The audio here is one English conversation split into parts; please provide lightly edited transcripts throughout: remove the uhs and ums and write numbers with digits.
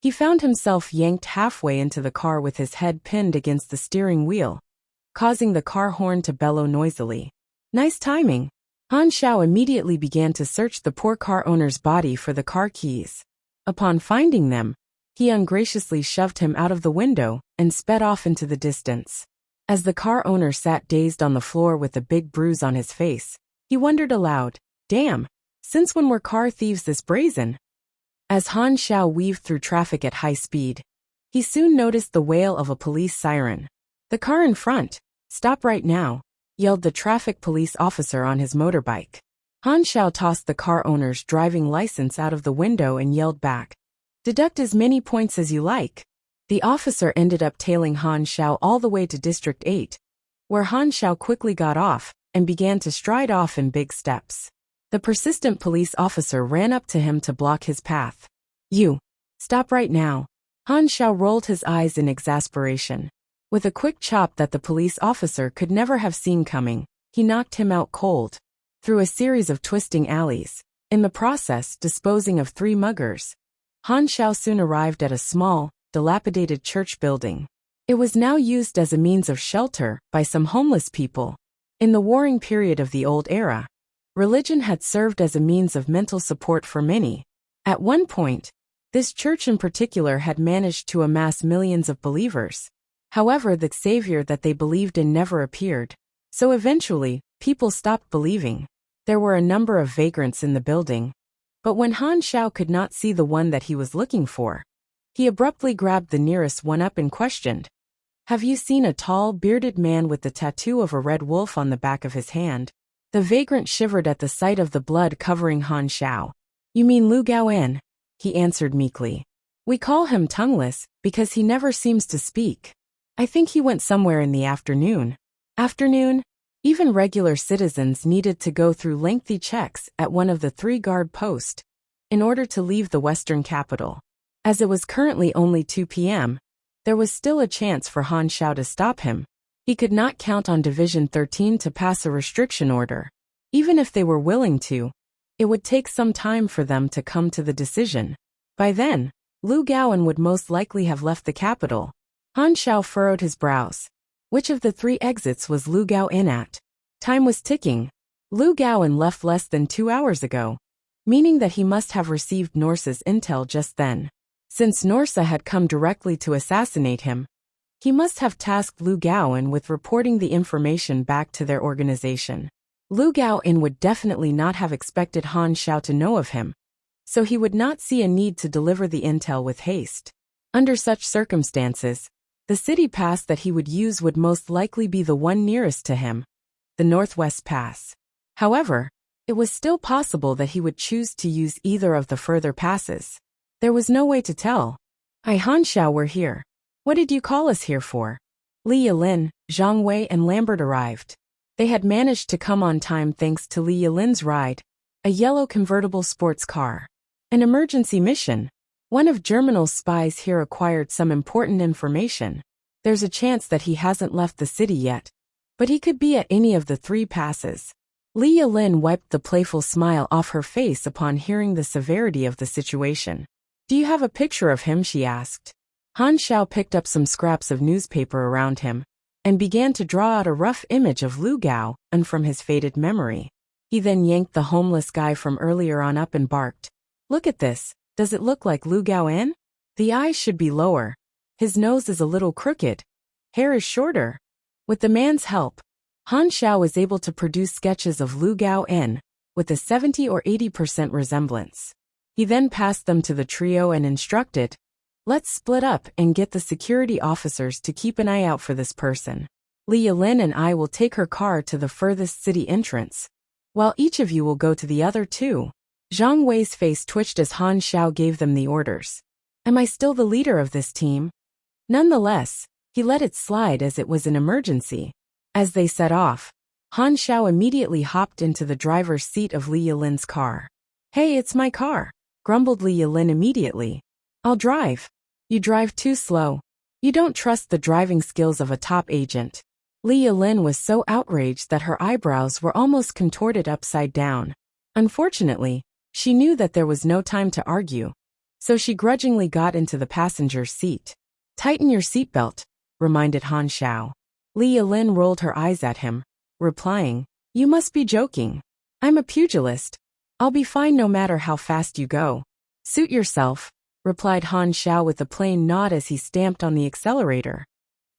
He found himself yanked halfway into the car with his head pinned against the steering wheel, causing the car horn to bellow noisily. Nice timing. Han Xiao immediately began to search the poor car owner's body for the car keys. Upon finding them, he ungraciously shoved him out of the window and sped off into the distance. As the car owner sat dazed on the floor with a big bruise on his face, he wondered aloud, "Damn, since when were car thieves this brazen?" As Han Xiao weaved through traffic at high speed, he soon noticed the wail of a police siren. "The car in front, stop right now," yelled the traffic police officer on his motorbike. Han Xiao tossed the car owner's driving license out of the window and yelled back, "Deduct as many points as you like." The officer ended up tailing Han Xiao all the way to District 8, where Han Xiao quickly got off and began to stride off in big steps. The persistent police officer ran up to him to block his path. "You! Stop right now." Han Xiao rolled his eyes in exasperation. With a quick chop that the police officer could never have seen coming, he knocked him out cold. Through a series of twisting alleys, in the process disposing of 3 muggers, Han Xiao soon arrived at a small, dilapidated church building. It was now used as a means of shelter by some homeless people. In the warring period of the old era, religion had served as a means of mental support for many. At one point, this church in particular had managed to amass millions of believers. However, the savior that they believed in never appeared. So eventually, people stopped believing. There were a number of vagrants in the building. But when Han Xiao could not see the one that he was looking for, he abruptly grabbed the nearest one up and questioned, "Have you seen a tall, bearded man with the tattoo of a red wolf on the back of his hand?" The vagrant shivered at the sight of the blood covering Han Xiao. "You mean Lu Gaoan?" he answered meekly. "We call him tongueless because he never seems to speak. I think he went somewhere in the afternoon." Afternoon? Even regular citizens needed to go through lengthy checks at one of the 3 guard posts in order to leave the western capital. As it was currently only 2 p.m., there was still a chance for Han Xiao to stop him. He could not count on Division 13 to pass a restriction order. Even if they were willing to, it would take some time for them to come to the decision. By then, Lu Gaoan would most likely have left the capital. Han Xiao furrowed his brows. Which of the 3 exits was Lu Gaoan at? Time was ticking. Lu Gaoan left less than 2 hours ago, meaning that he must have received Norsa's intel just then. Since Norsa had come directly to assassinate him, he must have tasked Lu Gaoan with reporting the information back to their organization. Lu Gaoan would definitely not have expected Han Xiao to know of him, so he would not see a need to deliver the intel with haste. Under such circumstances, the city pass that he would use would most likely be the one nearest to him, the Northwest Pass. However, it was still possible that he would choose to use either of the further passes. There was no way to tell. Han Xiao, we're here. What did you call us here for?" Li Yilin, Zhang Wei and Lambert arrived. They had managed to come on time thanks to Li Yilin's ride, a yellow convertible sports car. An emergency mission. One of Germinal's spies here acquired some important information. There's a chance that he hasn't left the city yet, but he could be at any of the 3 passes. Li Yilin wiped the playful smile off her face upon hearing the severity of the situation. "Do you have a picture of him?" she asked. Han Xiao picked up some scraps of newspaper around him and began to draw out a rough image of Lu Gao and from his faded memory. He then yanked the homeless guy from earlier on up and barked, "Look at this. Does it look like Lu Gaoan? The eyes should be lower. His nose is a little crooked. Hair is shorter." With the man's help, Han Xiao was able to produce sketches of Lu Gaoan with a 70 or 80% resemblance. He then passed them to the trio and instructed, "Let's split up and get the security officers to keep an eye out for this person. Li Yilin and I will take her car to the furthest city entrance, while each of you will go to the other 2. Zhang Wei's face twitched as Han Xiao gave them the orders. Am I still the leader of this team? Nonetheless, he let it slide as it was an emergency. As they set off, Han Xiao immediately hopped into the driver's seat of Li Yilin's car. Hey, it's my car, grumbled Li Yilin immediately. I'll drive. You drive too slow. You don't trust the driving skills of a top agent. Li Yilin was so outraged that her eyebrows were almost contorted upside down. Unfortunately, she knew that there was no time to argue. so she grudgingly got into the passenger's seat. Tighten your seatbelt, reminded Han Xiao. Li Yilin rolled her eyes at him, replying, You must be joking. I'm a pugilist. I'll be fine no matter how fast you go. Suit yourself, replied Han Xiao with a plain nod as he stamped on the accelerator.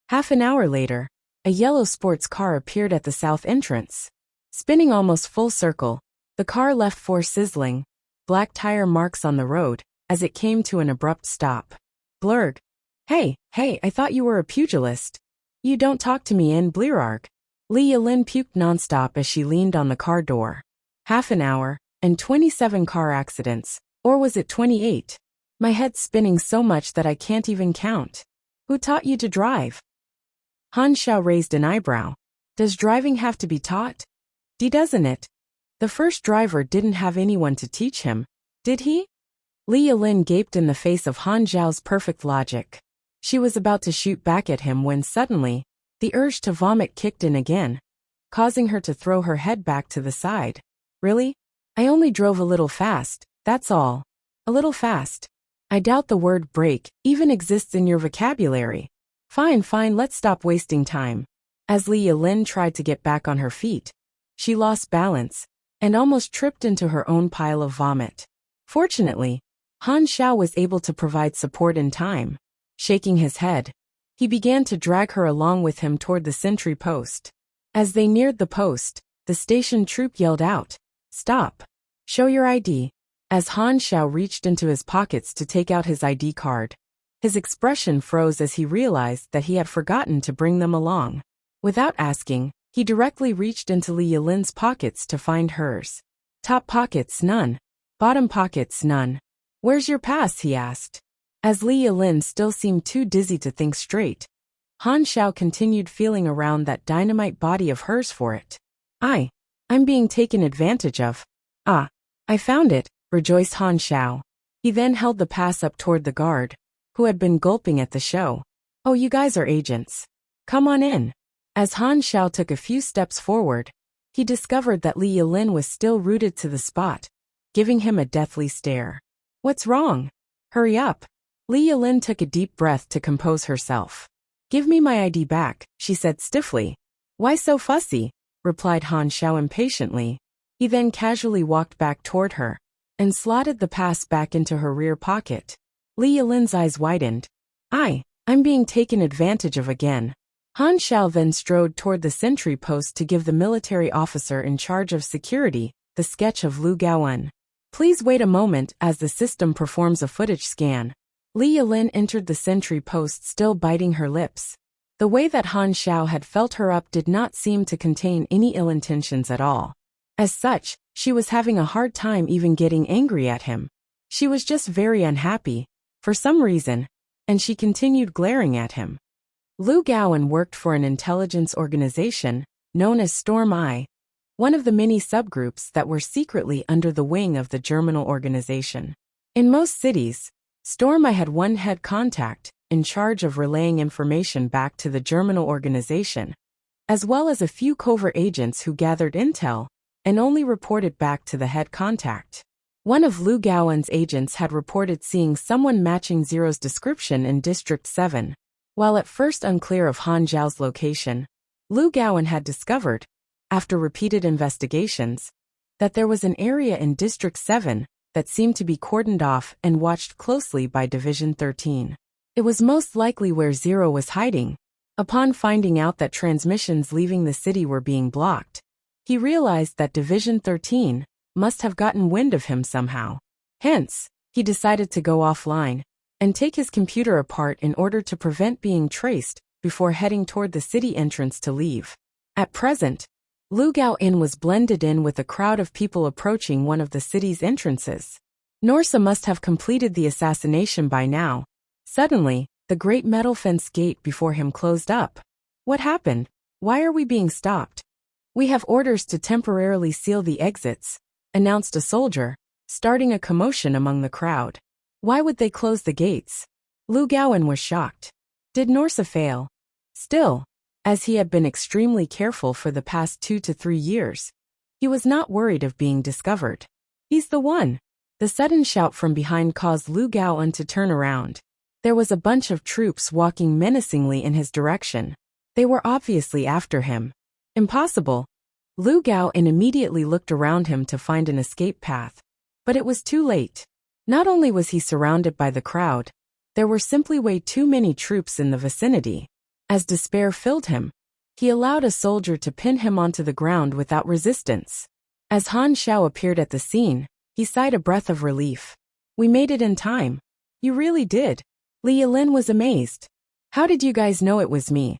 Half an hour later, a yellow sports car appeared at the south entrance. Spinning almost full circle, the car left 4 sizzling, black tire marks on the road as it came to an abrupt stop. Blurg. Hey, I thought you were a pugilist. You don't talk to me in Blirarg. Li Yilin puked nonstop as she leaned on the car door. Half an hour, and 27 car accidents, or was it 28? My head's spinning so much that I can't even count. Who taught you to drive? Han Xiao raised an eyebrow. Does driving have to be taught? Doesn't it? The first driver didn't have anyone to teach him, did he? Li Yilin gaped in the face of Han Xiao's perfect logic. She was about to shoot back at him when suddenly, the urge to vomit kicked in again, causing her to throw her head back to the side. Really? I only drove a little fast, that's all. A little fast. I doubt the word break even exists in your vocabulary. Fine, let's stop wasting time. As Li Yilin tried to get back on her feet, she lost balance and almost tripped into her own pile of vomit. Fortunately, Han Xiao was able to provide support in time. Shaking his head, he began to drag her along with him toward the sentry post. As they neared the post, the station troop yelled out, Stop! Show your ID. As Han Xiao reached into his pockets to take out his ID card, his expression froze as he realized that he had forgotten to bring them along. Without asking, he directly reached into Li Yilin's pockets to find hers. Top pockets, none. Bottom pockets, none. Where's your pass? He asked. As Li Yilin still seemed too dizzy to think straight, Han Xiao continued feeling around that dynamite body of hers for it. I'm being taken advantage of. Ah, I found it, rejoiced Han Xiao. He then held the pass up toward the guard, who had been gulping at the show. Oh, you guys are agents. Come on in. As Han Xiao took a few steps forward, he discovered that Li Yilin was still rooted to the spot, giving him a deathly stare. What's wrong? Hurry up. Li Yilin took a deep breath to compose herself. Give me my ID back, she said stiffly. Why so fussy? Replied Han Xiao impatiently. He then casually walked back toward her and slotted the pass back into her rear pocket. Li Yilin's eyes widened. I'm being taken advantage of again. Han Xiao then strode toward the sentry post to give the military officer in charge of security the sketch of Lu Gaoan. Please wait a moment as the system performs a footage scan. Li Yilin entered the sentry post still biting her lips. The way that Han Xiao had felt her up did not seem to contain any ill intentions at all. As such, she was having a hard time even getting angry at him. She was just very unhappy, for some reason, and she continued glaring at him. Lu Gaoan worked for an intelligence organization known as Storm Eye, one of the many subgroups that were secretly under the wing of the Germinal organization. In most cities, Storm Eye had one head contact in charge of relaying information back to the Germinal organization, as well as a few covert agents who gathered intel and only reported back to the head contact. One of Lu Gaoan's agents had reported seeing someone matching Zero's description in District 7. While at first unclear of Han Zhao's location, Lu Gaoan had discovered, after repeated investigations, that there was an area in District 7 that seemed to be cordoned off and watched closely by Division 13. It was most likely where Zero was hiding. Upon finding out that transmissions leaving the city were being blocked, he realized that Division 13 must have gotten wind of him somehow. Hence, he decided to go offline and take his computer apart in order to prevent being traced before heading toward the city entrance to leave. At present, Lu Gaoan was blended in with a crowd of people approaching one of the city's entrances. Norsa must have completed the assassination by now. Suddenly, the great metal fence gate before him closed up. What happened? Why are we being stopped? We have orders to temporarily seal the exits, announced a soldier, starting a commotion among the crowd. Why would they close the gates? Lu Gaoan was shocked. Did Norsa fail? Still, as he had been extremely careful for the past 2 to 3 years, he was not worried of being discovered. He's the one. The sudden shout from behind caused Lu Gaoan to turn around. There was a bunch of troops walking menacingly in his direction. They were obviously after him. Impossible. Lu Gaoan immediately looked around him to find an escape path. But it was too late. Not only was he surrounded by the crowd, there were simply way too many troops in the vicinity. As despair filled him, he allowed a soldier to pin him onto the ground without resistance. As Han Xiao appeared at the scene, he sighed a breath of relief. We made it in time. You really did. Li Yilin was amazed. How did you guys know it was me?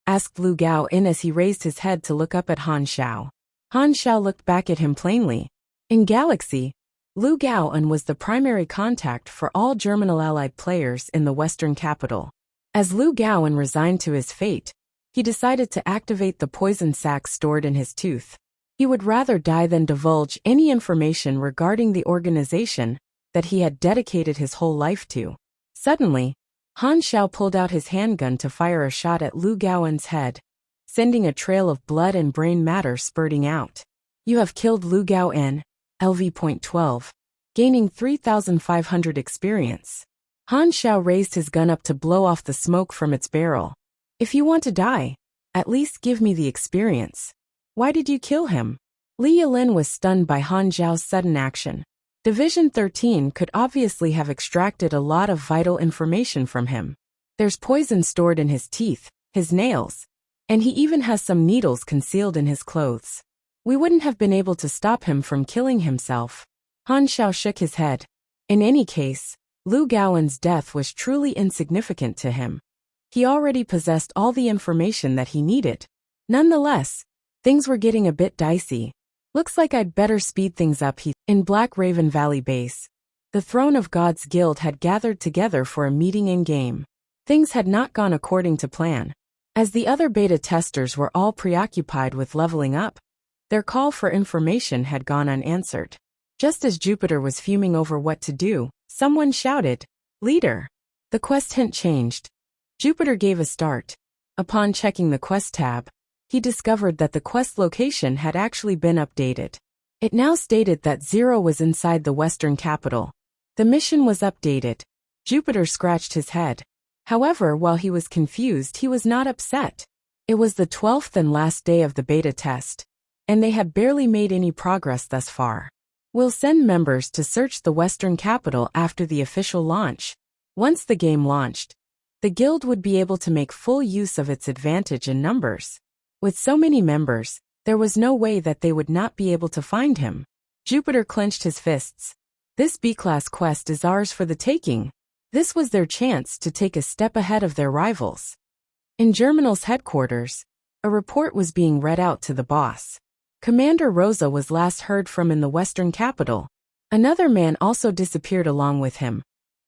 Asked Lu Gaoan as he raised his head to look up at Han Xiao. Han Xiao looked back at him plainly. In Galaxy, Lu Gaoan was the primary contact for all German allied players in the Western capital. As Lu Gaoan resigned to his fate, he decided to activate the poison sac stored in his tooth. He would rather die than divulge any information regarding the organization that he had dedicated his whole life to. Suddenly, Han Xiao pulled out his handgun to fire a shot at Lu Gaoan's head, sending a trail of blood and brain matter spurting out. You have killed Lu Gaoan, LV.12, gaining 3,500 experience. Han Xiao raised his gun up to blow off the smoke from its barrel. If you want to die, at least give me the experience. Why did you kill him? Li Yilin was stunned by Han Xiao's sudden action. Division 13 could obviously have extracted a lot of vital information from him. There's poison stored in his teeth, his nails, and he even has some needles concealed in his clothes. We wouldn't have been able to stop him from killing himself. Han Xiao shook his head. In any case, Lu Gaoan's death was truly insignificant to him. He already possessed all the information that he needed. Nonetheless, things were getting a bit dicey. Looks like I'd better speed things up. In Black Raven Valley Base, the Throne of Gods Guild had gathered together for a meeting in-game. Things had not gone according to plan. As the other beta testers were all preoccupied with leveling up, their call for information had gone unanswered. Just as Jupiter was fuming over what to do, someone shouted, "Leader!" The quest hint changed. Jupiter gave a start. Upon checking the quest tab, he discovered that the quest location had actually been updated. It now stated that Zero was inside the Western capital. The mission was updated. Jupiter scratched his head. However, while he was confused, he was not upset. It was the 12th and last day of the beta test, and they had barely made any progress thus far. We'll send members to search the Western capital after the official launch. Once the game launched, the guild would be able to make full use of its advantage in numbers. With so many members, there was no way that they would not be able to find him. Jupiter clenched his fists. This B-class quest is ours for the taking. This was their chance to take a step ahead of their rivals. In Germinal's headquarters, a report was being read out to the boss. Commander Rosa was last heard from in the Western capital. Another man also disappeared along with him.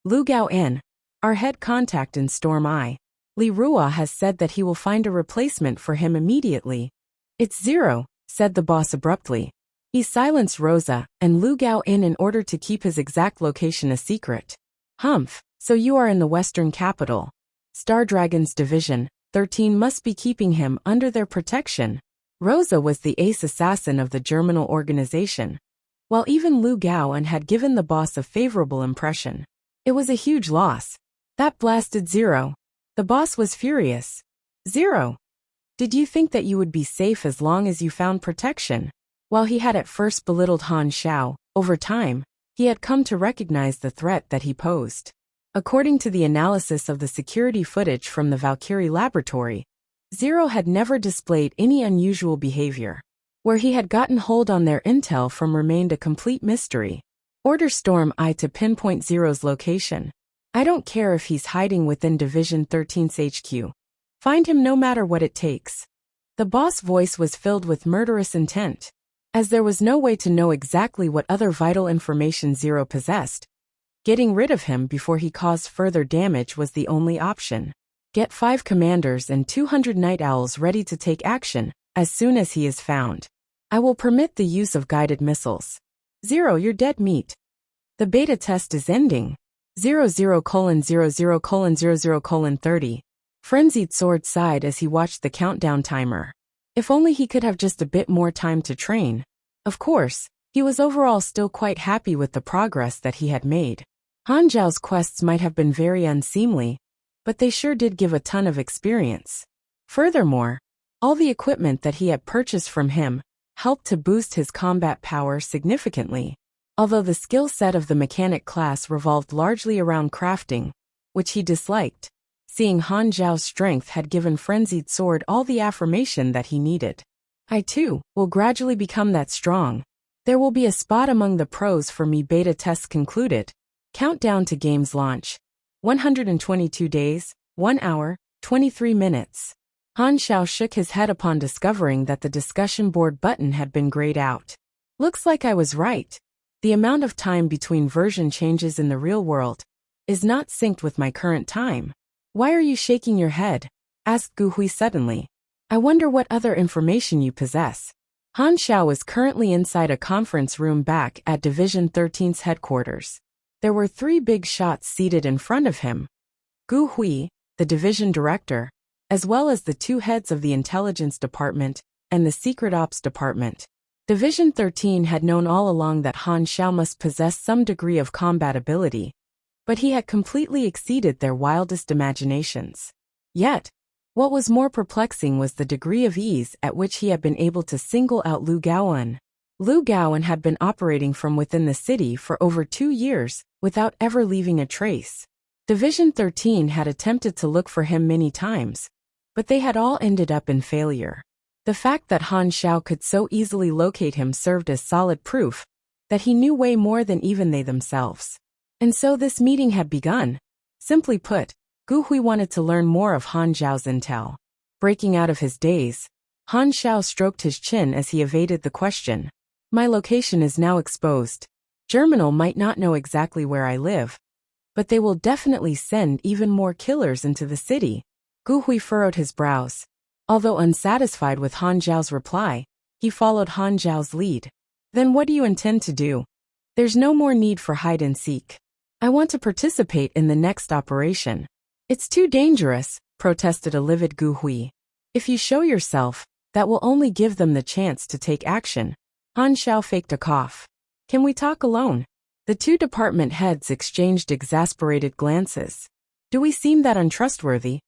Lu Gaoan, our head contact in Storm Eye. Li Rua has said that he will find a replacement for him immediately. It's Zero, said the boss abruptly. He silenced Rosa and Lu Gaoan in order to keep his exact location a secret. Humph, so you are in the Western capital. Star Dragon's Division 13 must be keeping him under their protection. Rosa was the ace assassin of the Germinal organization. While even Lu Gaoan had given the boss a favorable impression, it was a huge loss. That blasted Zero. The boss was furious. Zero. Did you think that you would be safe as long as you found protection? While he had at first belittled Han Xiao, over time, he had come to recognize the threat that he posed. According to the analysis of the security footage from the Valkyrie laboratory, Zero had never displayed any unusual behavior. Where he had gotten hold on their intel from remained a complete mystery. Order Storm Eye to pinpoint Zero's location. I don't care if he's hiding within Division 13's HQ. Find him no matter what it takes. The boss voice was filled with murderous intent. As there was no way to know exactly what other vital information Zero possessed, getting rid of him before he caused further damage was the only option. Get 5 commanders and 200 night owls ready to take action as soon as he is found. I will permit the use of guided missiles. Zero, you're dead meat. The beta test is ending. 00:00:00:30. Frenzied Sword sighed as he watched the countdown timer. If only he could have just a bit more time to train. Of course, He was overall still quite happy with the progress that he had made. Han Zhao's quests might have been very unseemly, but they sure did give a ton of experience. Furthermore, all the equipment that he had purchased from him helped to boost his combat power significantly. Although the skill set of the mechanic class revolved largely around crafting, which he disliked, seeing Han Zhao's strength had given Frenzied Sword all the affirmation that he needed. I too will gradually become that strong. There will be a spot among the pros for me. Beta tests concluded. Countdown to game's launch. 122 days, 1 hour, 23 minutes. Han Xiao shook his head upon discovering that the discussion board button had been grayed out. Looks like I was right. The amount of time between version changes in the real world is not synced with my current time. Why are you shaking your head? Asked Gu Hui suddenly. I wonder what other information you possess. Han Xiao was currently inside a conference room back at Division 13's headquarters. There were 3 big shots seated in front of him. Gu Hui, the division director, as well as the 2 heads of the intelligence department and the secret ops department. Division 13 had known all along that Han Xiao must possess some degree of combat ability, but he had completely exceeded their wildest imaginations. Yet, what was more perplexing was the degree of ease at which he had been able to single out Lu Gaoan. Lu Gaoan had been operating from within the city for over 2 years without ever leaving a trace. Division 13 had attempted to look for him many times, but they had all ended up in failure. The fact that Han Xiao could so easily locate him served as solid proof that he knew way more than even they themselves. And so this meeting had begun. Simply put, Gu Hui wanted to learn more of Han Zhao's intel. Breaking out of his daze, Han Xiao stroked his chin as he evaded the question. My location is now exposed. Germinal might not know exactly where I live, but they will definitely send even more killers into the city. Gu Hui furrowed his brows. Although unsatisfied with Han Zhao's reply, he followed Han Zhao's lead. Then what do you intend to do? There's no more need for hide and seek. I want to participate in the next operation. It's too dangerous, protested a livid Gu Hui. If you show yourself, that will only give them the chance to take action. Han Xiao faked a cough. Can we talk alone? The 2 department heads exchanged exasperated glances. Do we seem that untrustworthy?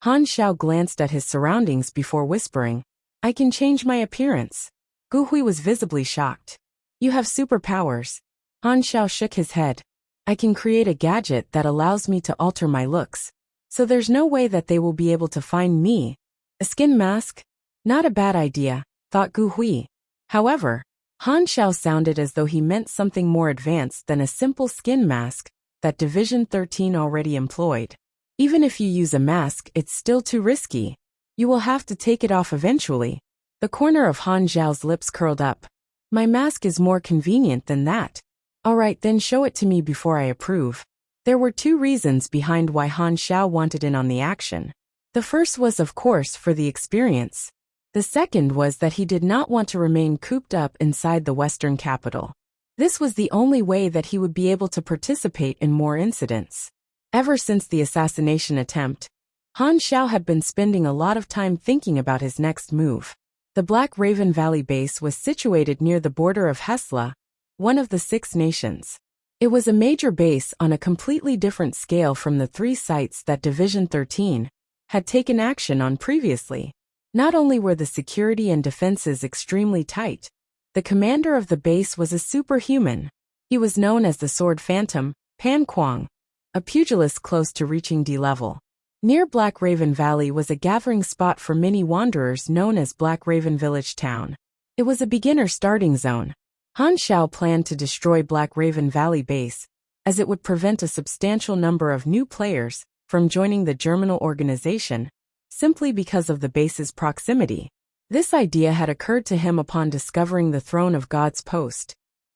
Han Xiao glanced at his surroundings before whispering, I can change my appearance. Gu Hui was visibly shocked. You have superpowers. Han Xiao shook his head. I can create a gadget that allows me to alter my looks, so there's no way that they will be able to find me. A skin mask? Not a bad idea, thought Gu Hui. However, Han Xiao sounded as though he meant something more advanced than a simple skin mask that Division 13 already employed. Even if you use a mask, it's still too risky. You will have to take it off eventually. The corner of Han Zhao's lips curled up. My mask is more convenient than that. Alright, then show it to me before I approve. There were 2 reasons behind why Han Xiao wanted in on the action. The first was, of course, for the experience. The second was that he did not want to remain cooped up inside the Western capital. This was the only way that he would be able to participate in more incidents. Ever since the assassination attempt, Han Xiao had been spending a lot of time thinking about his next move. The Black Raven Valley base was situated near the border of Hesla, one of the 6 nations. It was a major base on a completely different scale from the 3 sites that Division 13 had taken action on previously. Not only were the security and defenses extremely tight, the commander of the base was a superhuman. He was known as the Sword Phantom, Pan Kuang, a pugilist close to reaching D level. Near Black Raven Valley was a gathering spot for many wanderers known as Black Raven Village Town. It was a beginner starting zone. Han Xiao planned to destroy Black Raven Valley base, as it would prevent a substantial number of new players from joining the Germinal organization, simply because of the base's proximity. This idea had occurred to him upon discovering the Throne of God's post,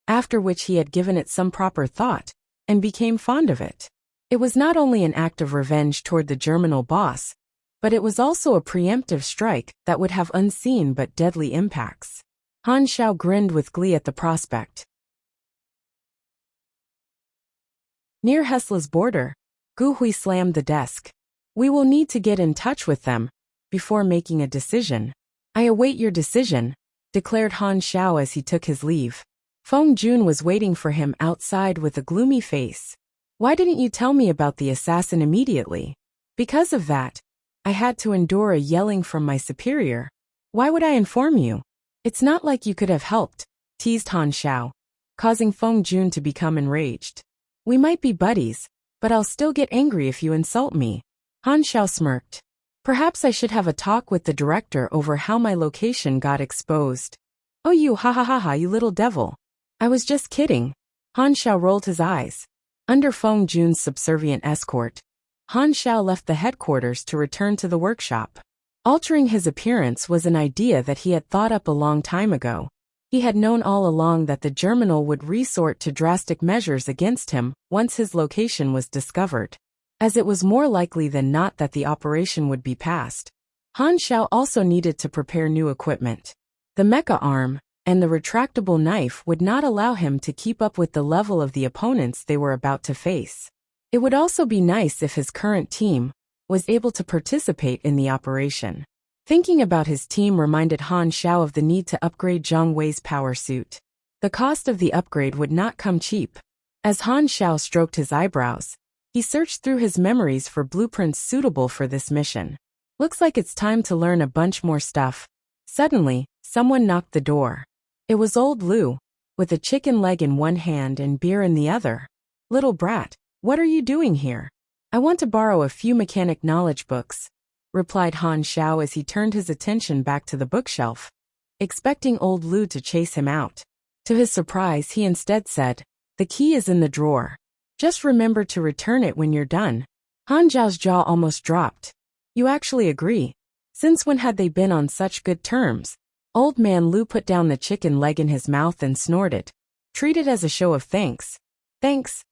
after which he had given it some proper thought, and became fond of it. It was not only an act of revenge toward the Germinal boss, but it was also a preemptive strike that would have unseen but deadly impacts. Han Xiao grinned with glee at the prospect. Near Hesla's border, Gu Hui slammed the desk. We will need to get in touch with them before making a decision. I await your decision, declared Han Xiao as he took his leave. Feng Jun was waiting for him outside with a gloomy face. Why didn't you tell me about the assassin immediately? Because of that, I had to endure a yelling from my superior. Why would I inform you? It's not like you could have helped, teased Han Xiao, causing Feng Jun to become enraged. We might be buddies, but I'll still get angry if you insult me. Han Xiao smirked. Perhaps I should have a talk with the director over how my location got exposed. Oh, you ha ha ha ha, you little devil. I was just kidding. Han Xiao rolled his eyes. Under Feng Jun's subservient escort, Han Xiao left the headquarters to return to the workshop. Altering his appearance was an idea that he had thought up a long time ago. He had known all along that the Germinal would resort to drastic measures against him once his location was discovered, as it was more likely than not that the operation would be passed. Han Xiao also needed to prepare new equipment. The mecha arm and the retractable knife would not allow him to keep up with the level of the opponents they were about to face. It would also be nice if his current team was able to participate in the operation. Thinking about his team reminded Han Xiao of the need to upgrade Zhang Wei's power suit. The cost of the upgrade would not come cheap. As Han Xiao stroked his eyebrows, he searched through his memories for blueprints suitable for this mission. Looks like it's time to learn a bunch more stuff. Suddenly, someone knocked the door. It was old Lu, with a chicken leg in one hand and beer in the other. Little brat, what are you doing here? I want to borrow a few mechanic knowledge books, replied Han Xiao as he turned his attention back to the bookshelf, expecting old Lu to chase him out. To his surprise, he instead said, the key is in the drawer. Just remember to return it when you're done. Han Xiao's jaw almost dropped. You actually agree? Since when had they been on such good terms? Old man Lu put down the chicken leg in his mouth and snorted. Treat it as a show of thanks. Thanks.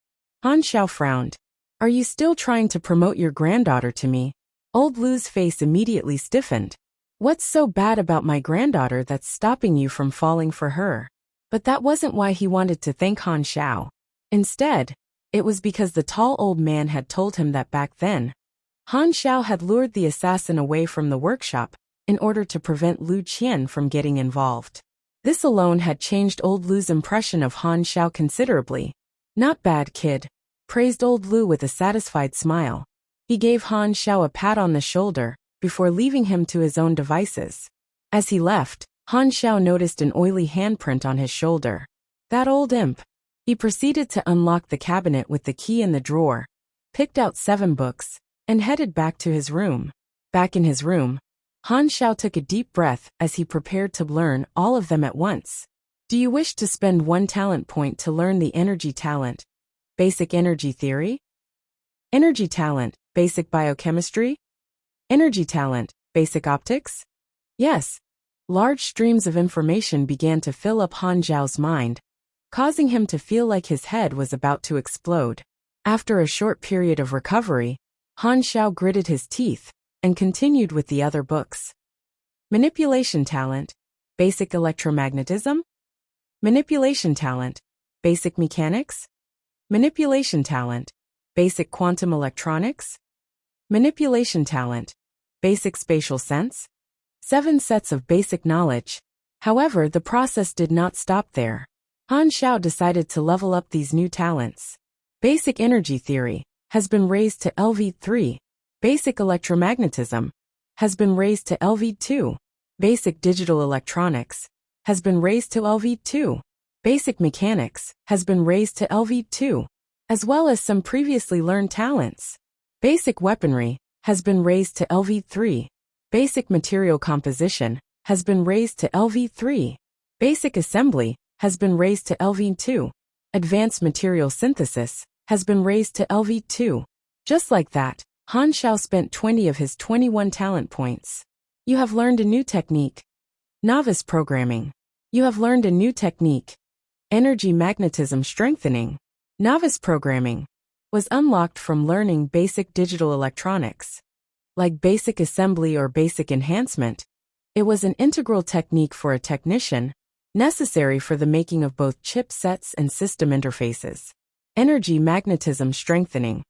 Han Xiao frowned. Are you still trying to promote your granddaughter to me? Old Lu's face immediately stiffened. What's so bad about my granddaughter that's stopping you from falling for her? But that wasn't why he wanted to thank Han Xiao. Instead, it was because the tall old man had told him that back then, Han Xiao had lured the assassin away from the workshop in order to prevent Lu Qian from getting involved. This alone had changed old Lu's impression of Han Xiao considerably. Not bad, kid, praised old Lu with a satisfied smile. He gave Han Xiao a pat on the shoulder before leaving him to his own devices. As he left, Han Xiao noticed an oily handprint on his shoulder. That old imp. He proceeded to unlock the cabinet with the key in the drawer, picked out 7 books, and headed back to his room. Back in his room, Han Xiao took a deep breath as he prepared to learn all of them at once. Do you wish to spend 1 talent point to learn the energy talent? Basic energy theory? Energy talent, basic biochemistry? Energy talent, basic optics? Yes. Large streams of information began to fill up Han Xiao's mind, causing him to feel like his head was about to explode. After a short period of recovery, Han Xiao gritted his teeth and continued with the other books. Manipulation talent, basic electromagnetism? Manipulation talent, basic mechanics? Manipulation talent, basic quantum electronics? Manipulation talent, basic spatial sense? 7 sets of basic knowledge. However, the process did not stop there. Han Xiao decided to level up these new talents. Basic energy theory has been raised to LV3. Basic electromagnetism has been raised to LV2. Basic digital electronics has been raised to LV2. Basic mechanics has been raised to LV2, as well as some previously learned talents. Basic weaponry has been raised to LV3. Basic material composition has been raised to LV3. Basic assembly has been raised to LV2. Advanced material synthesis has been raised to LV2. Just like that, Han Xiao spent 20 of his 21 talent points. You have learned a new technique. Novice programming. You have learned a new technique. Energy magnetism strengthening. Novice programming was unlocked from learning basic digital electronics. Like basic assembly or basic enhancement, it was an integral technique for a technician, necessary for the making of both chipsets and system interfaces. Energy magnetism strengthening,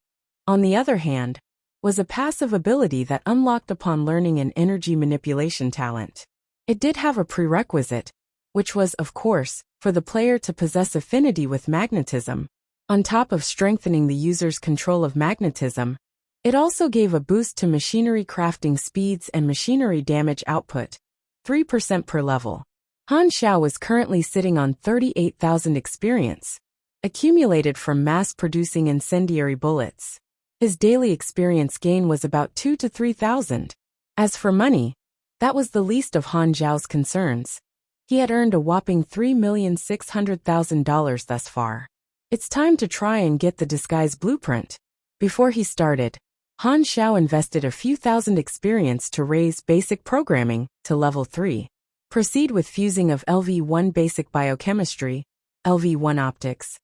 on the other hand, was a passive ability that unlocked upon learning an energy manipulation talent. It did have a prerequisite, which was, of course, for the player to possess affinity with magnetism. On top of strengthening the user's control of magnetism, it also gave a boost to machinery crafting speeds and machinery damage output, 3% per level. Han Xiao is currently sitting on 38,000 experience, accumulated from mass-producing incendiary bullets. His daily experience gain was about 2 to 3,000. As for money, that was the least of Han Xiao's concerns. He had earned a whopping $3,600,000 thus far. It's time to try and get the disguise blueprint. Before he started, Han Xiao invested a few thousand experience to raise basic programming to level 3. Proceed with fusing of LV1 basic biochemistry, LV1 optics,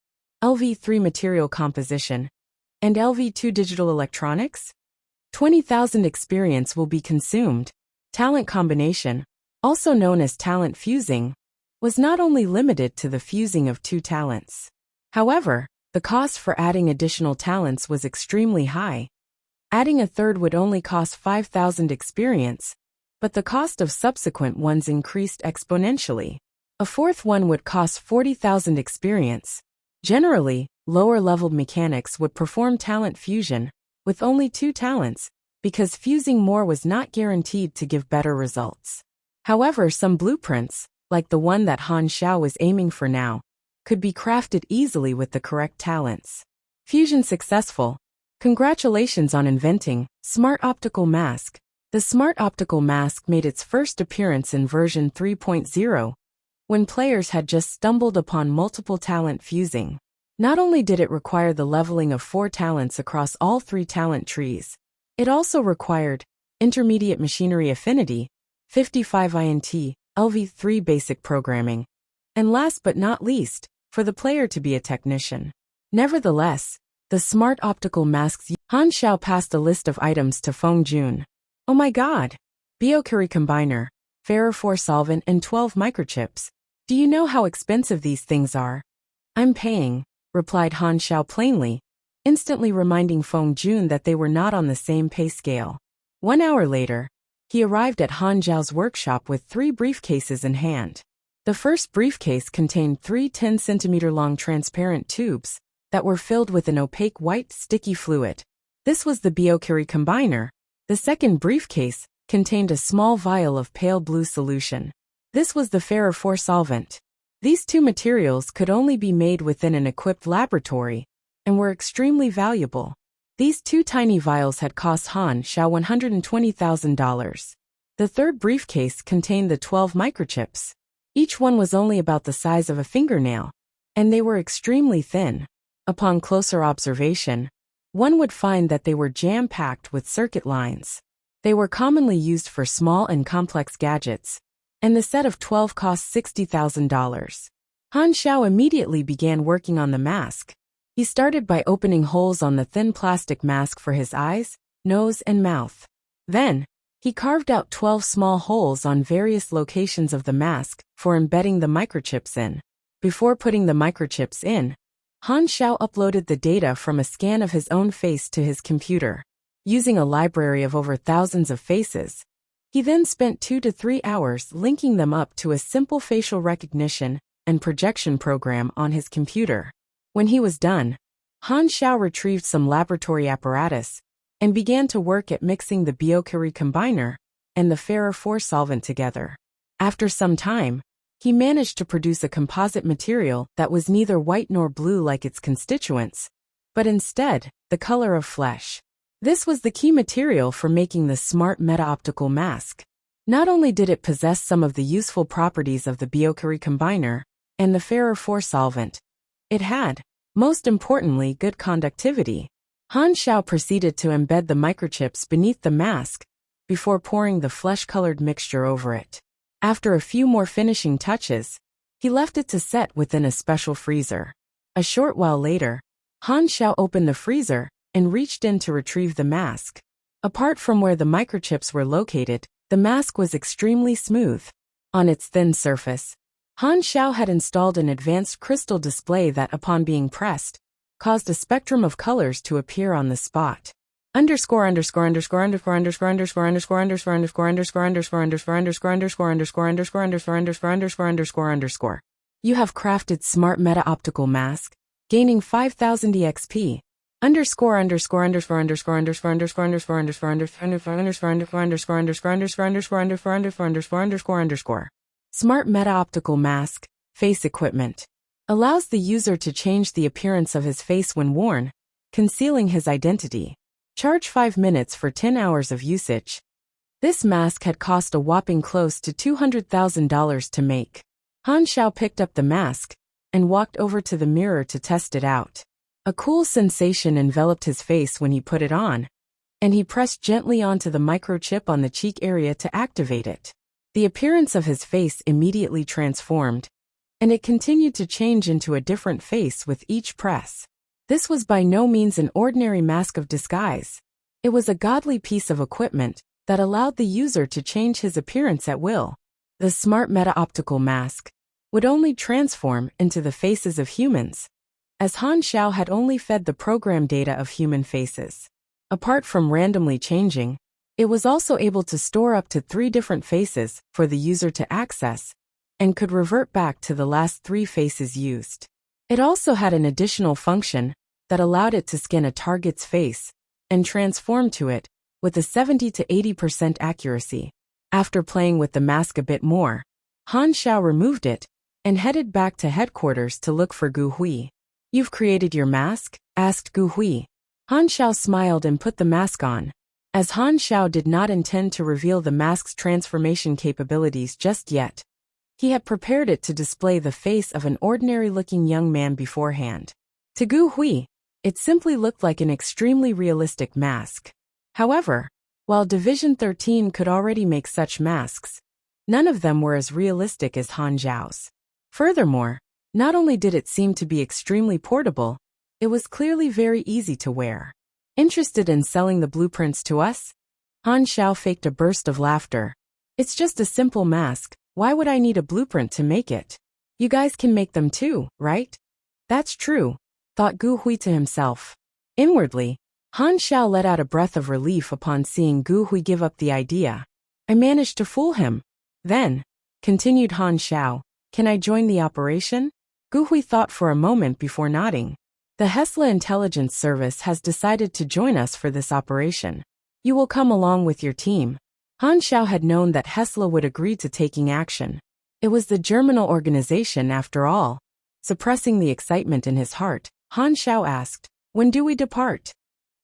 LV3 material composition, and LV2 digital electronics? 20,000 experience will be consumed. Talent combination, also known as talent fusing, was not only limited to the fusing of 2 talents. However, the cost for adding additional talents was extremely high. Adding a third would only cost 5,000 experience, but the cost of subsequent ones increased exponentially. A fourth one would cost 40,000 experience. Generally, lower-leveled mechanics would perform talent fusion with only 2 talents, because fusing more was not guaranteed to give better results. However, some blueprints, like the one that Han Xiao was aiming for now, could be crafted easily with the correct talents. Fusion successful. Congratulations on inventing Smart Optical Mask. The Smart Optical Mask made its first appearance in version 3.0, when players had just stumbled upon multiple talent fusing. Not only did it require the leveling of 4 talents across all 3 talent trees, it also required intermediate machinery affinity, 55 INT, LV3 basic programming, and last but not least, for the player to be a technician. Nevertheless, the Smart Optical Masks. Han Xiao passed a list of items to Feng Jun. Oh my god! Biokuri Combiner, Ferro 4 Solvent and 12 microchips. Do you know how expensive these things are? I'm paying, replied Han Xiao plainly, instantly reminding Feng Jun that they were not on the same pay scale. 1 hour later, he arrived at Han Xiao's workshop with 3 briefcases in hand. The first briefcase contained 3 10-centimeter-long transparent tubes that were filled with an opaque white sticky fluid. This was the Biokuri Combiner. The second briefcase contained a small vial of pale blue solution. This was the Ferro 4 solvent. These 2 materials could only be made within an equipped laboratory and were extremely valuable. These 2 tiny vials had cost Han Xiao $120,000. The third briefcase contained the 12 microchips. Each one was only about the size of a fingernail, and they were extremely thin. Upon closer observation, one would find that they were jam-packed with circuit lines. They were commonly used for small and complex gadgets, and the set of 12 cost $60,000. Han Xiao immediately began working on the mask. He started by opening holes on the thin plastic mask for his eyes, nose, and mouth. Then, he carved out 12 small holes on various locations of the mask for embedding the microchips in. Before putting the microchips in, Han Xiao uploaded the data from a scan of his own face to his computer. Using a library of over thousands of faces, he then spent 2 to 3 hours linking them up to a simple facial recognition and projection program on his computer. When he was done, Han Xiao retrieved some laboratory apparatus and began to work at mixing the Biokuri Combiner and the Ferro 4 solvent together. After some time, he managed to produce a composite material that was neither white nor blue like its constituents, but instead, the color of flesh. This was the key material for making the smart meta-optical mask. Not only did it possess some of the useful properties of the Biokuri Combiner and the Ferro 4 solvent, it had, most importantly, good conductivity. Han Xiao proceeded to embed the microchips beneath the mask before pouring the flesh-colored mixture over it. After a few more finishing touches, he left it to set within a special freezer. A short while later, Han Xiao opened the freezer and reached in to retrieve the mask. Apart from where the microchips were located, the mask was extremely smooth. On its thin surface, Han Xiao had installed an advanced crystal display that, upon being pressed, caused a spectrum of colors to appear on the spot. You have crafted smart meta-optical mask, gaining 5000 EXP. Underscore underscore underscore underscore underscore underscore underscore underscore underscore underscore underscore underscore underscore underscore underscore underscore underscore underscore underscore underscore. Smart meta-optical mask, face equipment. Allows the user to change the appearance of his face when worn, concealing his identity. Charge 5 minutes for 10 hours of usage. This mask had cost a whopping close to $200,000 to make. Han Xiao picked up the mask and walked over to the mirror to test it out. A cool sensation enveloped his face when he put it on, and he pressed gently onto the microchip on the cheek area to activate it. The appearance of his face immediately transformed, and it continued to change into a different face with each press. This was by no means an ordinary mask of disguise. It was a godly piece of equipment that allowed the user to change his appearance at will. The smart meta-optical mask would only transform into the faces of humans, as Han Xiao had only fed the program data of human faces. Apart from randomly changing, it was also able to store up to 3 different faces for the user to access, and could revert back to the last 3 faces used. It also had an additional function that allowed it to scan a target's face and transform to it with a 70 to 80% accuracy. After playing with the mask a bit more, Han Xiao removed it and headed back to headquarters to look for Gu Hui. "You've created your mask?" asked Gu Hui. Han Xiao smiled and put the mask on. As Han Xiao did not intend to reveal the mask's transformation capabilities just yet, he had prepared it to display the face of an ordinary-looking young man beforehand. To Gu Hui, it simply looked like an extremely realistic mask. However, while Division 13 could already make such masks, none of them were as realistic as Han Xiao's. Furthermore, not only did it seem to be extremely portable, it was clearly very easy to wear. "Interested in selling the blueprints to us?" Han Xiao faked a burst of laughter. "It's just a simple mask. Why would I need a blueprint to make it? You guys can make them too, right?" "That's true," thought Gu Hui to himself. Inwardly, Han Xiao let out a breath of relief upon seeing Gu Hui give up the idea. "I managed to fool him. Then," continued Han Xiao, "can I join the operation?" Gu Hui thought for a moment before nodding. "The Hesla Intelligence Service has decided to join us for this operation. You will come along with your team." Han Xiao had known that Hesla would agree to taking action. It was the Germinal organization after all. Suppressing the excitement in his heart, Han Xiao asked, "When do we depart?"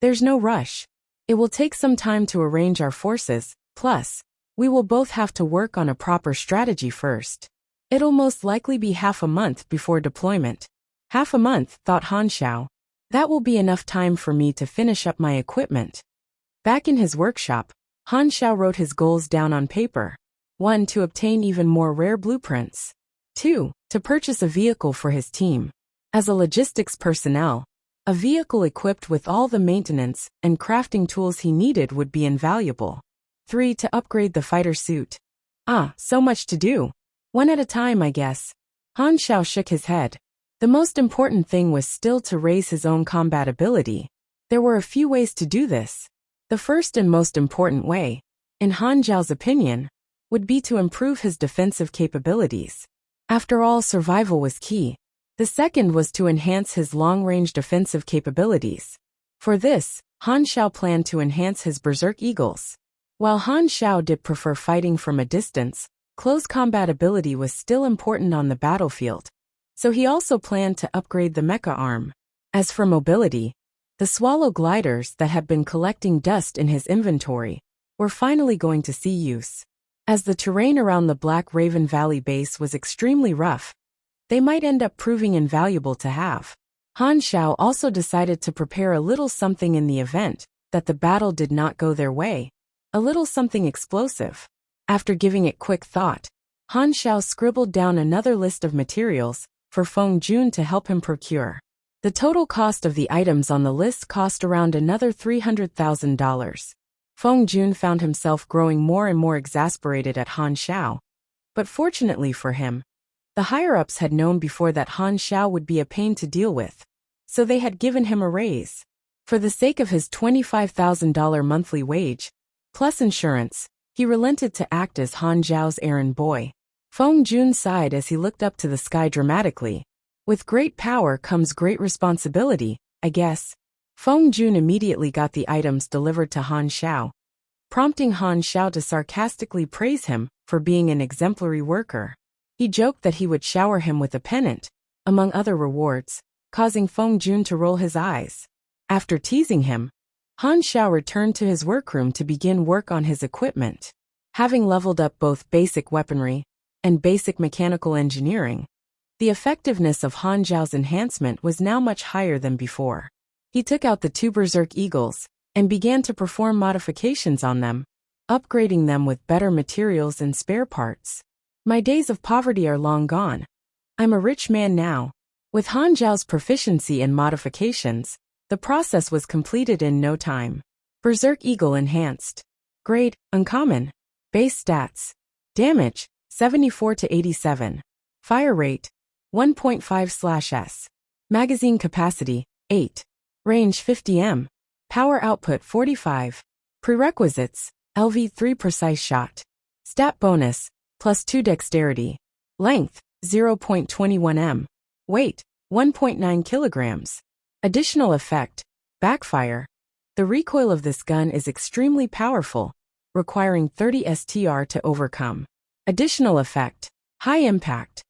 "There's no rush. It will take some time to arrange our forces, plus, we will both have to work on a proper strategy first. It'll most likely be half a month before deployment." "Half a month," thought Han Xiao. "That will be enough time for me to finish up my equipment." Back in his workshop, Han Xiao wrote his goals down on paper. 1. To obtain even more rare blueprints. 2. To purchase a vehicle for his team. As a logistics personnel, a vehicle equipped with all the maintenance and crafting tools he needed would be invaluable. 3. To upgrade the fighter suit. So much to do. One at a time, I guess. Han Xiao shook his head. The most important thing was still to raise his own combat ability. There were a few ways to do this. The first and most important way, in Han Xiao's opinion, would be to improve his defensive capabilities. After all, survival was key. The second was to enhance his long-range defensive capabilities. For this, Han Xiao planned to enhance his Berserk Eagles. While Han Xiao did prefer fighting from a distance, close combat ability was still important on the battlefield, so he also planned to upgrade the mecha arm. As for mobility, the swallow gliders that had been collecting dust in his inventory were finally going to see use. As the terrain around the Black Raven Valley base was extremely rough, they might end up proving invaluable to have. Han Xiao also decided to prepare a little something in the event that the battle did not go their way, a little something explosive. After giving it quick thought, Han Xiao scribbled down another list of materials for Feng Jun to help him procure. The total cost of the items on the list cost around another $300,000. Feng Jun found himself growing more and more exasperated at Han Xiao. But fortunately for him, the higher-ups had known before that Han Xiao would be a pain to deal with, so they had given him a raise. For the sake of his $25,000 monthly wage, plus insurance, he relented to act as Han Xiao's errand boy. Feng Jun sighed as he looked up to the sky dramatically. With great power comes great responsibility, I guess. Feng Jun immediately got the items delivered to Han Xiao, prompting Han Xiao to sarcastically praise him for being an exemplary worker. He joked that he would shower him with a pennant, among other rewards, causing Feng Jun to roll his eyes. After teasing him, Han Xiao returned to his workroom to begin work on his equipment. Having leveled up both basic weaponry and basic mechanical engineering, the effectiveness of Han Xiao's enhancement was now much higher than before. He took out the two berserk eagles and began to perform modifications on them, upgrading them with better materials and spare parts. My days of poverty are long gone. I'm a rich man now. With Han Xiao's proficiency in modifications, the process was completed in no time. Berserk Eagle Enhanced. Grade, Uncommon. Base Stats. Damage, 74 to 87. Fire Rate, 1.5/s. Magazine Capacity, 8. Range 50 m. Power Output 45. Prerequisites, LV3 Precise Shot. Stat Bonus, +2 Dexterity. Length, 0.21 m. Weight, 1.9 kilograms. Additional effect, Backfire. The recoil of this gun is extremely powerful, requiring 30 STR to overcome. Additional effect, High Impact.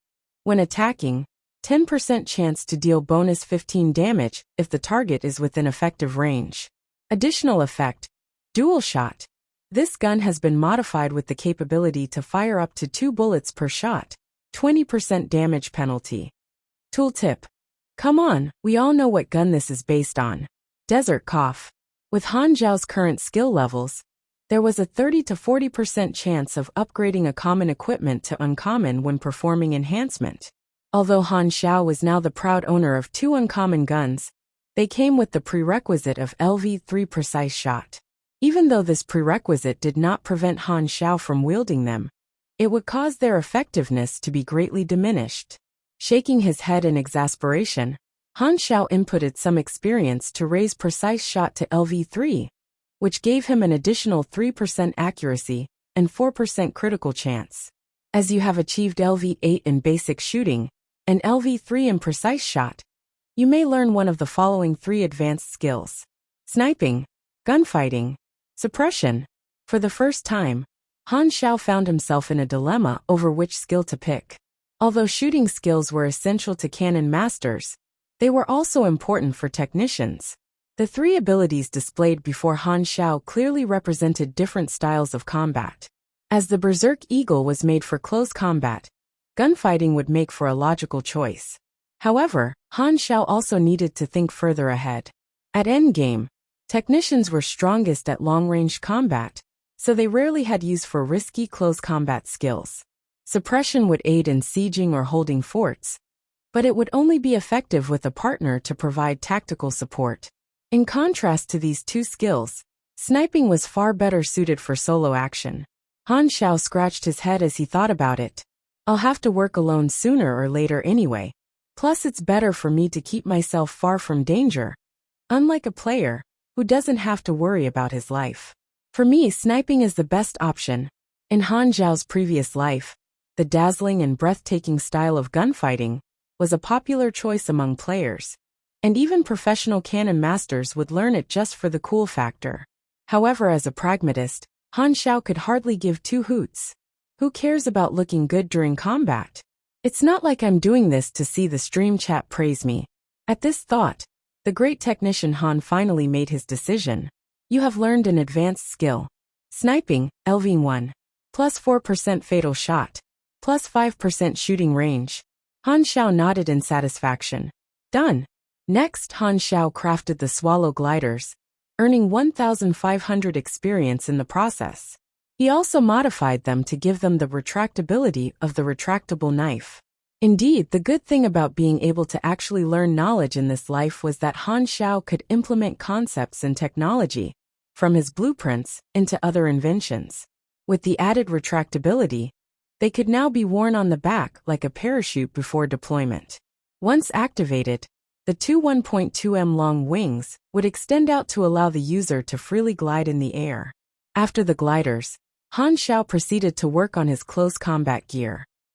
When attacking, 10% chance to deal bonus 15 damage if the target is within effective range. Additional effect, Dual Shot. This gun has been modified with the capability to fire up to 2 bullets per shot, 20% damage penalty. Tooltip. Come on, we all know what gun this is based on. Desert Cough. With Han Zhao's current skill levels, there was a 30 to 40% chance of upgrading a common equipment to uncommon when performing enhancement. Although Han Xiao was now the proud owner of 2 uncommon guns, they came with the prerequisite of LV3 Precise Shot. Even though this prerequisite did not prevent Han Xiao from wielding them, it would cause their effectiveness to be greatly diminished. Shaking his head in exasperation, Han Xiao inputted some experience to raise Precise Shot to LV3, which gave him an additional 3% accuracy and 4% critical chance. As you have achieved LV8 in basic shooting and LV3 in Precise Shot, you may learn one of the following 3 advanced skills: sniping, gunfighting, suppression. For the first time, Han Xiao found himself in a dilemma over which skill to pick. Although shooting skills were essential to cannon masters, they were also important for technicians. The 3 abilities displayed before Han Xiao clearly represented different styles of combat. As the Berserk Eagle was made for close combat, gunfighting would make for a logical choice. However, Han Xiao also needed to think further ahead. At endgame, technicians were strongest at long-range combat, so they rarely had use for risky close combat skills. Suppression would aid in sieging or holding forts, but it would only be effective with a partner to provide tactical support. In contrast to these 2 skills, sniping was far better suited for solo action. Han Xiao scratched his head as he thought about it. I'll have to work alone sooner or later anyway. Plus it's better for me to keep myself far from danger, unlike a player who doesn't have to worry about his life. For me, sniping is the best option. In Han Zhao's previous life, the dazzling and breathtaking style of gunfighting was a popular choice among players, and even professional cannon masters would learn it just for the cool factor. However, as a pragmatist, Han Xiao could hardly give 2 hoots. Who cares about looking good during combat? It's not like I'm doing this to see the stream chat praise me. At this thought, the great technician Han finally made his decision. You have learned an advanced skill. Sniping, LV1. Plus 4% fatal shot. Plus 5% shooting range. Han Xiao nodded in satisfaction. Done. Next, Han Xiao crafted the Swallow gliders, earning 1,500 experience in the process. He also modified them to give them the retractability of the retractable knife. Indeed, the good thing about being able to actually learn knowledge in this life was that Han Xiao could implement concepts and technology from his blueprints into other inventions. With the added retractability, they could now be worn on the back like a parachute before deployment. Once activated, the 2 1.2 m long wings would extend out to allow the user to freely glide in the air. After the gliders, Han Xiao proceeded to work on his close combat gear.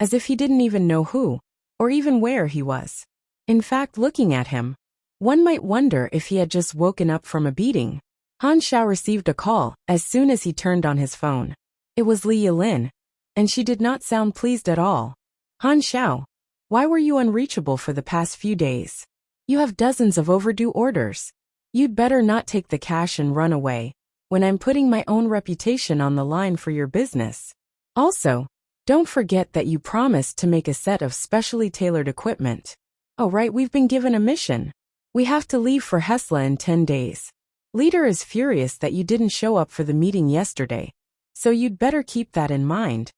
as if he didn't even know who, or even where he was. In fact, looking at him, one might wonder if he had just woken up from a beating. Han Xiao received a call as soon as he turned on his phone. It was Li Yilin, and she did not sound pleased at all. Han Xiao, why were you unreachable for the past few days? You have dozens of overdue orders. You'd better not take the cash and run away, when I'm putting my own reputation on the line for your business. Also, don't forget that you promised to make a set of specially tailored equipment. Oh right, we've been given a mission. We have to leave for Hesla in 10 days. Leader is furious that you didn't show up for the meeting yesterday, so you'd better keep that in mind.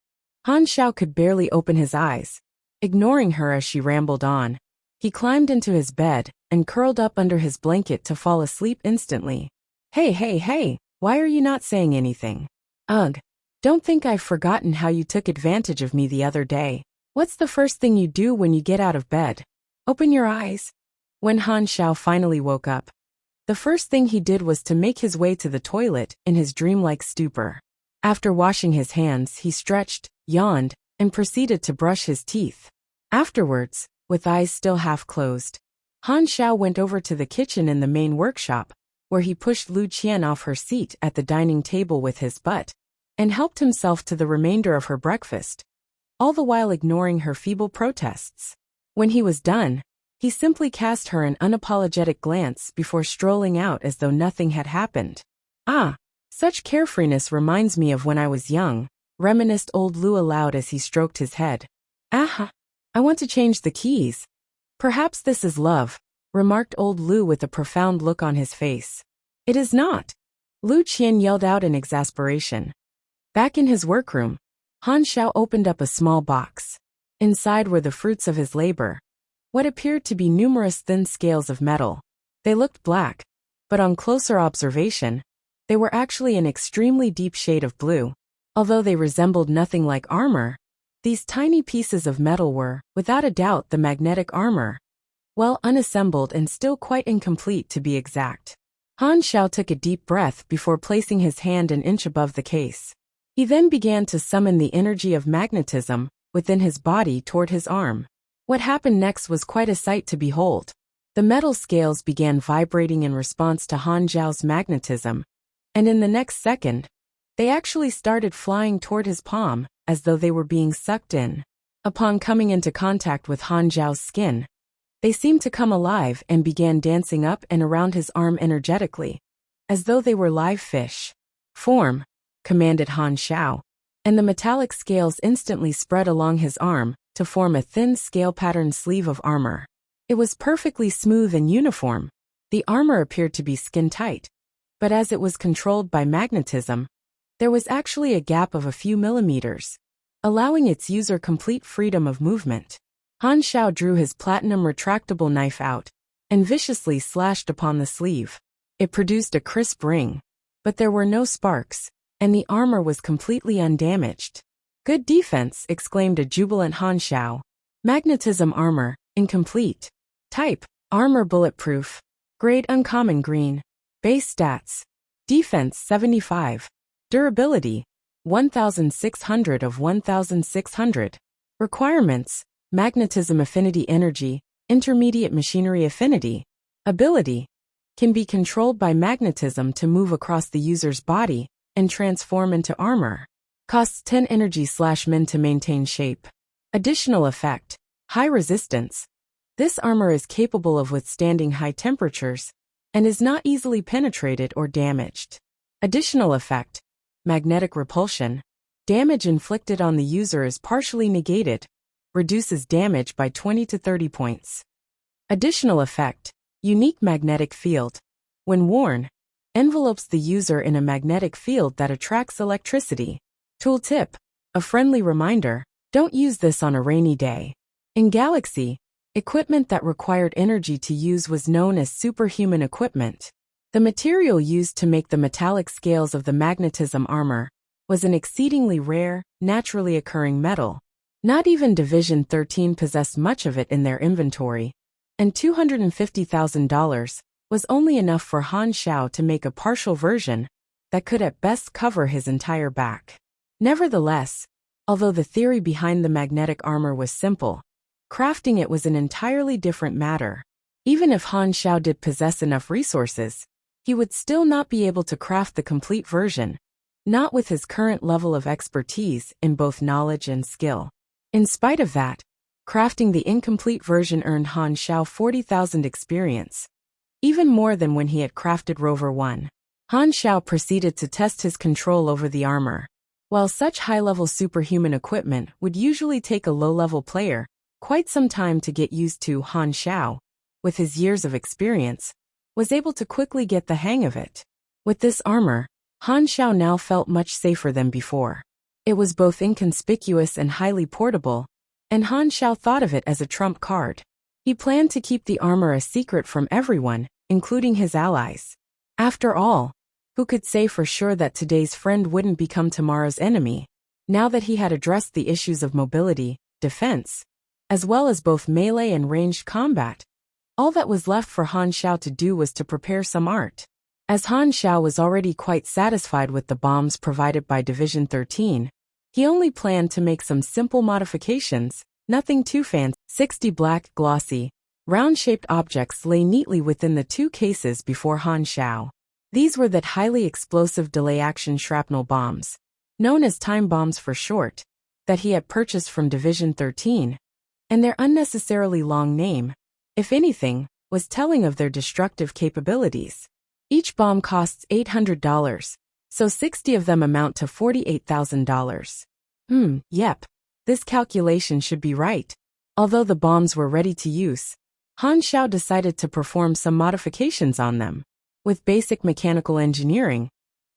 Han Xiao could barely open his eyes, ignoring her as she rambled on. He climbed into his bed and curled up under his blanket to fall asleep instantly. Hey, why are you not saying anything? Ugh, don't think I've forgotten how you took advantage of me the other day. What's the first thing you do when you get out of bed? Open your eyes. When Han Xiao finally woke up, the first thing he did was to make his way to the toilet in his dreamlike stupor. After washing his hands, he stretched, yawned, and proceeded to brush his teeth. Afterwards, with eyes still half closed, Han Xiao went over to the kitchen in the main workshop, where he pushed Lu Qian off her seat at the dining table with his butt, and helped himself to the remainder of her breakfast, all the while ignoring her feeble protests. When he was done, he simply cast her an unapologetic glance before strolling out as though nothing had happened. Ah, such carefreeness reminds me of when I was young, reminisced old Lu aloud as he stroked his head. Aha, I want to change the keys. Perhaps this is love, remarked old Lu with a profound look on his face. It is not. Lu Qian yelled out in exasperation. Back in his workroom, Han Xiao opened up a small box. Inside were the fruits of his labor, what appeared to be numerous thin scales of metal. They looked black, but on closer observation, they were actually an extremely deep shade of blue. Although they resembled nothing like armor, these tiny pieces of metal were, without a doubt, the magnetic armor. Well, unassembled and still quite incomplete to be exact. Han Xiao took a deep breath before placing his hand an inch above the case. He then began to summon the energy of magnetism within his body toward his arm. What happened next was quite a sight to behold. The metal scales began vibrating in response to Han Xiao's magnetism, and in the next second, they actually started flying toward his palm, as though they were being sucked in. Upon coming into contact with Han Xiao's skin, they seemed to come alive and began dancing up and around his arm energetically, as though they were live fish. Form, commanded Han Xiao, and the metallic scales instantly spread along his arm to form a thin scale-patterned sleeve of armor. It was perfectly smooth and uniform. The armor appeared to be skin-tight, but as it was controlled by magnetism, there was actually a gap of a few millimeters, allowing its user complete freedom of movement. Han Xiao drew his platinum retractable knife out and viciously slashed upon the sleeve. It produced a crisp ring, but there were no sparks, and the armor was completely undamaged. Good defense, exclaimed a jubilant Han Xiao. Magnetism armor, incomplete. Type, armor bulletproof. Grade uncommon green. Base stats. Defense 75. Durability, 1600 of 1600. Requirements, magnetism affinity energy, intermediate machinery affinity. Ability, can be controlled by magnetism to move across the user's body and transform into armor. Costs 10 energy/min to maintain shape. Additional effect, high resistance. This armor is capable of withstanding high temperatures and is not easily penetrated or damaged. Additional effect, magnetic repulsion. Damage inflicted on the user is partially negated, reduces damage by 20 to 30 points. Additional effect, unique magnetic field. When worn, envelopes the user in a magnetic field that attracts electricity. Tooltip, a friendly reminder, don't use this on a rainy day. In Galaxy, equipment that required energy to use was known as superhuman equipment. The material used to make the metallic scales of the magnetism armor was an exceedingly rare, naturally occurring metal. Not even Division 13 possessed much of it in their inventory, and $250,000 was only enough for Han Xiao to make a partial version that could at best cover his entire back. Nevertheless, Although the theory behind the magnetic armor was simple, crafting it was an entirely different matter. Even if Han Xiao did possess enough resources, he would still not be able to craft the complete version, not with his current level of expertise in both knowledge and skill. In spite of that, crafting the incomplete version earned Han Xiao 40,000 experience, even more than when he had crafted Rover 1. Han Xiao proceeded to test his control over the armor. While such high-level superhuman equipment would usually take a low-level player quite some time to get used to, Han Xiao, with his years of experience, was able to quickly get the hang of it. With this armor, Han Xiao now felt much safer than before. It was both inconspicuous and highly portable, and Han Xiao thought of it as a trump card. He planned to keep the armor a secret from everyone, including his allies. After all, who could say for sure that today's friend wouldn't become tomorrow's enemy? Now that he had addressed the issues of mobility, defense, as well as both melee and ranged combat, all that was left for Han Xiao to do was to prepare some art. As Han Xiao was already quite satisfied with the bombs provided by Division 13, he only planned to make some simple modifications, nothing too fancy. 60 black, glossy, round-shaped objects lay neatly within the two cases before Han Xiao. These were that highly explosive delay-action shrapnel bombs, known as time bombs for short, that he had purchased from Division 13, and their unnecessarily long name, if anything, was telling of their destructive capabilities. Each bomb costs $800, so 60 of them amount to $48,000. Yep, this calculation should be right. Although the bombs were ready to use, Han Xiao decided to perform some modifications on them. With basic mechanical engineering,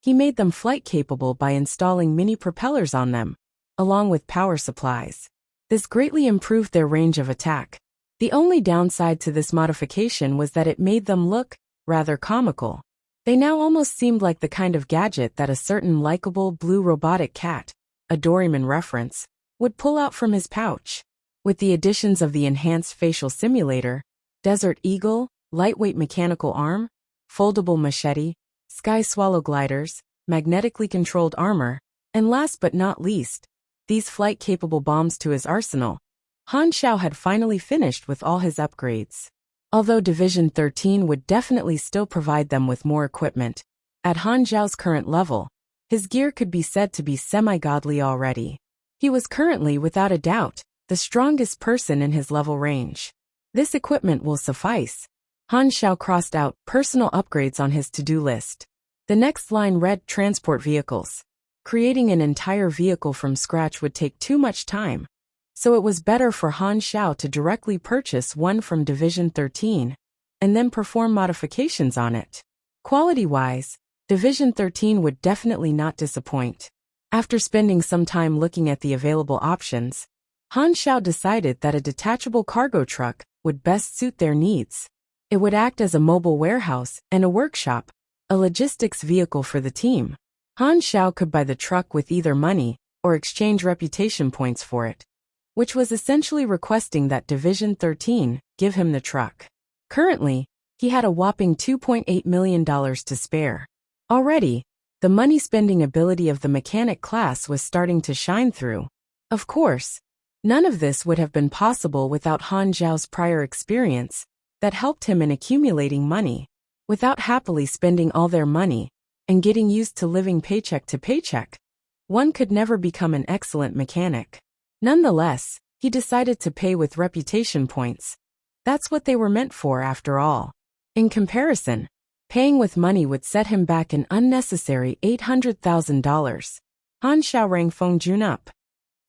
he made them flight-capable by installing mini propellers on them, along with power supplies. This greatly improved their range of attack. The only downside to this modification was that it made them look rather comical. They now almost seemed like the kind of gadget that a certain likable blue robotic cat, a Doraemon reference, would pull out from his pouch. With the additions of the enhanced facial simulator, Desert Eagle, lightweight mechanical arm, foldable machete, sky swallow gliders, magnetically controlled armor, and last but not least, these flight-capable bombs to his arsenal, Han Xiao had finally finished with all his upgrades. Although Division 13 would definitely still provide them with more equipment, at Han Xiao's current level, his gear could be said to be semi-godly already. He was currently, without a doubt, the strongest person in his level range. This equipment will suffice. Han Xiao crossed out personal upgrades on his to-do list. The next line read transport vehicles. Creating an entire vehicle from scratch would take too much time, so it was better for Han Xiao to directly purchase one from Division 13, and then perform modifications on it. Quality-wise, Division 13 would definitely not disappoint. After spending some time looking at the available options, Han Xiao decided that a detachable cargo truck would best suit their needs. It would act as a mobile warehouse and a workshop, a logistics vehicle for the team. Han Xiao could buy the truck with either money or exchange reputation points for it, which was essentially requesting that Division 13 give him the truck. Currently, he had a whopping $2.8 million to spare. Already, the money-spending ability of the mechanic class was starting to shine through. Of course, none of this would have been possible without Han Xiao's prior experience that helped him in accumulating money. Without happily spending all their money and getting used to living paycheck to paycheck, one could never become an excellent mechanic. Nonetheless, he decided to pay with reputation points. That's what they were meant for after all. In comparison, paying with money would set him back an unnecessary $800,000. Han Xiao rang Feng Jun up.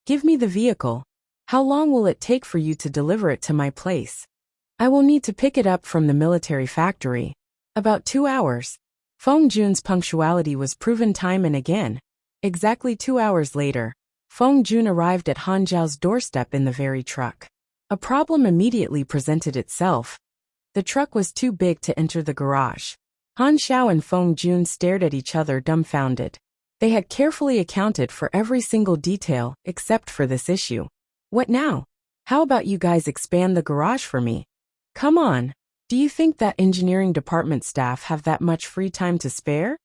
Give me the vehicle. How long will it take for you to deliver it to my place? I will need to pick it up from the military factory. About 2 hours. Feng Jun's punctuality was proven time and again. Exactly 2 hours later, Feng Jun arrived at Han Xiao's doorstep in the very truck. A problem immediately presented itself. The truck was too big to enter the garage. Han Xiao and Feng Jun stared at each other dumbfounded. They had carefully accounted for every single detail except for this issue. What now? How about you guys expand the garage for me? Come on. Do you think that engineering department staff have that much free time to spare?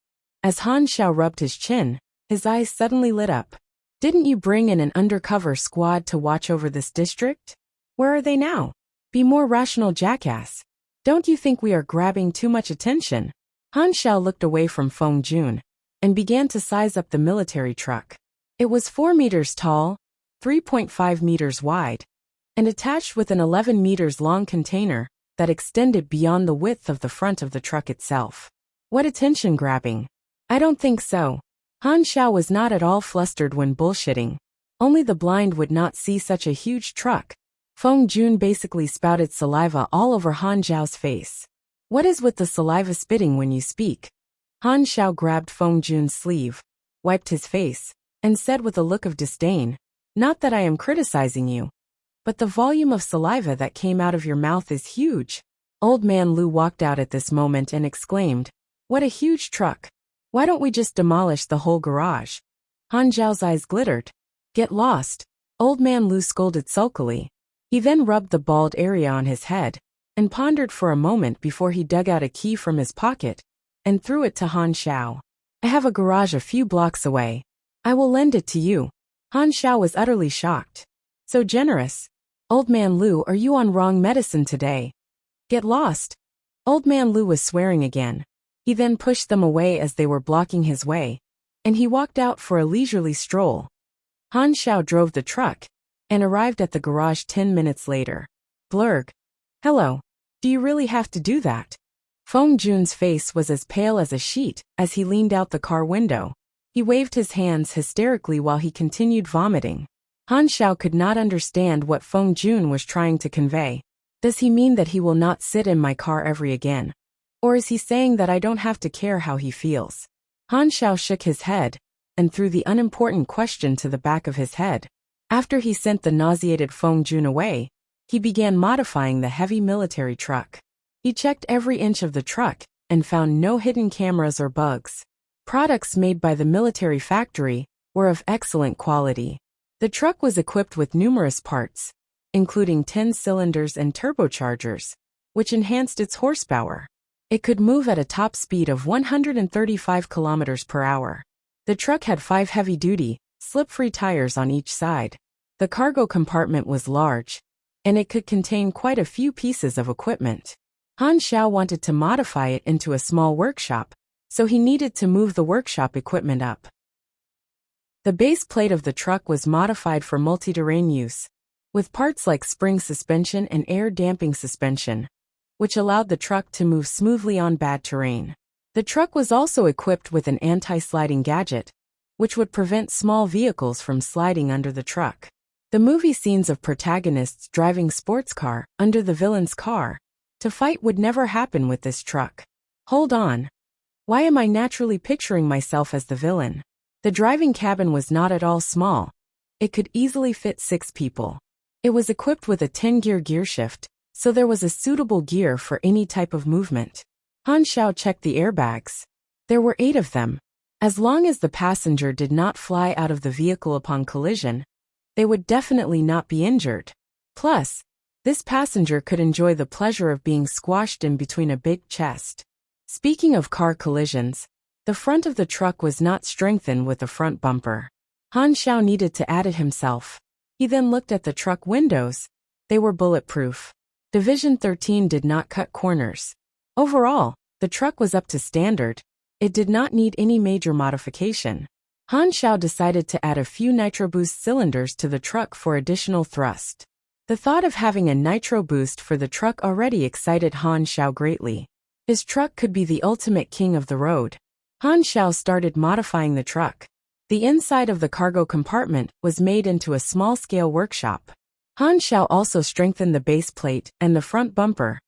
As Han Xiao rubbed his chin, his eyes suddenly lit up. Didn't you bring in an undercover squad to watch over this district? Where are they now? Be more rational, jackass. Don't you think we are grabbing too much attention? Han Xiao looked away from Feng Jun and began to size up the military truck. It was 4 meters tall, 3.5 meters wide, and attached with an 11 meters long container that extended beyond the width of the front of the truck itself. What attention-grabbing? I don't think so. Han Xiao was not at all flustered when bullshitting. Only the blind would not see such a huge truck. Feng Jun basically spouted saliva all over Han Xiao's face. What is with the saliva spitting when you speak? Han Xiao grabbed Feng Jun's sleeve, wiped his face, and said with a look of disdain, "Not that I am criticizing you, but the volume of saliva that came out of your mouth is huge." Old man Lu walked out at this moment and exclaimed, "What a huge truck. Why don't we just demolish the whole garage?" Han Xiao's eyes glittered. "Get lost," Old man Lu scolded sulkily. He then rubbed the bald area on his head and pondered for a moment before he dug out a key from his pocket and threw it to Han Xiao. "I have a garage a few blocks away. I will lend it to you." Han Xiao was utterly shocked. "So generous. Old man Lu, are you on wrong medicine today? Get lost." Old man Lu was swearing again. He then pushed them away as they were blocking his way, and he walked out for a leisurely stroll. Han Xiao drove the truck and arrived at the garage 10 minutes later. Blurg. "Hello. Do you really have to do that?" Feng Jun's face was as pale as a sheet as he leaned out the car window. He waved his hands hysterically while he continued vomiting. Han Xiao could not understand what Feng Jun was trying to convey. Does he mean that he will not sit in my car ever again? Or is he saying that I don't have to care how he feels? Han Xiao shook his head and threw the unimportant question to the back of his head. After he sent the nauseated Feng Jun away, he began modifying the heavy military truck. He checked every inch of the truck and found no hidden cameras or bugs. Products made by the military factory were of excellent quality. The truck was equipped with numerous parts, including 10 cylinders and turbochargers, which enhanced its horsepower. It could move at a top speed of 135 kilometers per hour. The truck had 5 heavy-duty, slip-free tires on each side. The cargo compartment was large, and it could contain quite a few pieces of equipment. Han Xiao wanted to modify it into a small workshop, so he needed to move the workshop equipment up. The base plate of the truck was modified for multi-terrain use, with parts like spring suspension and air damping suspension, which allowed the truck to move smoothly on bad terrain. The truck was also equipped with an anti-sliding gadget, which would prevent small vehicles from sliding under the truck. The movie scenes of protagonists driving sports car under the villain's car to fight would never happen with this truck. Hold on. Why am I naturally picturing myself as the villain? The driving cabin was not at all small. It could easily fit 6 people. It was equipped with a 10-gear gearshift, so there was a suitable gear for any type of movement. Han Xiao checked the airbags. There were 8 of them. As long as the passenger did not fly out of the vehicle upon collision, they would definitely not be injured. Plus, this passenger could enjoy the pleasure of being squashed in between a big chest. Speaking of car collisions, the front of the truck was not strengthened with a front bumper. Han Xiao needed to add it himself. He then looked at the truck windows. They were bulletproof. Division 13 did not cut corners. Overall, the truck was up to standard. It did not need any major modification. Han Xiao decided to add a few nitro boost cylinders to the truck for additional thrust. The thought of having a nitro boost for the truck already excited Han Xiao greatly. His truck could be the ultimate king of the road. Han Xiao started modifying the truck. The inside of the cargo compartment was made into a small-scale workshop. Han Xiao also strengthened the base plate and the front bumper.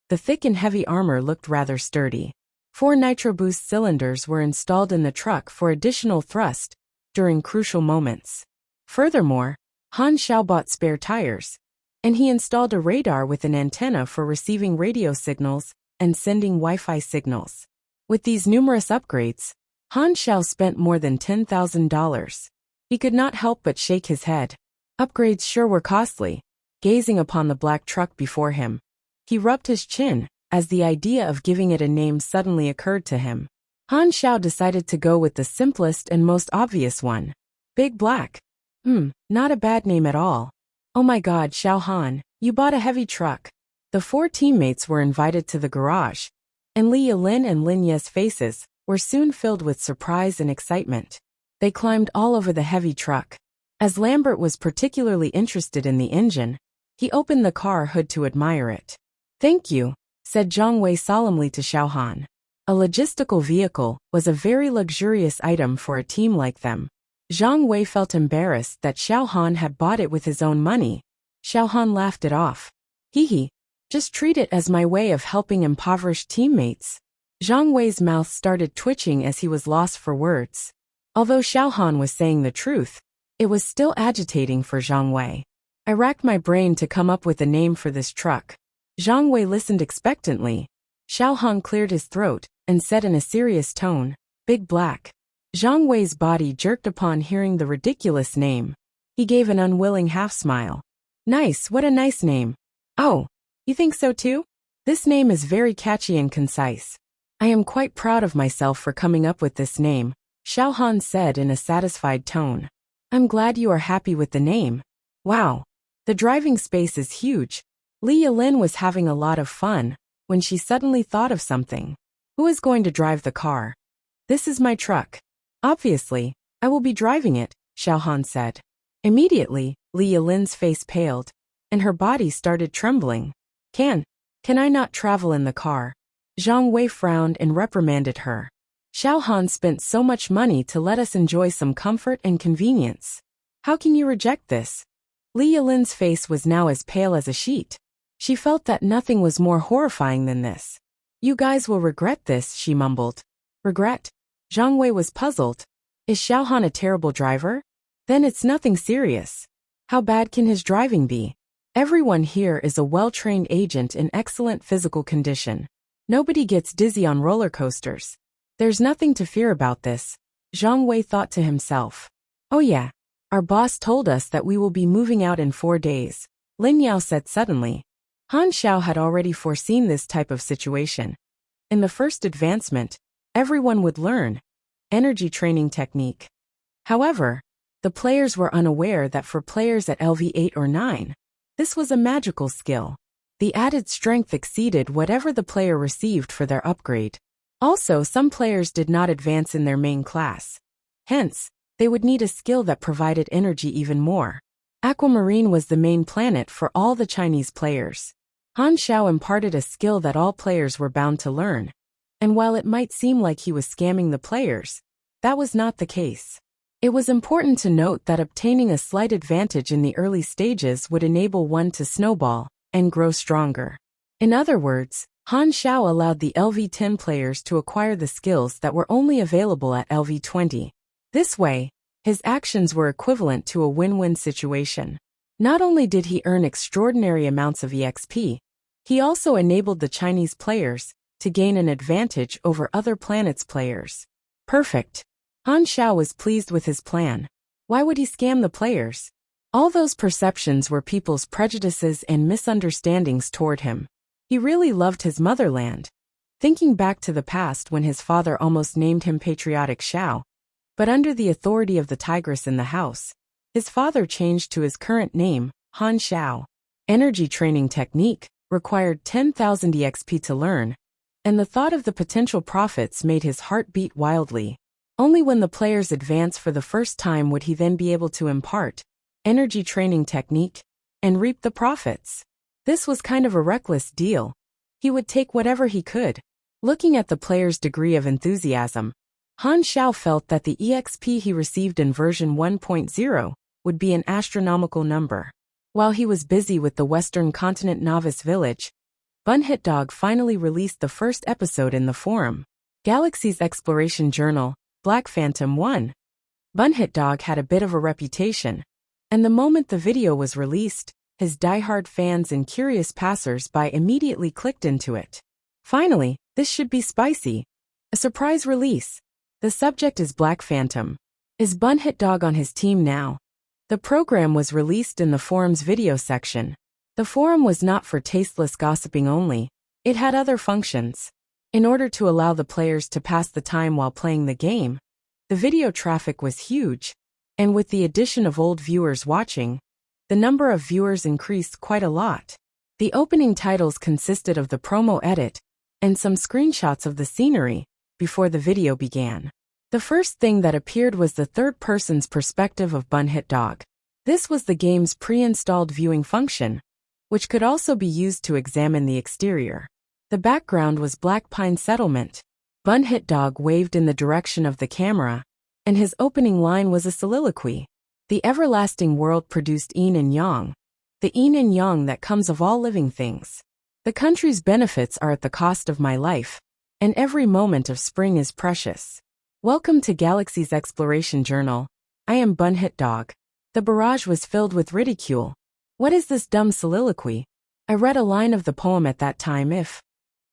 The thick and heavy armor looked rather sturdy. 4 nitro boost cylinders were installed in the truck for additional thrust during crucial moments. Furthermore, Han Xiao bought spare tires, and he installed a radar with an antenna for receiving radio signals and sending Wi-Fi signals. With these numerous upgrades, Han Xiao spent more than $10,000. He could not help but shake his head. Upgrades sure were costly. Gazing upon the black truck before him, he rubbed his chin as the idea of giving it a name suddenly occurred to him. Han Xiao decided to go with the simplest and most obvious one. Big Black. Not a bad name at all. Oh my god, Xiao Han, you bought a heavy truck. The four teammates were invited to the garage, and Li Yilin and Lin Ye's faces were soon filled with surprise and excitement. They climbed all over the heavy truck. As Lambert was particularly interested in the engine, he opened the car hood to admire it. Thank you, said Zhang Wei solemnly to Xiao Han. A logistical vehicle was a very luxurious item for a team like them. Zhang Wei felt embarrassed that Xiao Han had bought it with his own money. Xiao Han laughed it off. Hee, just treat it as my way of helping impoverished teammates. Zhang Wei's mouth started twitching as he was lost for words. Although Xiao Han was saying the truth, it was still agitating for Zhang Wei. I racked my brain to come up with a name for this truck. Zhang Wei listened expectantly. Xiao Han cleared his throat and said in a serious tone, Big Black. Zhang Wei's body jerked upon hearing the ridiculous name. He gave an unwilling half-smile. Nice, what a nice name. Oh, you think so too? This name is very catchy and concise. I am quite proud of myself for coming up with this name, Xiao Han said in a satisfied tone. I'm glad you are happy with the name. Wow. The driving space is huge. Li Yilin was having a lot of fun when she suddenly thought of something. Who is going to drive the car? This is my truck. Obviously, I will be driving it, Xiao Han said. Immediately, Li Yilin's face paled, and her body started trembling. Can I not travel in the car? Zhang Wei frowned and reprimanded her. Xiao Han spent so much money to let us enjoy some comfort and convenience. How can you reject this? Li Yilin's face was now as pale as a sheet. She felt that nothing was more horrifying than this. You guys will regret this, she mumbled. Regret? Zhang Wei was puzzled. Is Xiao Han a terrible driver? Then it's nothing serious. How bad can his driving be? Everyone here is a well-trained agent in excellent physical condition. Nobody gets dizzy on roller coasters. There's nothing to fear about this, Zhang Wei thought to himself. Oh yeah, our boss told us that we will be moving out in 4 days, Lin Yao said suddenly. Han Xiao had already foreseen this type of situation. In the first advancement, everyone would learn energy training technique. However, the players were unaware that for players at LV8 or 9, this was a magical skill. The added strength exceeded whatever the player received for their upgrade. Also, some players did not advance in their main class. Hence, they would need a skill that provided energy even more. Aquamarine was the main planet for all the Chinese players. Han Xiao imparted a skill that all players were bound to learn. And while it might seem like he was scamming the players, that was not the case. It was important to note that obtaining a slight advantage in the early stages would enable one to snowball and grow stronger. In other words, Han Xiao allowed the LV10 players to acquire the skills that were only available at LV20. This way, his actions were equivalent to a win-win situation. Not only did he earn extraordinary amounts of EXP, he also enabled the Chinese players to gain an advantage over other planets' players. Perfect. Han Xiao was pleased with his plan. Why would he scam the players? All those perceptions were people's prejudices and misunderstandings toward him. He really loved his motherland. Thinking back to the past when his father almost named him Patriotic Xiao, but under the authority of the tigress in the house, his father changed to his current name, Han Xiao. Energy training technique required 10,000 EXP to learn, and the thought of the potential profits made his heart beat wildly. Only when the players advance for the first time would he then be able to impart energy training technique and reap the profits. This was kind of a reckless deal. He would take whatever he could. Looking at the player's degree of enthusiasm, Han Xiao felt that the EXP he received in version 1.0 would be an astronomical number. While he was busy with the Western Continent Novice Village, Bunhit Dog finally released the first episode in the forum. Galaxy's exploration journal, Black Phantom 1. Bunhit Dog had a bit of a reputation, and the moment the video was released, his diehard fans and curious passers-by immediately clicked into it. Finally, this should be spicy. A surprise release. The subject is Black Phantom. Is Bunhit Dog on his team now? The program was released in the forum's video section. The forum was not for tasteless gossiping only. It had other functions. In order to allow the players to pass the time while playing the game, the video traffic was huge, And with the addition of old viewers watching, the number of viewers increased quite a lot. The opening titles consisted of the promo edit and some screenshots of the scenery before the video began. The first thing that appeared was the third person's perspective of Bunhit Dog. This was the game's pre-installed viewing function, which could also be used to examine the exterior. The background was Black Pine Settlement. Bunhit Dog waved in the direction of the camera, and his opening line was a soliloquy. The everlasting world produced yin and yang, the yin and yang that comes of all living things. The country's benefits are at the cost of my life, and every moment of spring is precious. Welcome to Galaxy's Exploration Journal. I am Bunhit Dog. The barrage was filled with ridicule. What is this dumb soliloquy? I read a line of the poem at that time. If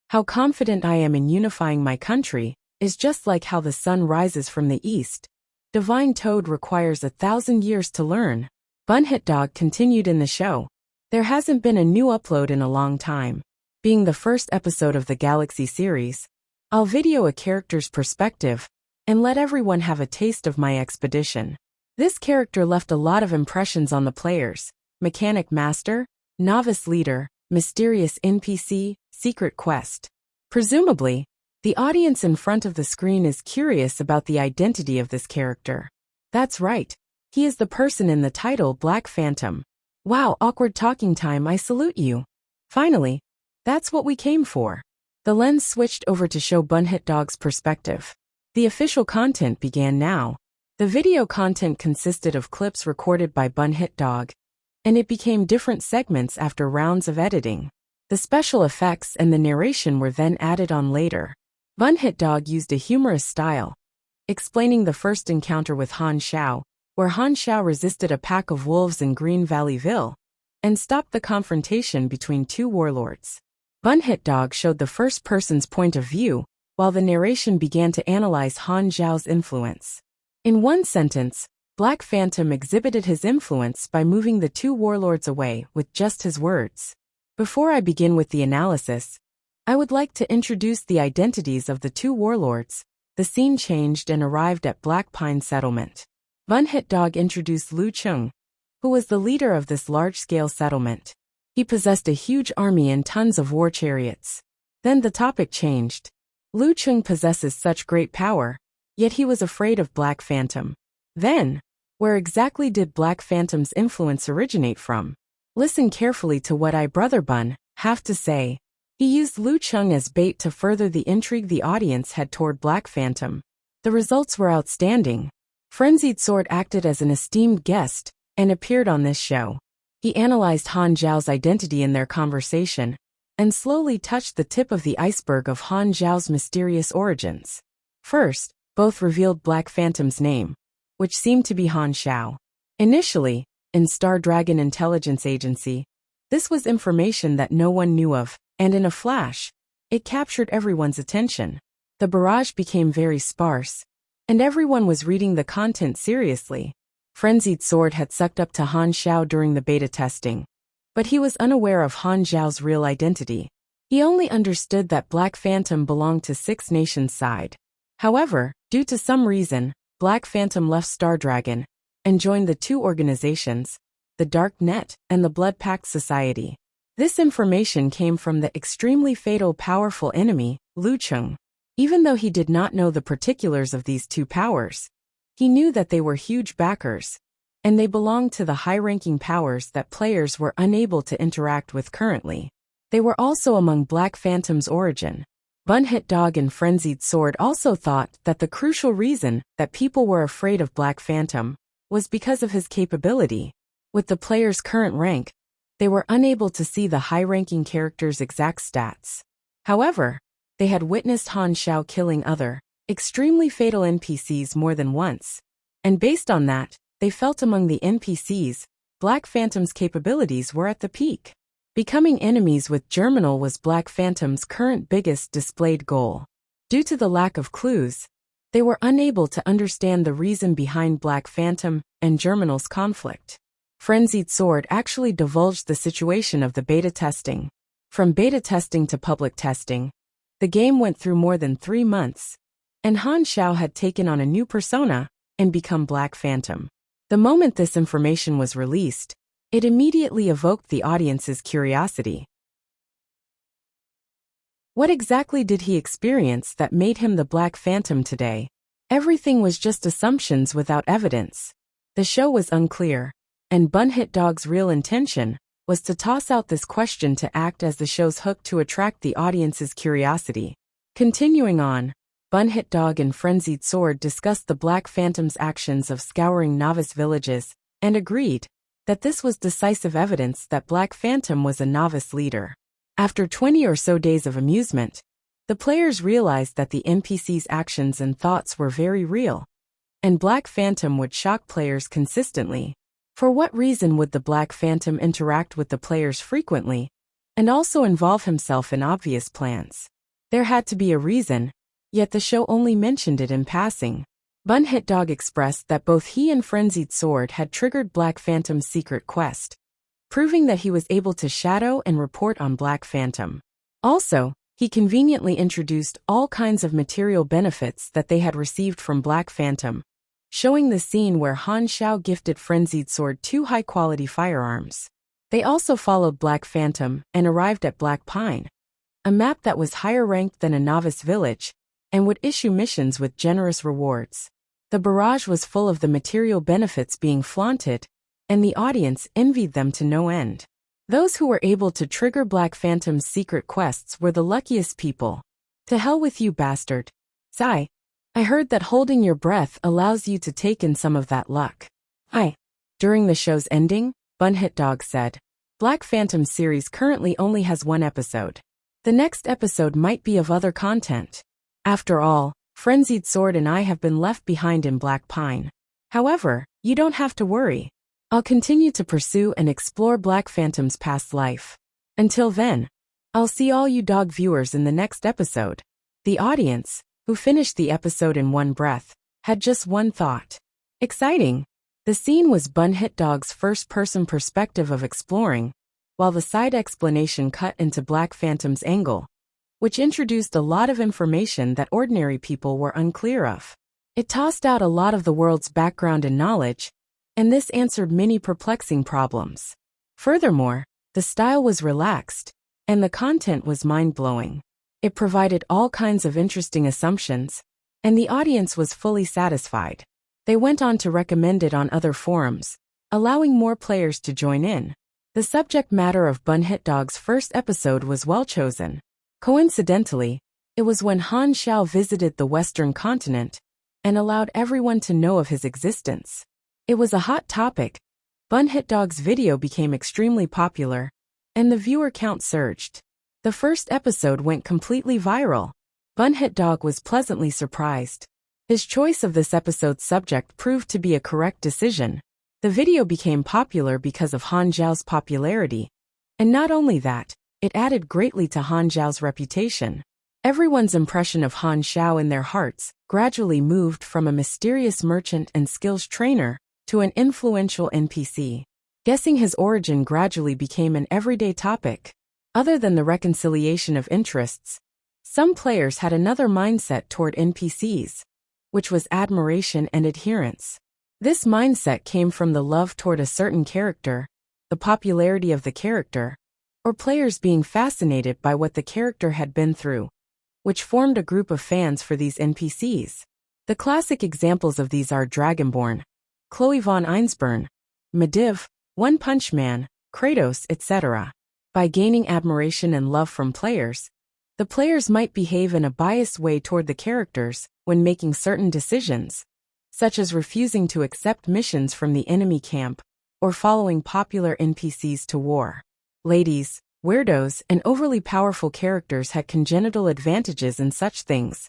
how confident I am in unifying my country is just like how the sun rises from the east. Divine Toad requires 1,000 years to learn. Bunhit Dog continued in the show. There hasn't been a new upload in a long time. Being the first episode of the Galaxy series, I'll video a character's perspective and let everyone have a taste of my expedition. This character left a lot of impressions on the players. Mechanic Master, Novice Leader, Mysterious NPC, Secret Quest. Presumably, the audience in front of the screen is curious about the identity of this character. That's right. He is the person in the title, Black Phantom. Wow, awkward talking time, I salute you. Finally, that's what we came for. The lens switched over to show Bunhit Dog's perspective. The official content began now. The video content consisted of clips recorded by Bunhit Dog, and it became different segments after rounds of editing. The special effects and the narration were then added on later. Bunhit Dog used a humorous style, explaining the first encounter with Han Xiao, where Han Xiao resisted a pack of wolves in Green Valley Ville and stopped the confrontation between two warlords. Bunhit Dog showed the first person's point of view, while the narration began to analyze Han Xiao's influence. In one sentence, Black Phantom exhibited his influence by moving the two warlords away with just his words. Before I begin with the analysis, I would like to introduce the identities of the two warlords. The scene changed and arrived at Black Pine Settlement. Bunhit Dog introduced Lu Chung, who was the leader of this large-scale settlement. He possessed a huge army and tons of war chariots. Then the topic changed. Lu Chung possesses such great power, yet he was afraid of Black Phantom. Then, where exactly did Black Phantom's influence originate from? Listen carefully to what I, Brother Bun, have to say. He used Lu Chung as bait to further the intrigue the audience had toward Black Phantom. The results were outstanding. Frenzied Sword acted as an esteemed guest and appeared on this show. He analyzed Han Zhao's identity in their conversation and slowly touched the tip of the iceberg of Han Zhao's mysterious origins. First, both revealed Black Phantom's name, which seemed to be Han Xiao. Initially, in Star Dragon Intelligence Agency, this was information that no one knew of, and in a flash, it captured everyone's attention. The barrage became very sparse, and everyone was reading the content seriously. Frenzied Sword had sucked up to Han Xiao during the beta testing, but he was unaware of Han Zhao's real identity. He only understood that Black Phantom belonged to Six Nations side. However, due to some reason, Black Phantom left Star Dragon and joined the two organizations, the Dark Net and the Blood Pact Society. This information came from the extremely fatal powerful enemy, Lu Chung. Even though he did not know the particulars of these two powers, he knew that they were huge backers, and they belonged to the high-ranking powers that players were unable to interact with currently. They were also among Black Phantom's origin. Bunhit Dog and Frenzied Sword also thought that the crucial reason that people were afraid of Black Phantom was because of his capability. With the player's current rank, they were unable to see the high-ranking character's exact stats. However, they had witnessed Han Xiao killing other, extremely fatal NPCs more than once, and based on that, they felt among the NPCs, Black Phantom's capabilities were at the peak. Becoming enemies with Germinal was Black Phantom's current biggest displayed goal. Due to the lack of clues, they were unable to understand the reason behind Black Phantom and Germinal's conflict. Frenzied Sword actually divulged the situation of the beta testing. From beta testing to public testing, the game went through more than 3 months, and Han Xiao had taken on a new persona and become Black Phantom. The moment this information was released, it immediately evoked the audience's curiosity. What exactly did he experience that made him the Black Phantom today? Everything was just assumptions without evidence. The show was unclear, and Bunhit Dog's real intention was to toss out this question to act as the show's hook to attract the audience's curiosity. Continuing on, Bunhit Dog and Frenzied Sword discussed the Black Phantom's actions of scouring novice villages, and agreed that this was decisive evidence that Black Phantom was a novice leader. After 20 or so days of amusement, the players realized that the NPC's actions and thoughts were very real, and Black Phantom would shock players consistently. For what reason would the Black Phantom interact with the players frequently, and also involve himself in obvious plans? There had to be a reason, yet the show only mentioned it in passing. Bunhit Dog expressed that both he and Frenzied Sword had triggered Black Phantom's secret quest, proving that he was able to shadow and report on Black Phantom. Also, he conveniently introduced all kinds of material benefits that they had received from Black Phantom, showing the scene where Xiao gifted Frenzied Sword 2 high-quality firearms. They also followed Black Phantom and arrived at Black Pine, a map that was higher ranked than a novice village, and would issue missions with generous rewards. The barrage was full of the material benefits being flaunted, and the audience envied them to no end. Those who were able to trigger Black Phantom's secret quests were the luckiest people. To hell with you, bastard. Sigh. I heard that holding your breath allows you to take in some of that luck. During the show's ending, Bunhit Dog said, Black Phantom series currently only has 1 episode. The next episode might be of other content. After all, Frenzied Sword and I have been left behind in Black Pine. However, you don't have to worry. I'll continue to pursue and explore Black Phantom's past life. Until then, I'll see all you dog viewers in the next episode. The audience, who finished the episode in one breath, had just one thought. Exciting! The scene was Bunhit Dog's first-person perspective of exploring, while the side explanation cut into Black Phantom's angle, which introduced a lot of information that ordinary people were unclear of. It tossed out a lot of the world's background and knowledge, and this answered many perplexing problems. Furthermore, the style was relaxed, and the content was mind-blowing. It provided all kinds of interesting assumptions, and the audience was fully satisfied. They went on to recommend it on other forums, allowing more players to join in. The subject matter of Bunhit Dog's first episode was well chosen. Coincidentally, it was when Xiao visited the Western continent and allowed everyone to know of his existence. It was a hot topic. Bunhit Dog's video became extremely popular, and the viewer count surged. The first episode went completely viral. Bunhit Dog was pleasantly surprised. His choice of this episode's subject proved to be a correct decision. The video became popular because of Xiao's popularity. And not only that, it added greatly to Xiao's reputation. Everyone's impression of Xiao in their hearts gradually moved from a mysterious merchant and skills trainer to an influential NPC. Guessing his origin gradually became an everyday topic. Other than the reconciliation of interests, some players had another mindset toward NPCs, which was admiration and adherence. This mindset came from the love toward a certain character, the popularity of the character, or players being fascinated by what the character had been through, which formed a group of fans for these NPCs. The classic examples of these are Dragonborn, Chloe von Einsburn, Medivh, One Punch Man, Kratos, etc. By gaining admiration and love from players, the players might behave in a biased way toward the characters when making certain decisions, such as refusing to accept missions from the enemy camp or following popular NPCs to war. Ladies, weirdos, and overly powerful characters had congenital advantages in such things.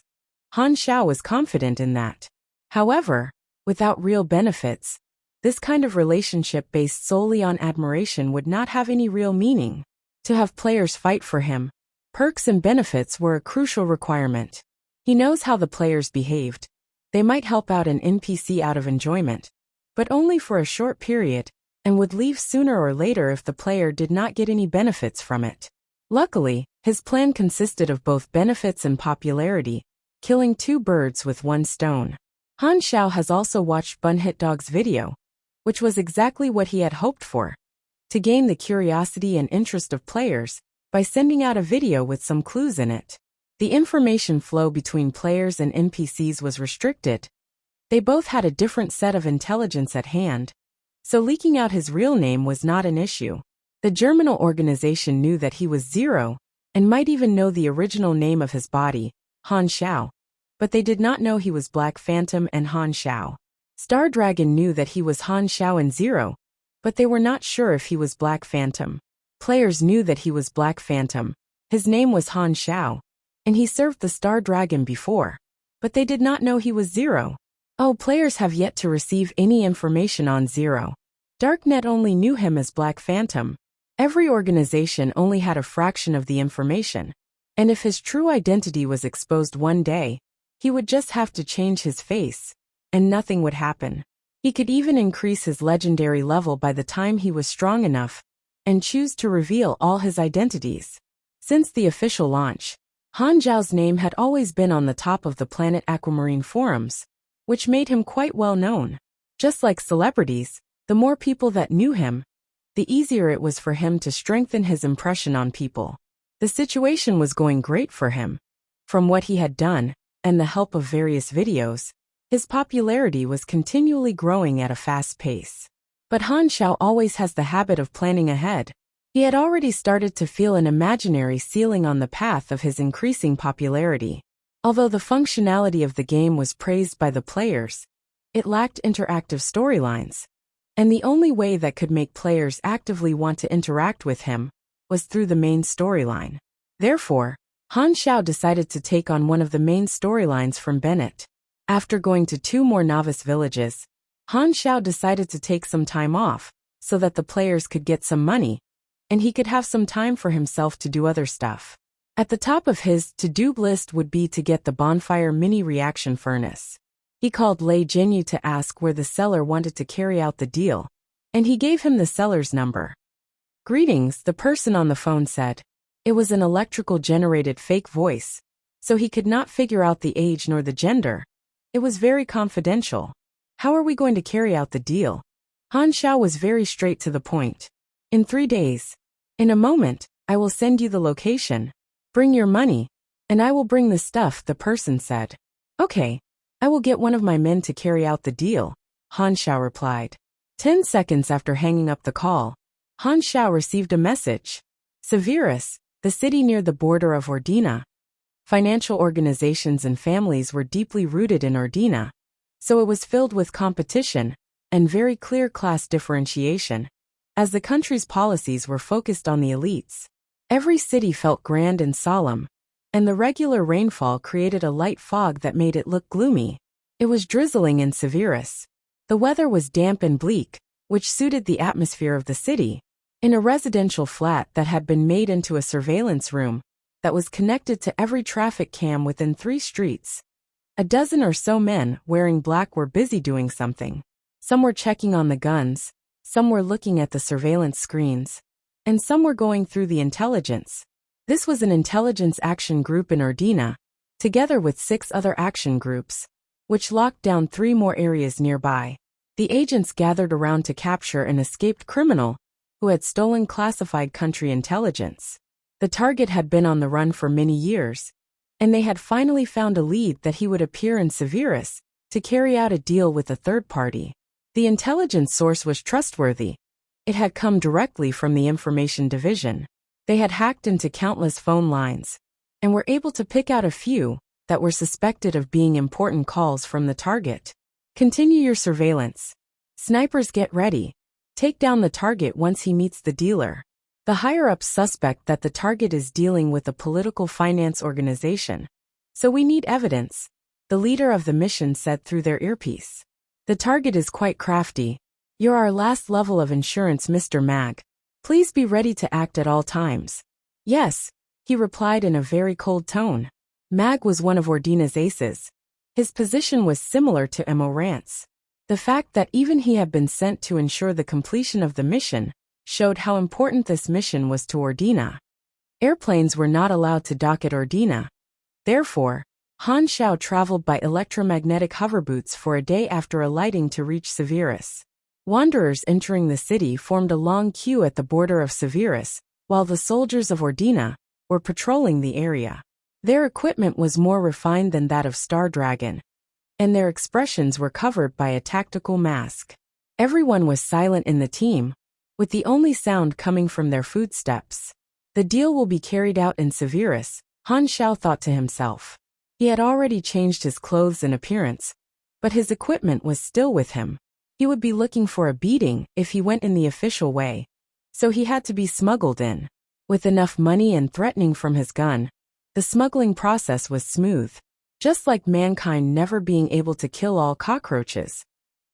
Xiao was confident in that. However, without real benefits, this kind of relationship based solely on admiration would not have any real meaning. To have players fight for him, perks and benefits were a crucial requirement. He knows how the players behaved. They might help out an NPC out of enjoyment, but only for a short period, and would leave sooner or later if the player did not get any benefits from it. Luckily, his plan consisted of both benefits and popularity, killing 2 birds with 1 stone. Xiao has also watched Bunhit Dog's video, which was exactly what he had hoped for. To gain the curiosity and interest of players, by sending out a video with some clues in it. The information flow between players and NPCs was restricted. They both had a different set of intelligence at hand, so leaking out his real name was not an issue. The germinal organization knew that he was Zero, and might even know the original name of his body, Han Xiao. But they did not know he was Black Phantom and Han Xiao. Star Dragon knew that he was Han Xiao and Zero, but they were not sure if he was Black Phantom. Players knew that he was Black Phantom. His name was Han Xiao, and he served the Star Dragon before. But they did not know he was Zero. Oh, players have yet to receive any information on Zero. Darknet only knew him as Black Phantom. Every organization only had a fraction of the information, and if his true identity was exposed one day, he would just have to change his face, and nothing would happen. He could even increase his legendary level by the time he was strong enough, and choose to reveal all his identities. Since the official launch, Han Zhao's name had always been on the top of the Planet Aquamarine forums, which made him quite well known. Just like celebrities, the more people that knew him, the easier it was for him to strengthen his impression on people. The situation was going great for him. From what he had done, and the help of various videos, his popularity was continually growing at a fast pace. But Han Xiao always has the habit of planning ahead. He had already started to feel an imaginary ceiling on the path of his increasing popularity. Although the functionality of the game was praised by the players, it lacked interactive storylines, and the only way that could make players actively want to interact with him was through the main storyline. Therefore, Han Xiao decided to take on one of the main storylines from Bennett. After going to 2 more novice villages, Han Xiao decided to take some time off so that the players could get some money, and he could have some time for himself to do other stuff. At the top of his to-do list would be to get the bonfire mini reaction furnace. He called Lei Jinyu to ask where the seller wanted to carry out the deal, and he gave him the seller's number. "Greetings," the person on the phone said. It was an electrical-generated fake voice, so he could not figure out the age nor the gender. It was very confidential. "How are we going to carry out the deal?" Han Xiao was very straight to the point. "In 3 days. In a moment, I will send you the location. Bring your money, and I will bring the stuff," the person said. "Okay, I will get one of my men to carry out the deal," Han Xiao replied. 10 seconds after hanging up the call, Han Xiao received a message. Severus, the city near the border of Ordina. Financial organizations and families were deeply rooted in Ordina, so it was filled with competition and very clear class differentiation, as the country's policies were focused on the elites. Every city felt grand and solemn, and the regular rainfall created a light fog that made it look gloomy. It was drizzling in Severus. The weather was damp and bleak, which suited the atmosphere of the city. In a residential flat that had been made into a surveillance room that was connected to every traffic cam within 3 streets, a dozen or so men wearing black were busy doing something. Some were checking on the guns, some were looking at the surveillance screens, and some were going through the intelligence. This was an intelligence action group in Ordina, together with 6 other action groups, which locked down 3 more areas nearby. The agents gathered around to capture an escaped criminal who had stolen classified country intelligence. The target had been on the run for many years, and they had finally found a lead that he would appear in Severus to carry out a deal with a third party. The intelligence source was trustworthy. It had come directly from the information division. They had hacked into countless phone lines, and were able to pick out a few that were suspected of being important calls from the target. Continue your surveillance. Snipers, get ready. Take down the target once he meets the dealer. The higher-ups suspect that the target is dealing with a political finance organization. So we need evidence, the leader of the mission said through their earpiece. The target is quite crafty. You're our last level of insurance, Mr. Mag. Please be ready to act at all times. Yes, he replied in a very cold tone. Mag was one of Ordina's aces. His position was similar to Mo Rance. The fact that even he had been sent to ensure the completion of the mission showed how important this mission was to Ordina. Airplanes were not allowed to dock at Ordina. Therefore, Han Xiao traveled by electromagnetic hoverboots for a day after alighting to reach Severus. Wanderers entering the city formed a long queue at the border of Severus, while the soldiers of Ordina were patrolling the area. Their equipment was more refined than that of Star Dragon, and their expressions were covered by a tactical mask. Everyone was silent in the team, with the only sound coming from their footsteps. The deal will be carried out in Severus, Han Xiao thought to himself. He had already changed his clothes and appearance, but his equipment was still with him. He would be looking for a beating if he went in the official way, so he had to be smuggled in. With enough money and threatening from his gun, the smuggling process was smooth. Just like mankind never being able to kill all cockroaches,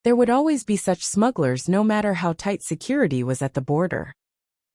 there would always be such smugglers no matter how tight security was at the border.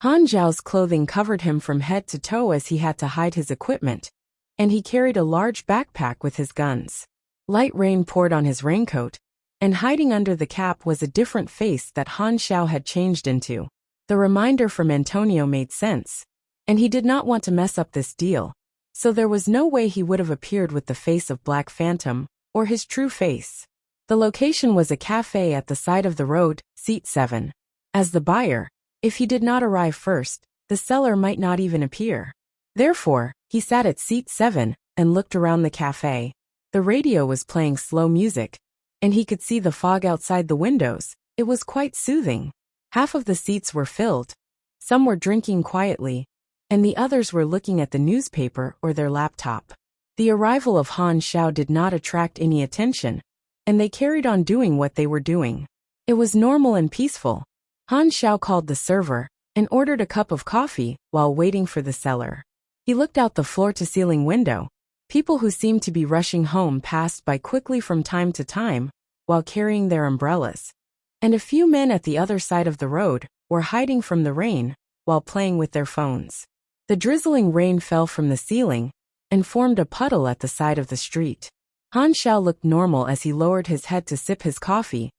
Han Zhao's clothing covered him from head to toe as he had to hide his equipment, and he carried a large backpack with his guns. Light rain poured on his raincoat, and hiding under the cap was a different face that Han Xiao had changed into. The reminder from Antonio made sense, and he did not want to mess up this deal, so there was no way he would have appeared with the face of Black Phantom, or his true face. The location was a cafe at the side of the road, seat 7. As the buyer, if he did not arrive first, the seller might not even appear. Therefore, he sat at seat 7 and looked around the cafe. The radio was playing slow music, and he could see the fog outside the windows. It was quite soothing. Half of the seats were filled. Some were drinking quietly, and the others were looking at the newspaper or their laptop. The arrival of Han Xiao did not attract any attention, and they carried on doing what they were doing. It was normal and peaceful. Han Xiao called the server and ordered a cup of coffee while waiting for the seller. He looked out the floor-to-ceiling window. People who seemed to be rushing home passed by quickly from time to time while carrying their umbrellas, and a few men at the other side of the road were hiding from the rain while playing with their phones. The drizzling rain fell from the ceiling and formed a puddle at the side of the street. Han Xiao looked normal as he lowered his head to sip his coffee,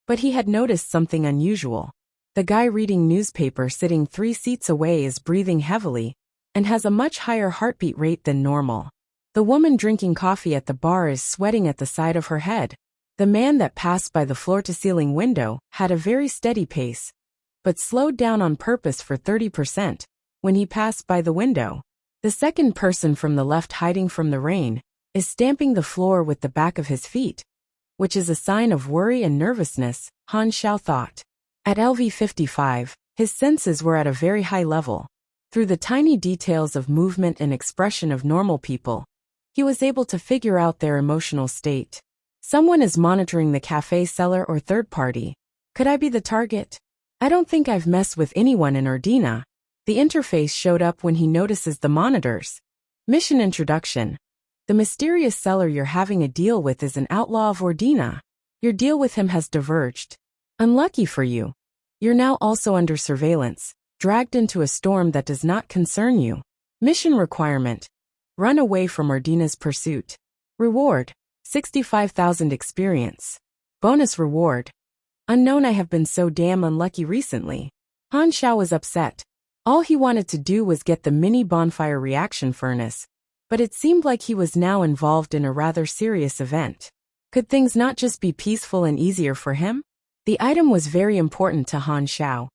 but he had noticed something unusual. The guy reading newspaper sitting 3 seats away is breathing heavily and has a much higher heartbeat rate than normal. The woman drinking coffee at the bar is sweating at the side of her head. The man that passed by the floor-to-ceiling window had a very steady pace, but slowed down on purpose for 30% when he passed by the window. The second person from the left hiding from the rain is stamping the floor with the back of his feet, which is a sign of worry and nervousness, Han Xiao thought. At LV55, his senses were at a very high level. Through the tiny details of movement and expression of normal people, he was able to figure out their emotional state. Someone is monitoring the cafe seller or third party. Could I be the target? I don't think I've messed with anyone in Ordina. The interface showed up when he notices the monitors. Mission introduction. The mysterious seller you're having a deal with is an outlaw of Ordina. Your deal with him has diverged. Unlucky for you. You're now also under surveillance, dragged into a storm that does not concern you. Mission requirement. Run away from Ordina's pursuit. Reward. 65,000 experience. Bonus reward. Unknown. I have been so damn unlucky recently. Han Xiao was upset. All he wanted to do was get the mini bonfire reaction furnace, but it seemed like he was now involved in a rather serious event. Could things not just be peaceful and easier for him? The item was very important to Han Xiao.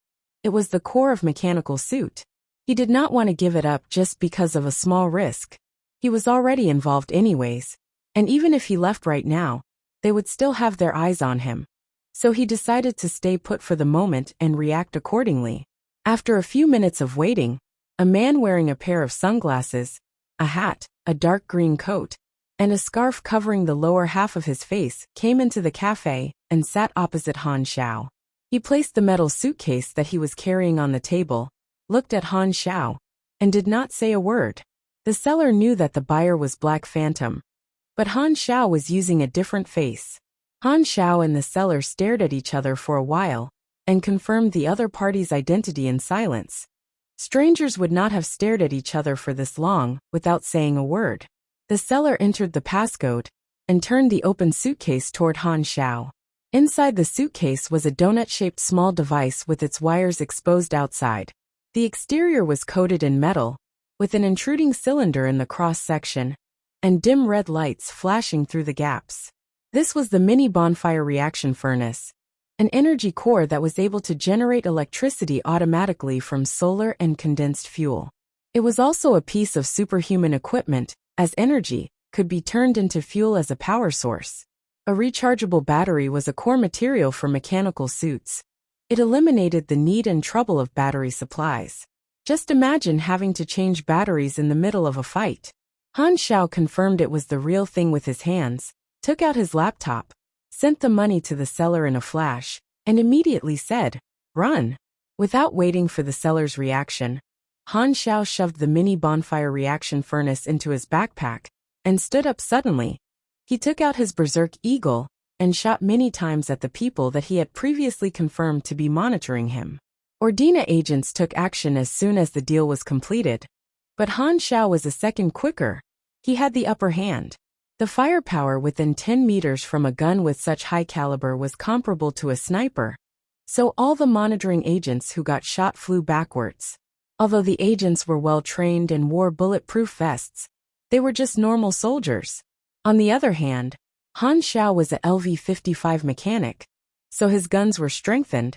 It was the core of mechanical suit. He did not want to give it up just because of a small risk. He was already involved anyways, and even if he left right now, they would still have their eyes on him. So he decided to stay put for the moment and react accordingly. After a few minutes of waiting, a man wearing a pair of sunglasses, a hat, a dark green coat, and a scarf covering the lower half of his face came into the cafe and sat opposite Han Xiao. He placed the metal suitcase that he was carrying on the table, looked at Han Xiao, and did not say a word. The seller knew that the buyer was Black Phantom, but Han Xiao was using a different face. Han Xiao and the seller stared at each other for a while and confirmed the other party's identity in silence. Strangers would not have stared at each other for this long without saying a word. The seller entered the passcode and turned the open suitcase toward Han Xiao. Inside the suitcase was a donut-shaped small device with its wires exposed outside. The exterior was coated in metal, with an intruding cylinder in the cross-section, and dim red lights flashing through the gaps. This was the mini bonfire reaction furnace. an energy core that was able to generate electricity automatically from solar and condensed fuel. It was also a piece of superhuman equipment, as energy could be turned into fuel as a power source. A rechargeable battery was a core material for mechanical suits. It eliminated the need and trouble of battery supplies. Just imagine having to change batteries in the middle of a fight. Han Xiao confirmed it was the real thing with his hands, took out his laptop, sent the money to the seller in a flash, and immediately said, "Run." Without waiting for the seller's reaction, Han Xiao shoved the mini bonfire reaction furnace into his backpack and stood up suddenly. He took out his berserk eagle and shot many times at the people that he had previously confirmed to be monitoring him. Ordina agents took action as soon as the deal was completed, but Han Xiao was a second quicker. He had the upper hand. The firepower within 10 meters from a gun with such high caliber was comparable to a sniper, so all the monitoring agents who got shot flew backwards. Although the agents were well trained and wore bulletproof vests, they were just normal soldiers. On the other hand, Han Xiao was a LV-55 mechanic, so his guns were strengthened,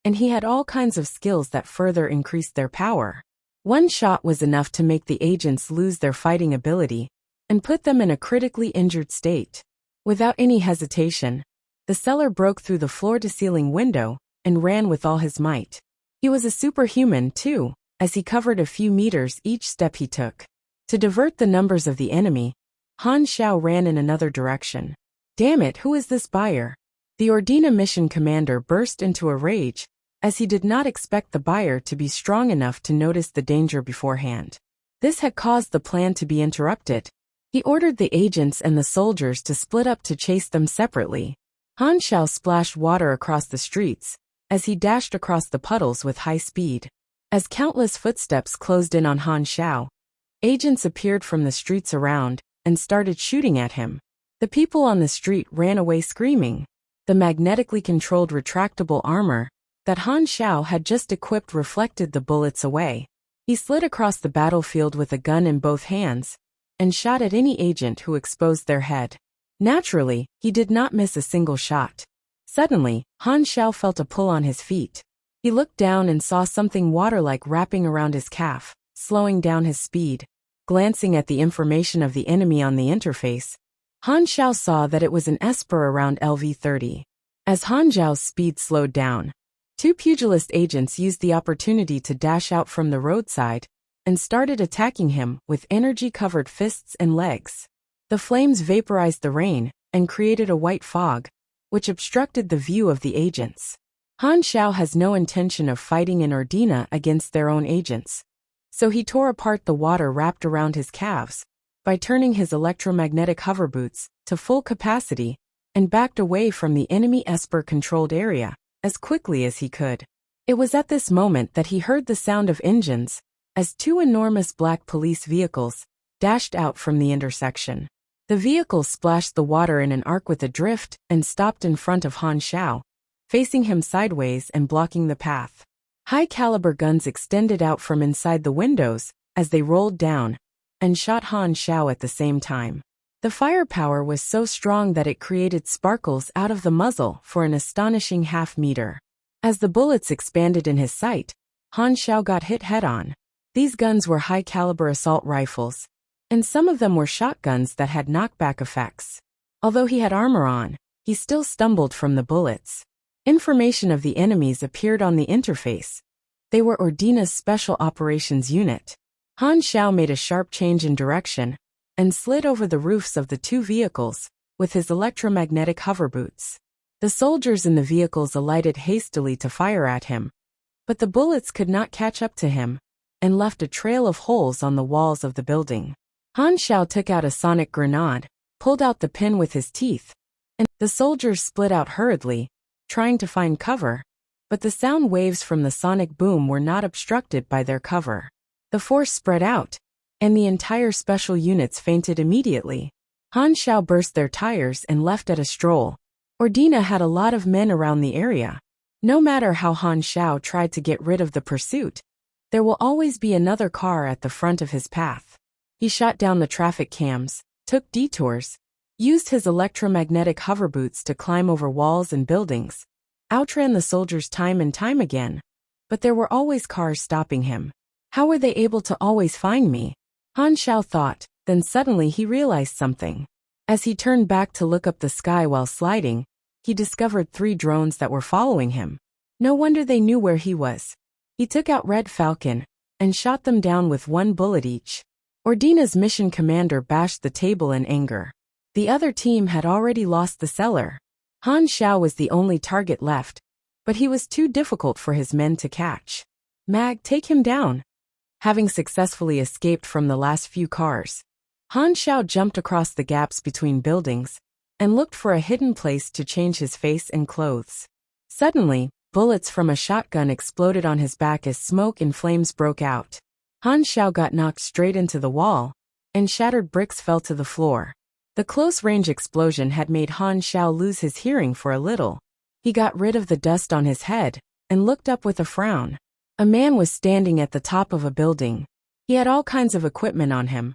and he had all kinds of skills that further increased their power. One shot was enough to make the agents lose their fighting ability and put them in a critically injured state. Without any hesitation, the seller broke through the floor-to-ceiling window and ran with all his might. He was a superhuman, too, as he covered a few meters each step he took. To divert the numbers of the enemy, Han Xiao ran in another direction. "Damn it, who is this buyer?" The Ordina mission commander burst into a rage, as he did not expect the buyer to be strong enough to notice the danger beforehand. This had caused the plan to be interrupted. He ordered the agents and the soldiers to split up to chase them separately. Han Xiao splashed water across the streets, as he dashed across the puddles with high speed. As countless footsteps closed in on Han Xiao, agents appeared from the streets around and started shooting at him. The people on the street ran away screaming. The magnetically controlled retractable armor that Han Xiao had just equipped reflected the bullets away. He slid across the battlefield with a gun in both hands and shot at any agent who exposed their head. Naturally, he did not miss a single shot. Suddenly, Han Xiao felt a pull on his feet. He looked down and saw something water-like wrapping around his calf, slowing down his speed. Glancing at the information of the enemy on the interface, Han Xiao saw that it was an Esper around LV-30. As Han Xiao's speed slowed down, two pugilist agents used the opportunity to dash out from the roadside and started attacking him with energy-covered fists and legs. The flames vaporized the rain and created a white fog, which obstructed the view of the agents. Han Xiao has no intention of fighting in Ordina against their own agents, so he tore apart the water wrapped around his calves by turning his electromagnetic hover boots to full capacity and backed away from the enemy Esper-controlled area as quickly as he could. It was at this moment that he heard the sound of engines as two enormous black police vehicles dashed out from the intersection. The vehicles splashed the water in an arc with a drift and stopped in front of Han Xiao, facing him sideways and blocking the path. High-caliber guns extended out from inside the windows as they rolled down and shot Han Xiao at the same time. The firepower was so strong that it created sparkles out of the muzzle for an astonishing half-meter. As the bullets expanded in his sight, Han Xiao got hit head-on. These guns were high-caliber assault rifles, and some of them were shotguns that had knockback effects. Although he had armor on, he still stumbled from the bullets. Information of the enemies appeared on the interface. They were Ordina's Special Operations Unit. Han Xiao made a sharp change in direction and slid over the roofs of the two vehicles with his electromagnetic hover boots. The soldiers in the vehicles alighted hastily to fire at him, but the bullets could not catch up to him and left a trail of holes on the walls of the building. Han Xiao took out a sonic grenade, pulled out the pin with his teeth, and the soldiers split out hurriedly, trying to find cover, but the sound waves from the sonic boom were not obstructed by their cover. The force spread out, and the entire special units fainted immediately. Han Xiao burst their tires and left at a stroll. Ordina had a lot of men around the area. No matter how Han Xiao tried to get rid of the pursuit, there will always be another car at the front of his path. He shot down the traffic cams, took detours, used his electromagnetic hover boots to climb over walls and buildings. outran the soldiers time and time again. But there were always cars stopping him. How were they able to always find me? Han Xiao thought, then suddenly he realized something. As he turned back to look up the sky while sliding, he discovered 3 drones that were following him. No wonder they knew where he was. He took out Red Falcon and shot them down with 1 bullet each. Ordina's mission commander bashed the table in anger. The other team had already lost the cellar. Han Xiao was the only target left, but he was too difficult for his men to catch. Mag, take him down. Having successfully escaped from the last few cars, Han Xiao jumped across the gaps between buildings and looked for a hidden place to change his face and clothes. Suddenly, bullets from a shotgun exploded on his back as smoke and flames broke out. Han Xiao got knocked straight into the wall, and shattered bricks fell to the floor. The close-range explosion had made Han Xiao lose his hearing for a little. He got rid of the dust on his head and looked up with a frown. A man was standing at the top of a building. He had all kinds of equipment on him.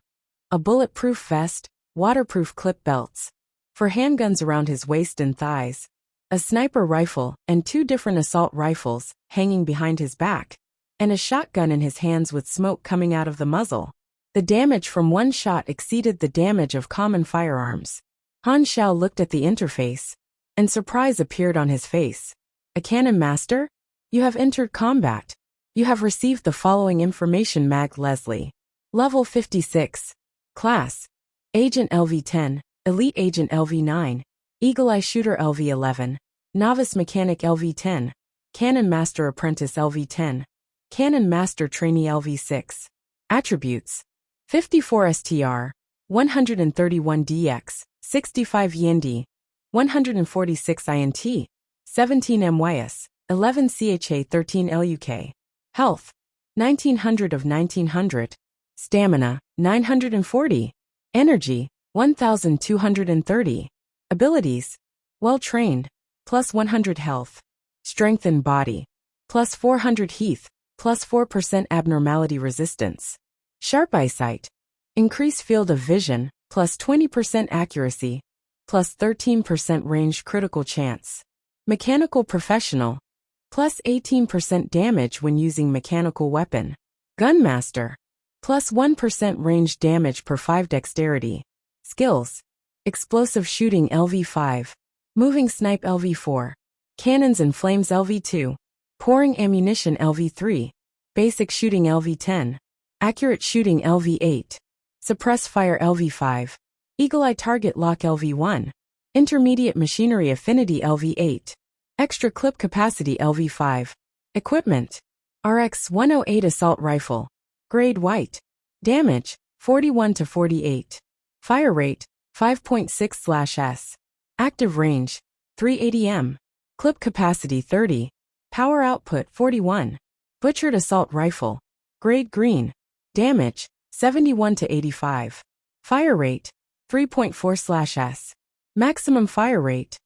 A bulletproof vest, waterproof clip belts for handguns around his waist and thighs, a sniper rifle and 2 different assault rifles hanging behind his back, and a shotgun in his hands with smoke coming out of the muzzle. The damage from 1 shot exceeded the damage of common firearms. Han Xiao looked at the interface, and surprise appeared on his face. A cannon master? You have entered combat. You have received the following information. Mag Leslie. Level 56. Class: Agent LV-10, Elite Agent LV-9, Eagle Eye Shooter LV-11, Novice Mechanic LV-10, Cannon Master Apprentice LV-10, Cannon Master Trainee LV-6. Attributes: 54 STR, 131 DX, 65 YND, 146 INT, 17 MYS, 11 CHA, 13 LUK. Health: 1900 of 1900. Stamina: 940. Energy: 1230. Abilities: well-trained, plus 100 health. Strength and body, plus 400 heath, plus 4% abnormality resistance. Sharp eyesight, increase field of vision, plus 20% accuracy, plus 13% range critical chance. Mechanical professional, plus 18% damage when using mechanical weapon. Gunmaster, plus 1% range damage per 5 dexterity. Skills: explosive shooting LV-5, moving snipe LV-4, cannons and flames LV-2, pouring ammunition LV-3, basic shooting LV-10, accurate shooting LV-8, suppress fire LV-5, eagle eye target lock LV-1, intermediate machinery affinity LV-8, extra clip capacity LV-5. Equipment: RX-108 assault rifle, grade white. Damage: 41 to 48. Fire rate: 5.6/s. Active range: 380 m. Clip capacity 30. Power output 41. Butchered assault rifle, grade green. Damage: 71 to 85. Fire rate: 3.4/s. Maximum fire rate: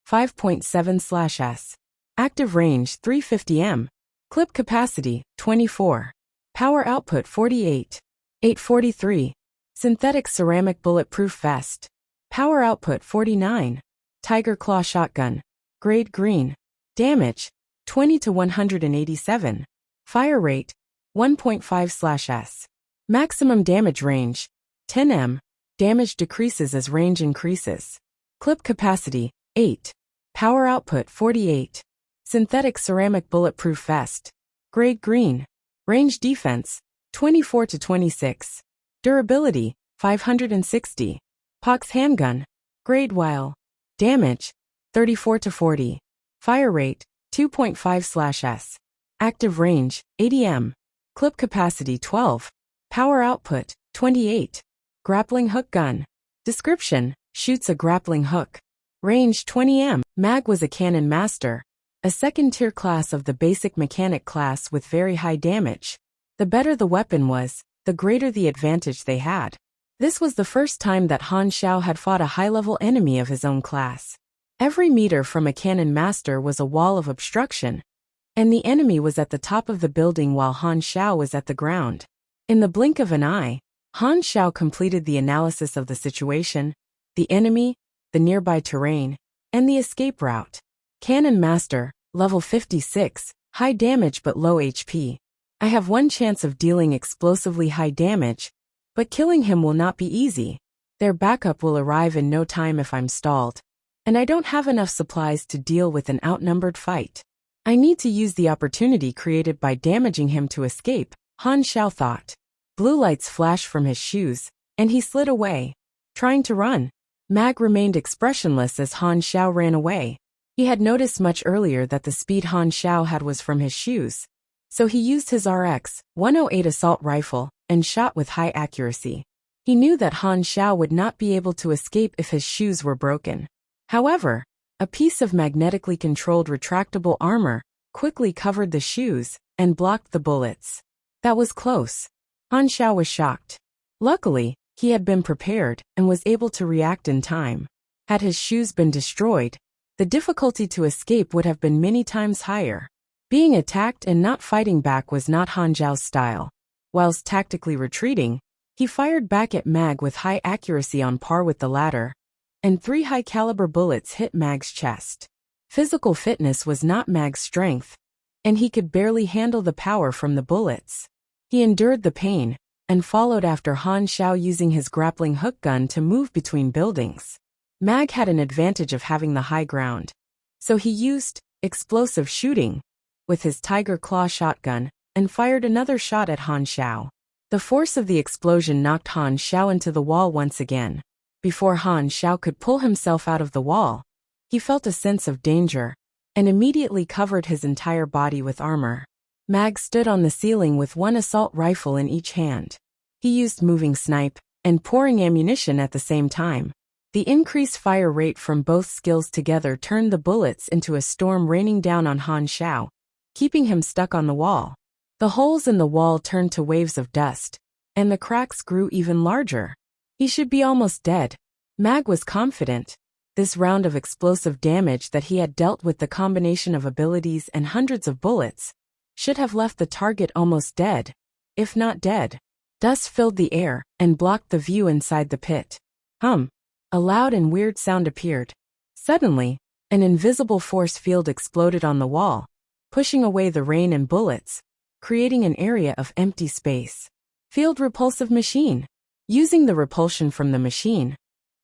5.7/s. Active range: 350 m. Clip capacity 24. Power output 48. 843. Synthetic ceramic bulletproof vest. Power output 49. Tiger Claw shotgun, grade green. Damage: 20 to 187. Fire rate: 1.5/s. Maximum damage range: 10 m. Damage decreases as range increases. Clip capacity 8. Power output 48. Synthetic ceramic bulletproof vest, grade green. Range defense 24 to 26. Durability 560. Pox handgun, grade while. Damage: 34 to 40. Fire rate: 2.5/s. Active range: 80 m. Clip capacity 12. Power output 28. Grappling hook gun. Description: shoots a grappling hook. Range 20 m. Mag was a cannon master, a second-tier class of the basic mechanic class with very high damage. The better the weapon was, the greater the advantage they had. This was the first time that Han Xiao had fought a high-level enemy of his own class. Every meter from a cannon master was a wall of obstruction, and the enemy was at the top of the building while Han Xiao was at the ground. In the blink of an eye, Han Xiao completed the analysis of the situation, the enemy, the nearby terrain, and the escape route. Cannon Master, Level 56, high damage but low HP. I have one chance of dealing explosively high damage, but killing him will not be easy. Their backup will arrive in no time if I'm stalled, and I don't have enough supplies to deal with an outnumbered fight. I need to use the opportunity created by damaging him to escape, Han Xiao thought. Blue lights flashed from his shoes, and he slid away, trying to run. Mag remained expressionless as Han Xiao ran away. He had noticed much earlier that the speed Han Xiao had was from his shoes, so he used his RX-108 assault rifle and shot with high accuracy. He knew that Han Xiao would not be able to escape if his shoes were broken. However, a piece of magnetically controlled retractable armor quickly covered the shoes and blocked the bullets. That was close. Han Xiao was shocked. Luckily, he had been prepared and was able to react in time. Had his shoes been destroyed, the difficulty to escape would have been many times higher. Being attacked and not fighting back was not Han Xiao's style. Whilst tactically retreating, he fired back at Mag with high accuracy on par with the latter, and 3 high-caliber bullets hit Mag's chest. Physical fitness was not Mag's strength, and he could barely handle the power from the bullets. He endured the pain, and followed after Han Xiao using his grappling hook gun to move between buildings. Mag had an advantage of having the high ground, so he used explosive shooting with his Tiger Claw shotgun and fired another shot at Han Xiao. The force of the explosion knocked Han Xiao into the wall once again. Before Han Xiao could pull himself out of the wall, he felt a sense of danger and immediately covered his entire body with armor. Mag stood on the ceiling with one assault rifle in each hand. He used moving snipe and pouring ammunition at the same time. The increased fire rate from both skills together turned the bullets into a storm raining down on Han Xiao, keeping him stuck on the wall. The holes in the wall turned to waves of dust, and the cracks grew even larger. He should be almost dead. Mag was confident. This round of explosive damage that he had dealt with the combination of abilities and hundreds of bullets should have left the target almost dead, if not dead. Dust filled the air and blocked the view inside the pit. A loud and weird sound appeared. Suddenly, an invisible force field exploded on the wall, pushing away the rain and bullets, creating an area of empty space. Field repulsive machine. Using the repulsion from the machine,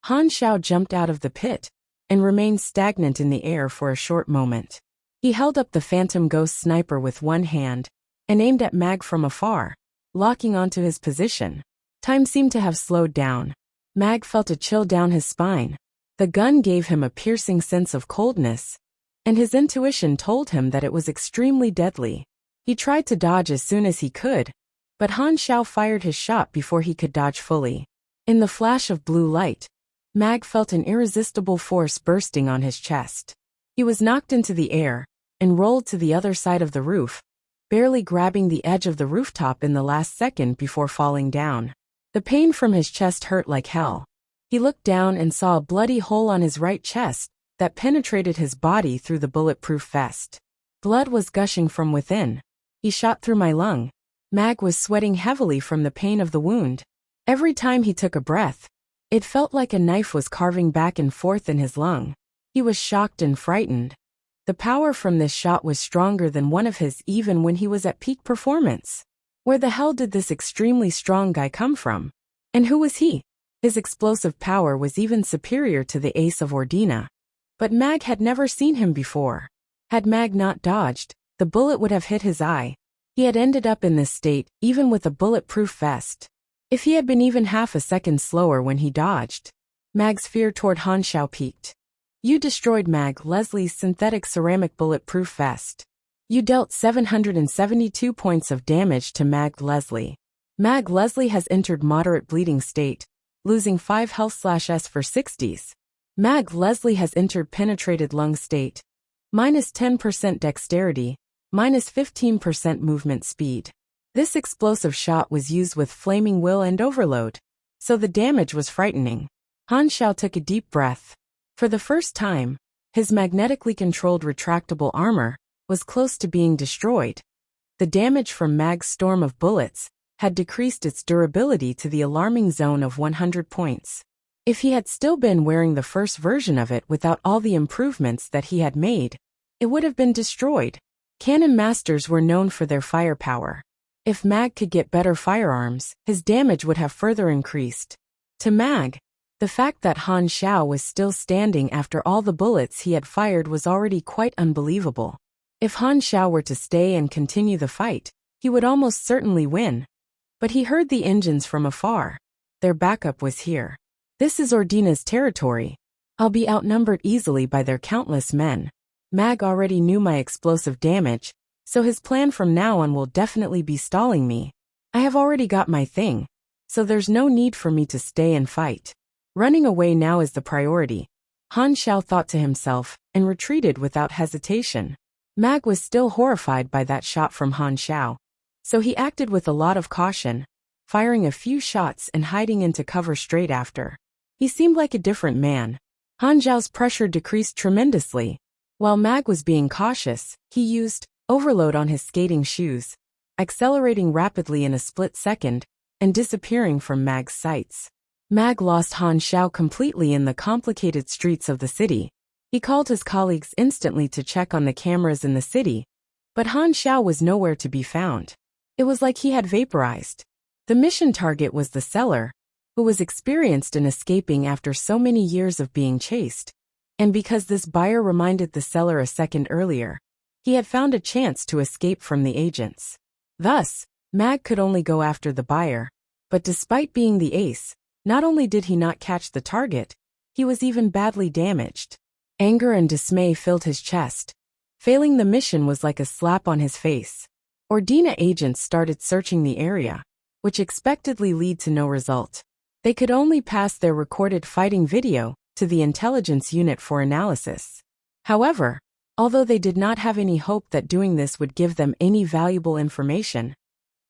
Han Xiao jumped out of the pit and remained stagnant in the air for a short moment. He held up the phantom ghost sniper with one hand and aimed at Mag from afar, locking onto his position. Time seemed to have slowed down. Mag felt a chill down his spine. The gun gave him a piercing sense of coldness, and his intuition told him that it was extremely deadly. He tried to dodge as soon as he could, but Han Xiao fired his shot before he could dodge fully. In the flash of blue light, Mag felt an irresistible force bursting on his chest. He was knocked into the air and rolled to the other side of the roof, barely grabbing the edge of the rooftop in the last second before falling down. The pain from his chest hurt like hell. He looked down and saw a bloody hole on his right chest that penetrated his body through the bulletproof vest. Blood was gushing from within. He shot through my lung. Mag was sweating heavily from the pain of the wound. Every time he took a breath, it felt like a knife was carving back and forth in his lung. He was shocked and frightened. The power from this shot was stronger than one of his even when he was at peak performance. Where the hell did this extremely strong guy come from? And who was he? His explosive power was even superior to the Ace of Ordina. But Mag had never seen him before. Had Mag not dodged, the bullet would have hit his eye. He had ended up in this state even with a bulletproof vest. If he had been even half a second slower when he dodged, Mag's fear toward Han Xiao peaked. You destroyed Mag Leslie's synthetic ceramic bulletproof vest. You dealt 772 points of damage to Mag Leslie. Mag Leslie has entered moderate bleeding state, losing 5 health/S for 60s. Mag Leslie has entered penetrated lung state, minus 10% dexterity, minus 15% movement speed. This explosive shot was used with flaming will and overload, so the damage was frightening. Han Xiao took a deep breath. For the first time, his magnetically controlled retractable armor was close to being destroyed. The damage from Mag's storm of bullets had decreased its durability to the alarming zone of 100 points. If he had still been wearing the first version of it without all the improvements that he had made, it would have been destroyed. Cannon masters were known for their firepower. If Mag could get better firearms, his damage would have further increased. To Mag, the fact that Han Xiao was still standing after all the bullets he had fired was already quite unbelievable. If Han Xiao were to stay and continue the fight, he would almost certainly win. But he heard the engines from afar. Their backup was here. This is Ordina's territory. I'll be outnumbered easily by their countless men. Mag already knew my explosive damage, so his plan from now on will definitely be stalling me. I have already got my thing, so there's no need for me to stay and fight. Running away now is the priority, Han Xiao thought to himself, and retreated without hesitation. Mag was still horrified by that shot from Han Xiao, so he acted with a lot of caution, firing a few shots and hiding into cover straight after. He seemed like a different man. Han Xiao's pressure decreased tremendously. While Mag was being cautious, he used overload on his skating shoes, accelerating rapidly in a split second, and disappearing from Mag's sights. Mag lost Han Xiao completely in the complicated streets of the city. He called his colleagues instantly to check on the cameras in the city, but Han Xiao was nowhere to be found. It was like he had vaporized. The mission target was the seller, who was experienced in escaping after so many years of being chased. And because this buyer reminded the seller a second earlier, he had found a chance to escape from the agents. Thus, Mag could only go after the buyer, but despite being the ace, not only did he not catch the target, he was even badly damaged. Anger and dismay filled his chest. Failing the mission was like a slap on his face. Ordina agents started searching the area, which expectedly lead to no result. They could only pass their recorded fighting video to the intelligence unit for analysis. However, although they did not have any hope that doing this would give them any valuable information,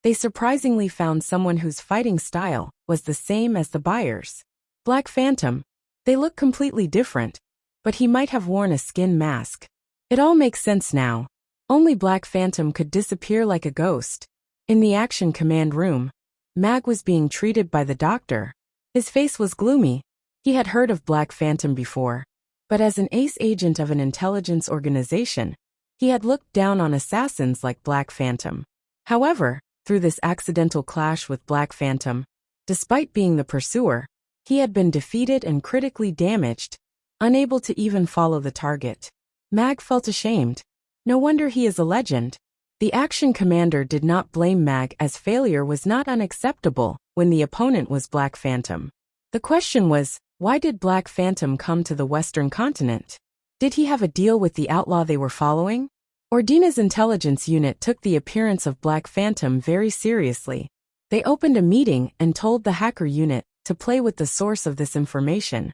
they surprisingly found someone whose fighting style was the same as the buyer's. Black Phantom. They look completely different, but he might have worn a skin mask. It all makes sense now. Only Black Phantom could disappear like a ghost. In the action command room, Mag was being treated by the doctor. His face was gloomy. He had heard of Black Phantom before, but as an ace agent of an intelligence organization, he had looked down on assassins like Black Phantom. However, through this accidental clash with Black Phantom, despite being the pursuer, he had been defeated and critically damaged, unable to even follow the target. Mag felt ashamed. No wonder he is a legend. The action commander did not blame Mag, as failure was not unacceptable when the opponent was Black Phantom. The question was, why did Black Phantom come to the Western continent? Did he have a deal with the outlaw they were following? Ordina's intelligence unit took the appearance of Black Phantom very seriously. They opened a meeting and told the hacker unit to play with the source of this information,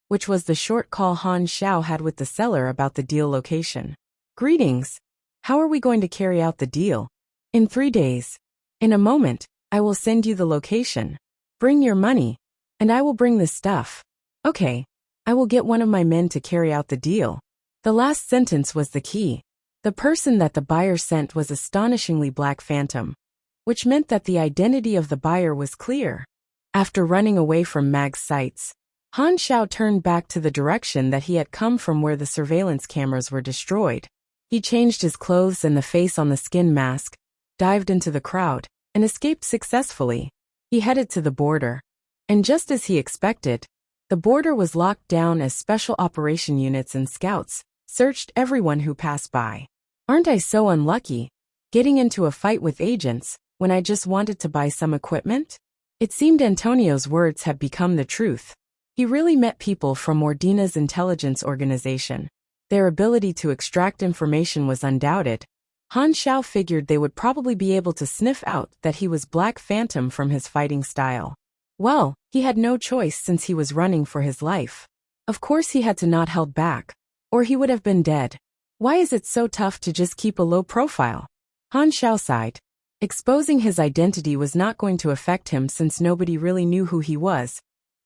which was the short call Han Xiao had with the seller about the deal location. Greetings. How are we going to carry out the deal? In 3 days. In a moment, I will send you the location. Bring your money, and I will bring the stuff. Okay, I will get one of my men to carry out the deal. The last sentence was the key. The person that the buyer sent was astonishingly Black Phantom, which meant that the identity of the buyer was clear. After running away from Mag's sights, Han Xiao turned back to the direction that he had come from, where the surveillance cameras were destroyed. He changed his clothes and the face on the skin mask, dived into the crowd, and escaped successfully. He headed to the border. And just as he expected, the border was locked down as special operation units and scouts searched everyone who passed by. Aren't I so unlucky, getting into a fight with agents when I just wanted to buy some equipment? It seemed Antonio's words had become the truth. He really met people from Ordina's intelligence organization. Their ability to extract information was undoubted. Han Xiao figured they would probably be able to sniff out that he was Black Phantom from his fighting style. Well, he had no choice since he was running for his life. Of course he had to not held back, or he would have been dead. Why is it so tough to just keep a low profile? Han Xiao sighed. Exposing his identity was not going to affect him since nobody really knew who he was,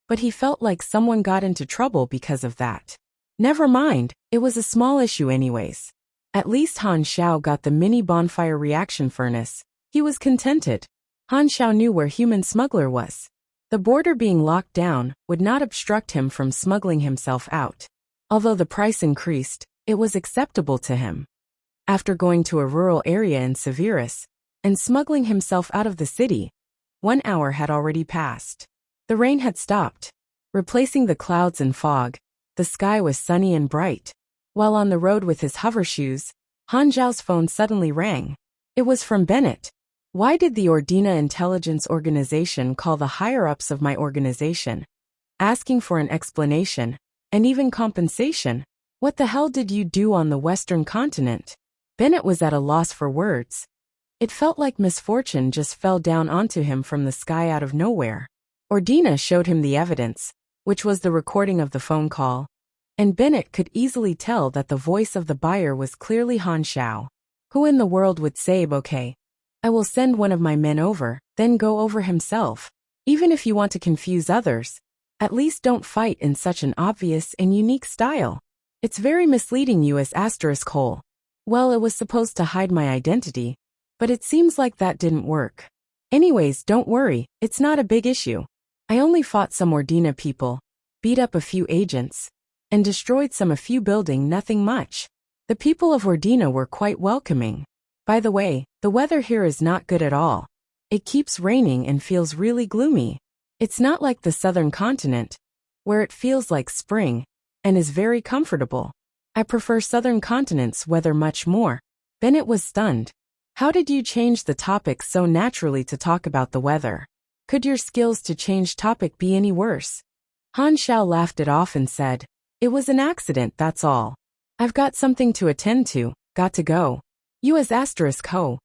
but he felt like someone got into trouble because of that. Never mind, it was a small issue anyways. At least Han Xiao got the mini bonfire reaction furnace. He was contented. Han Xiao knew where human smuggler was. The border being locked down would not obstruct him from smuggling himself out. Although the price increased, It was acceptable to him. After going to a rural area in Severus and smuggling himself out of the city, 1 hour had already passed. The rain had stopped, replacing the clouds and fog. The sky was sunny and bright. While on the road with his hover shoes, Han Zhao's phone suddenly rang. It was from Bennett. Why did the Ordina Intelligence Organization call the higher-ups of my organization, asking for an explanation, and even compensation? What the hell did you do on the Western continent? Bennett was at a loss for words. It felt like misfortune just fell down onto him from the sky out of nowhere. Ordina showed him the evidence, which was the recording of the phone call, and Bennett could easily tell that the voice of the buyer was clearly Han Xiao. Who in the world would say, okay, I will send one of my men over, then go over himself? Even if you want to confuse others, at least don't fight in such an obvious and unique style. It's very misleading US *. Well, it was supposed to hide my identity, but it seems like that didn't work. Anyways, don't worry, it's not a big issue. I only fought some Ordina people, beat up a few agents, and destroyed a few buildings, nothing much. The people of Ordina were quite welcoming. By the way, the weather here is not good at all. It keeps raining and feels really gloomy. It's not like the southern continent, where it feels like spring, and is very comfortable. I prefer southern continent's weather much more. Bennett was stunned. How did you change the topic so naturally to talk about the weather? Could your skills to change topic be any worse? Han Xiao laughed it off and said, it was an accident, that's all. I've got something to attend to, got to go. US *ho.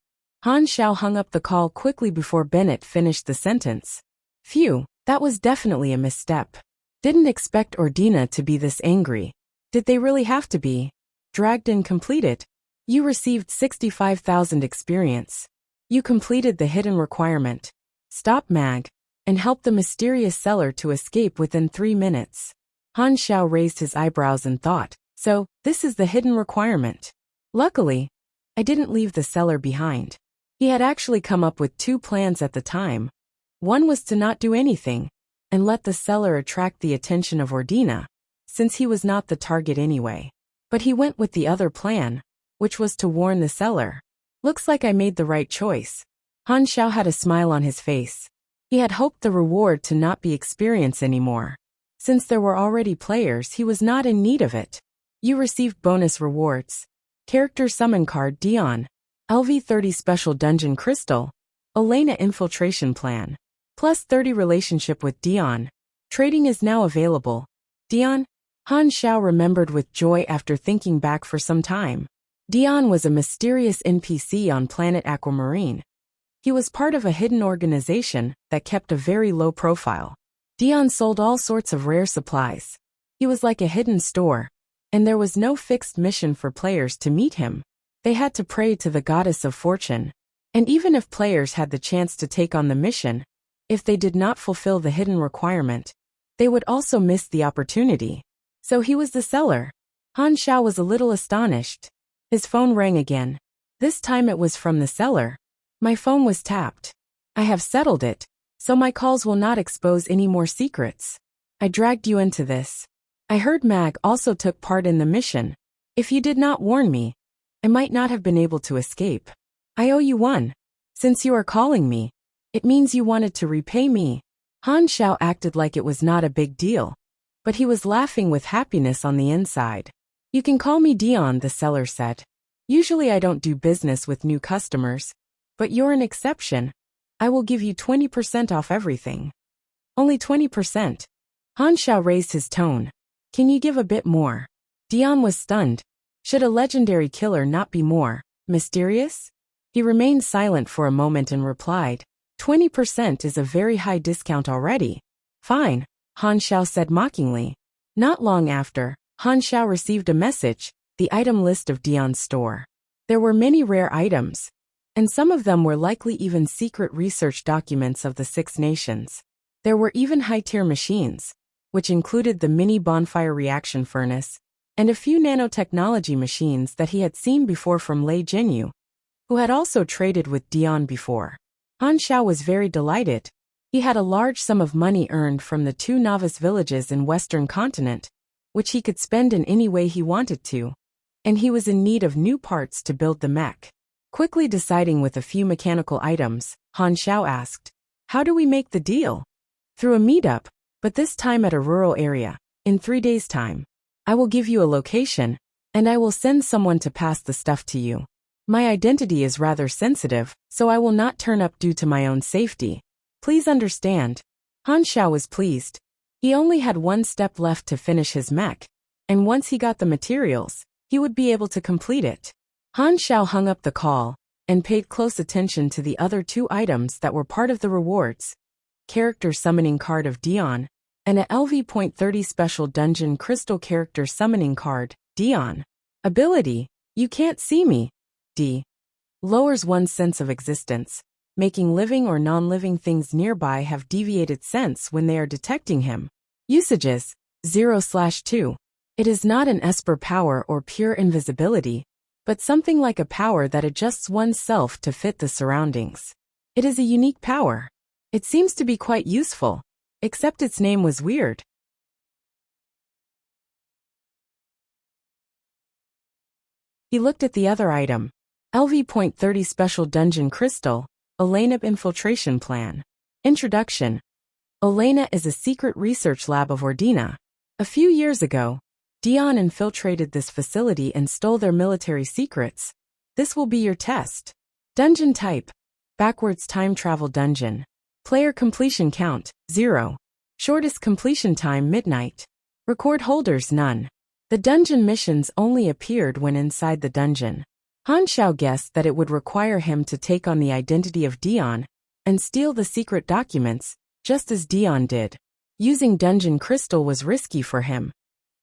Han Xiao hung up the call quickly before Bennett finished the sentence. Phew, that was definitely a misstep. Didn't expect Ordina to be this angry. Did they really have to be? Dragged and completed. You received 65,000 experience. You completed the hidden requirement. Stop mag, and help the mysterious seller to escape within 3 minutes. Han Xiao raised his eyebrows and thought, so, this is the hidden requirement. Luckily, I didn't leave the seller behind. He had actually come up with 2 plans at the time. One was to not do anything, and let the seller attract the attention of Ordina, since he was not the target anyway. But he went with the other plan, which was to warn the seller. Looks like I made the right choice. Han Xiao had a smile on his face. He had hoped the reward to not be experience anymore. Since there were already players, he was not in need of it. You received bonus rewards. Character Summon Card Dion. LV30 Special Dungeon Crystal. Elena Infiltration Plan. Plus 30 Relationship with Dion. Trading is now available. Dion? Han Xiao remembered with joy after thinking back for some time. Dion was a mysterious NPC on planet Aquamarine. He was part of a hidden organization that kept a very low profile. Dion sold all sorts of rare supplies. He was like a hidden store, and there was no fixed mission for players to meet him. They had to pray to the goddess of fortune. And even if players had the chance to take on the mission, if they did not fulfill the hidden requirement, they would also miss the opportunity. So he was the seller. Han Xiao was a little astonished. His phone rang again. This time it was from the seller. My phone was tapped. I have settled it, so my calls will not expose any more secrets. I dragged you into this. I heard Mag also took part in the mission. If you did not warn me, I might not have been able to escape. I owe you one. Since you are calling me, it means you wanted to repay me. Han Xiao acted like it was not a big deal, but he was laughing with happiness on the inside. You can call me Dion, the seller said. Usually I don't do business with new customers, but you're an exception. I will give you 20% off everything. Only 20%. Han Xiao raised his tone. Can you give a bit more? Dion was stunned. Should a legendary killer not be more mysterious? He remained silent for a moment and replied, 20% is a very high discount already. Fine, Han Xiao said mockingly. Not long after, Han Xiao received a message, the item list of Dion's store. There were many rare items, and some of them were likely even secret research documents of the 6 nations. There were even high-tier machines, which included the mini bonfire reaction furnace, and a few nanotechnology machines that he had seen before from Lei Jinyu, who had also traded with Dion before. Han Xiao was very delighted. He had a large sum of money earned from the 2 novice villages in Western continent, which he could spend in any way he wanted to. and he was in need of new parts to build the mech. Quickly deciding with a few mechanical items, Han Xiao asked, "How do we make the deal?" "Through a meetup, but this time at a rural area, in 3 days' time. I will give you a location, and I will send someone to pass the stuff to you. My identity is rather sensitive, so I will not turn up due to my own safety. Please understand." Han Xiao was pleased. He only had one step left to finish his mech, and once he got the materials, he would be able to complete it. Han Xiao hung up the call and paid close attention to the other 2 items that were part of the rewards: character summoning card of Dion, and a LV.30 special dungeon crystal character summoning card, Dion. Ability, You Can't See Me. D. Lowers one's sense of existence, making living or non-living things nearby have deviated sense when they are detecting him. Usages, 0/2. It is not an Esper power or pure invisibility, but something like a power that adjusts one's self to fit the surroundings. It is a unique power. It seems to be quite useful, except its name was weird. He looked at the other item. LV.30 Special Dungeon Crystal, Elena Infiltration Plan. Introduction. Elena is a secret research lab of Ordina. A few years ago, Dion infiltrated this facility and stole their military secrets. This will be your test. Dungeon type, backwards time travel dungeon. Player completion count, 0. Shortest completion time midnight. Record holders none. The dungeon missions only appeared when inside the dungeon. Han Xiao guessed that it would require him to take on the identity of Dion and steal the secret documents, just as Dion did. Using dungeon crystal was risky for him,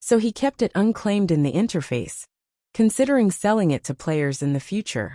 so he kept it unclaimed in the interface, considering selling it to players in the future.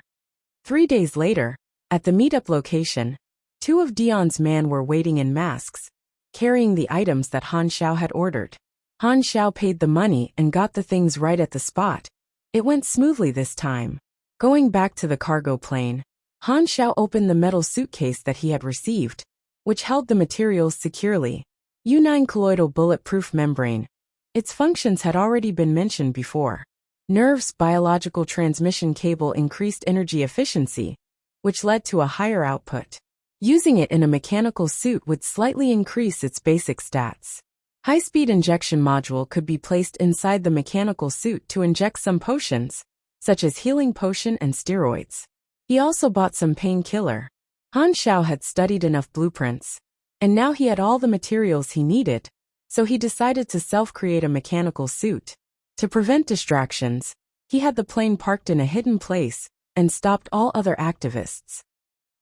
3 days later, at the meetup location, 2 of Dion's men were waiting in masks, carrying the items that Han Xiao had ordered. Han Xiao paid the money and got the things right at the spot. It went smoothly this time. Going back to the cargo plane, Han Xiao opened the metal suitcase that he had received, which held the materials securely. U9 colloidal bulletproof membrane. Its functions had already been mentioned before. Nerves biological transmission cable increased energy efficiency, which led to a higher output. Using it in a mechanical suit would slightly increase its basic stats. High-speed injection module could be placed inside the mechanical suit to inject some potions, such as healing potion and steroids. He also bought some painkiller. Han Xiao had studied enough blueprints, and now he had all the materials he needed, so he decided to self-create a mechanical suit. To prevent distractions, he had the plane parked in a hidden place and stopped all other activists.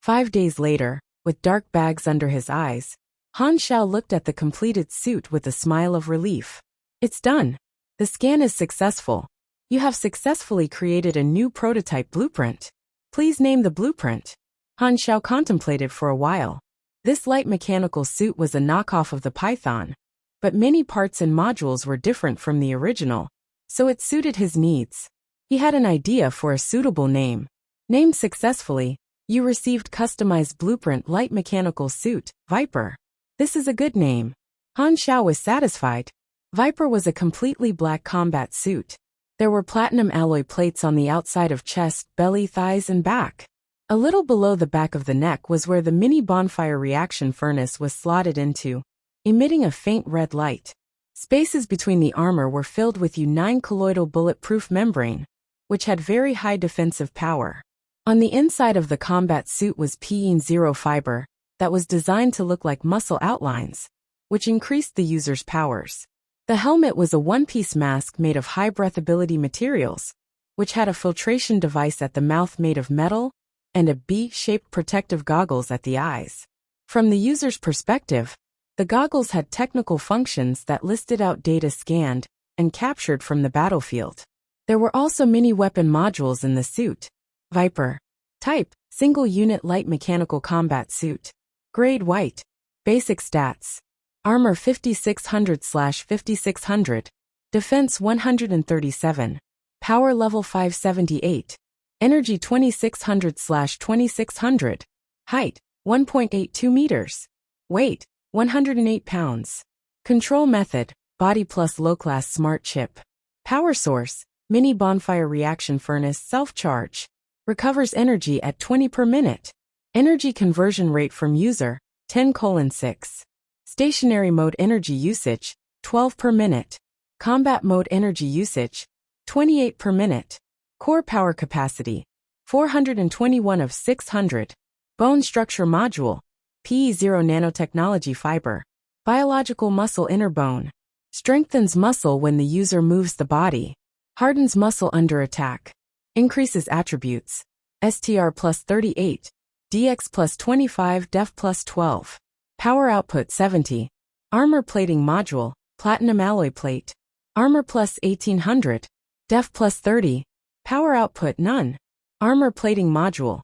5 days later, with dark bags under his eyes, Han Xiao looked at the completed suit with a smile of relief. It's done. The scan is successful. You have successfully created a new prototype blueprint. Please name the blueprint. Han Xiao contemplated for a while. This light mechanical suit was a knockoff of the Python, but many parts and modules were different from the original, so it suited his needs. He had an idea for a suitable name. Named successfully, you received customized blueprint light mechanical suit, Viper. This is a good name. Han Xiao was satisfied. Viper was a completely black combat suit. There were platinum alloy plates on the outside of chest, belly, thighs, and back. A little below the back of the neck was where the mini bonfire reaction furnace was slotted into, emitting a faint red light. Spaces between the armor were filled with U9 colloidal bulletproof membrane, which had very high defensive power. On the inside of the combat suit was PE0 fiber that was designed to look like muscle outlines, which increased the user's powers. The helmet was a one-piece mask made of high breathability materials, which had a filtration device at the mouth made of metal, and a B-shaped protective goggles at the eyes. From the user's perspective, the goggles had technical functions that listed out data scanned and captured from the battlefield. There were also mini weapon modules in the suit. Viper. Type, single unit light mechanical combat suit. Grade white. Basic stats. Armor 5600/5600. Defense 137. Power level 578. Energy 2600/2600. Height 1.82 meters. Weight 108 pounds. Control method, body plus low-class smart chip. Power source, Mini bonfire reaction furnace self-charge. Recovers energy at 20 per minute. Energy conversion rate from user, 10:6. Stationary mode energy usage, 12 per minute. Combat mode energy usage, 28 per minute. Core power capacity, 421 of 600. Bone structure module, PE0 nanotechnology fiber. Biological muscle inner bone. Strengthens muscle when the user moves the body. Hardens muscle under attack. Increases attributes. STR plus 38. DX plus 25. Def plus 12. Power output 70. Armor plating module, platinum alloy plate. Armor plus 1800. Def plus 30. Power output none. Armor plating module.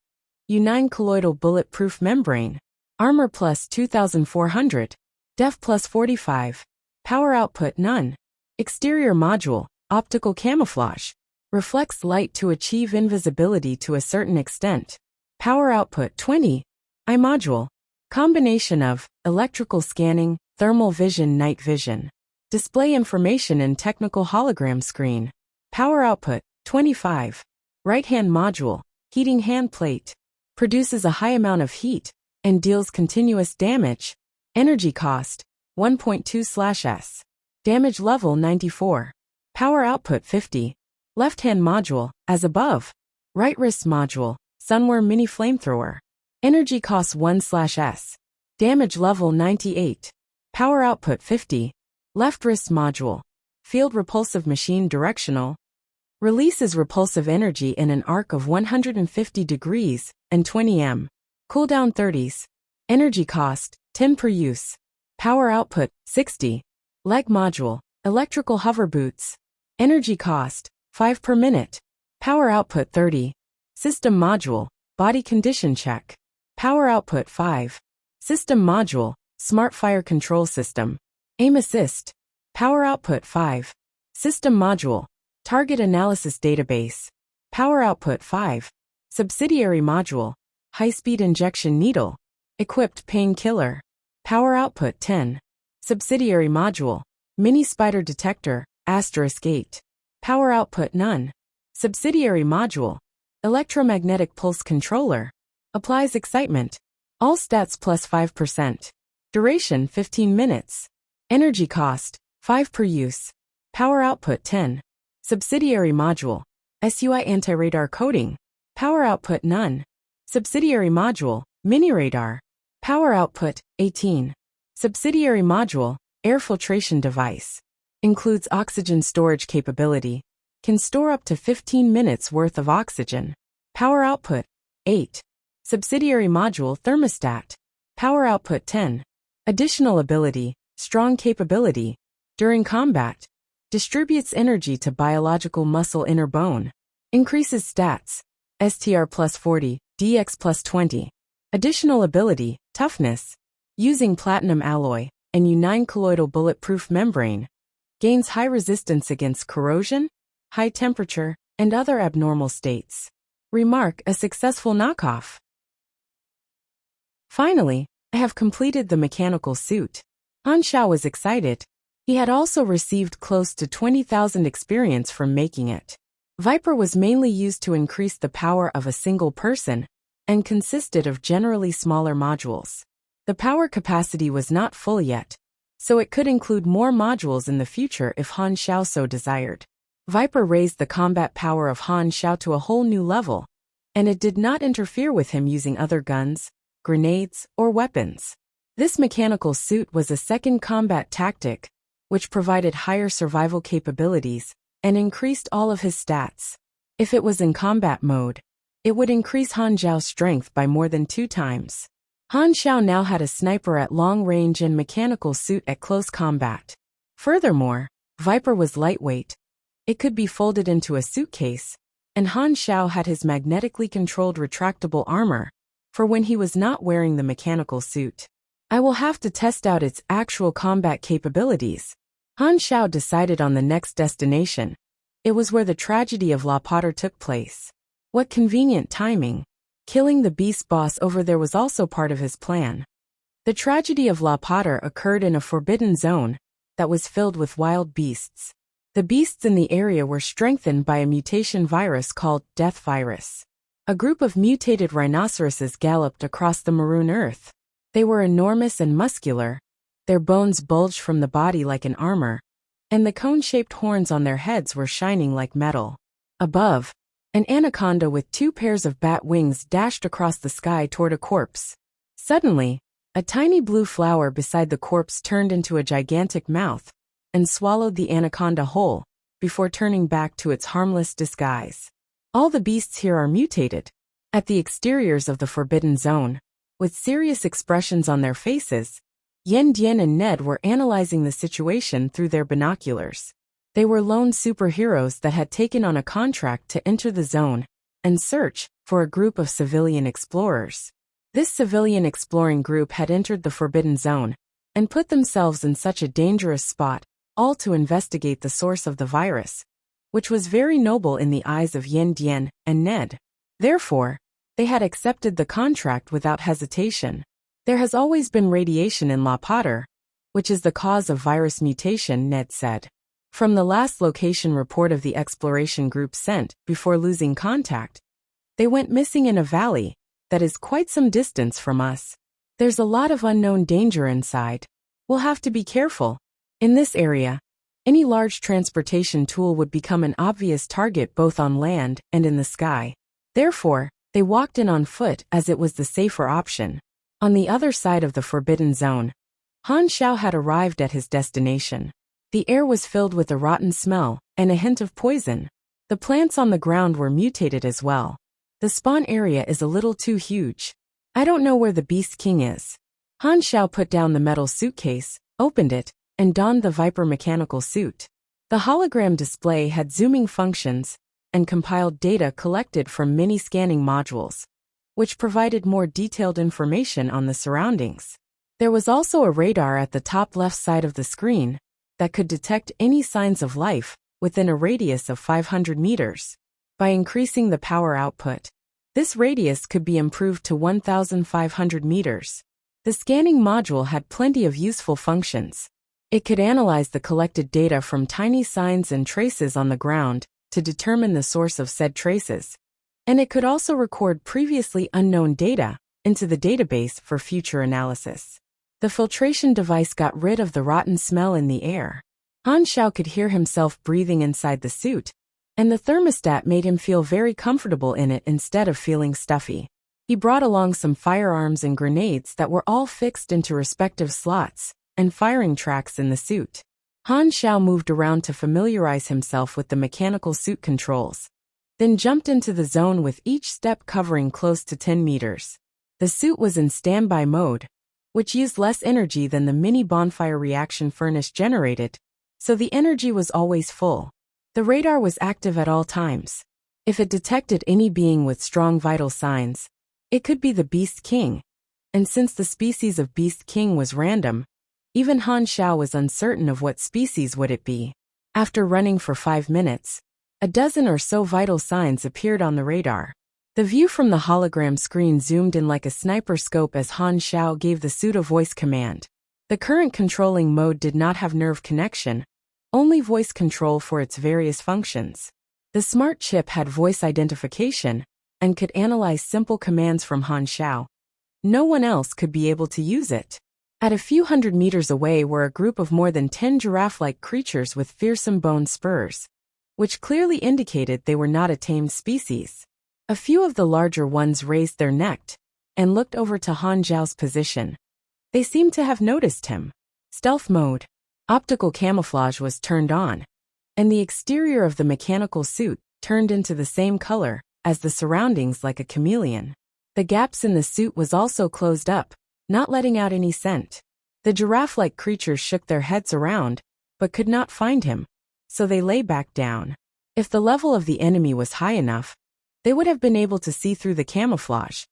U9 colloidal bulletproof membrane. Armor plus 2400. Def plus 45. Power output none. Exterior module, optical camouflage. Reflects light to achieve invisibility to a certain extent. Power output 20. Eye module. Combination of electrical scanning, thermal vision, night vision. Display information in technical hologram screen. Power output 25. Right hand module, heating hand plate. Produces a high amount of heat and deals continuous damage. Energy cost 1.2/s. Damage level 94. Power output 50. Left hand module, as above. Right wrist module, Sunworm mini flamethrower. Energy cost 1/s. Damage level 98. Power output 50. Left wrist module. Field repulsive machine directional. Releases repulsive energy in an arc of 150 degrees and 20 m. Cooldown 30s. Energy cost 10 per use. Power output 60. Leg module. Electrical hover boots. Energy cost 5 per minute. Power output 30. System module. Body condition check. Power output 5. System module. Smart fire control system. Aim assist. Power output 5. System module. Target analysis database. Power output 5. Subsidiary module. High-speed injection needle. Equipped painkiller. Power output 10. Subsidiary module. Mini spider detector, *8. Power output none. Subsidiary module. Electromagnetic pulse controller. Applies excitement. All stats plus 5%. Duration 15 minutes. Energy cost 5 per use. Power output 10. Subsidiary module. SUI anti-radar coating. Power output none. Subsidiary module. Mini radar. Power output 18. Subsidiary module. Air filtration device. Includes oxygen storage capability. Can store up to 15 minutes worth of oxygen. Power output 8. Subsidiary module thermostat. Power output 10. Additional ability, strong capability. During combat. Distributes energy to biological muscle inner bone. Increases stats. STR plus 40, DX plus 20. Additional ability, toughness. Using platinum alloy and U9 colloidal bulletproof membrane. Gains high resistance against corrosion, high temperature, and other abnormal states. Remark, a successful knockoff. Finally, I have completed the mechanical suit. Xiao was excited. He had also received close to 20,000 experience from making it. Viper was mainly used to increase the power of a single person, and consisted of generally smaller modules. The power capacity was not full yet, so it could include more modules in the future if Xiao so desired. Viper raised the combat power of Xiao to a whole new level, and it did not interfere with him using other guns, grenades, or weapons. This mechanical suit was a second combat tactic, which provided higher survival capabilities and increased all of his stats. If it was in combat mode, it would increase Xiao's strength by more than 2 times. Xiao now had a sniper at long range and mechanical suit at close combat. Furthermore, Viper was lightweight. It could be folded into a suitcase, and Xiao had his magnetically controlled retractable armor for when he was not wearing the mechanical suit. I will have to test out its actual combat capabilities. Xiao decided on the next destination. It was where the tragedy of La Potter took place. What convenient timing. Killing the beast boss over there was also part of his plan. The tragedy of La Potter occurred in a forbidden zone that was filled with wild beasts. The beasts in the area were strengthened by a mutation virus called Death Virus. A group of mutated rhinoceroses galloped across the maroon earth. They were enormous and muscular. Their bones bulged from the body like an armor, and the cone-shaped horns on their heads were shining like metal. Above, an anaconda with 2 pairs of bat wings dashed across the sky toward a corpse. Suddenly, a tiny blue flower beside the corpse turned into a gigantic mouth and swallowed the anaconda whole, before turning back to its harmless disguise. All the beasts here are mutated. At the exteriors of the Forbidden Zone, with serious expressions on their faces, Yen Dian and Ned were analyzing the situation through their binoculars. They were lone superheroes that had taken on a contract to enter the zone and search for a group of civilian explorers. This civilian exploring group had entered the Forbidden Zone and put themselves in such a dangerous spot, all to investigate the source of the virus, which was very noble in the eyes of Yen Dian and Ned. Therefore, they had accepted the contract without hesitation. There has always been radiation in La Potter, which is the cause of virus mutation, Ned said. From the last location report of the exploration group sent before losing contact, they went missing in a valley that is quite some distance from us. There's a lot of unknown danger inside. We'll have to be careful. In this area, any large transportation tool would become an obvious target both on land and in the sky. Therefore, they walked in on foot as it was the safer option. On the other side of the Forbidden Zone, Han Xiao had arrived at his destination. The air was filled with a rotten smell and a hint of poison. The plants on the ground were mutated as well. The spawn area is a little too huge. I don't know where the Beast King is. Han Xiao put down the metal suitcase, opened it, and donned the Viper mechanical suit. The hologram display had zooming functions and compiled data collected from many scanning modules, which provided more detailed information on the surroundings. There was also a radar at the top left side of the screen that could detect any signs of life within a radius of 500 meters. By increasing the power output, this radius could be improved to 1,500 meters. The scanning module had plenty of useful functions. It could analyze the collected data from tiny signs and traces on the ground to determine the source of said traces, and it could also record previously unknown data into the database for future analysis. The filtration device got rid of the rotten smell in the air. Han Xiao could hear himself breathing inside the suit, and the thermostat made him feel very comfortable in it instead of feeling stuffy. He brought along some firearms and grenades that were all fixed into respective slots and firing tracks in the suit. Han Xiao moved around to familiarize himself with the mechanical suit controls, then jumped into the zone with each step covering close to 10 meters. The suit was in standby mode, which used less energy than the mini bonfire reaction furnace generated, so the energy was always full. The radar was active at all times. If it detected any being with strong vital signs, it could be the Beast King, and since the species of Beast King was random, even Han Xiao was uncertain of what species would it be. After running for 5 minutes, a dozen or so vital signs appeared on the radar. The view from the hologram screen zoomed in like a sniper scope as Han Xiao gave the suit a voice command. The current controlling mode did not have nerve connection, only voice control for its various functions. The smart chip had voice identification and could analyze simple commands from Han Xiao. No one else could be able to use it. At a few hundred meters away were a group of more than 10 giraffe-like creatures with fearsome bone spurs, which clearly indicated they were not a tamed species. A few of the larger ones raised their neck and looked over to Han Xiao's position. They seemed to have noticed him. Stealth mode. Optical camouflage was turned on, and the exterior of the mechanical suit turned into the same color as the surroundings like a chameleon. The gaps in the suit was also closed up, not letting out any scent. The giraffe-like creatures shook their heads around, but could not find him, so they lay back down. If the level of the enemy was high enough, they would have been able to see through the camouflage,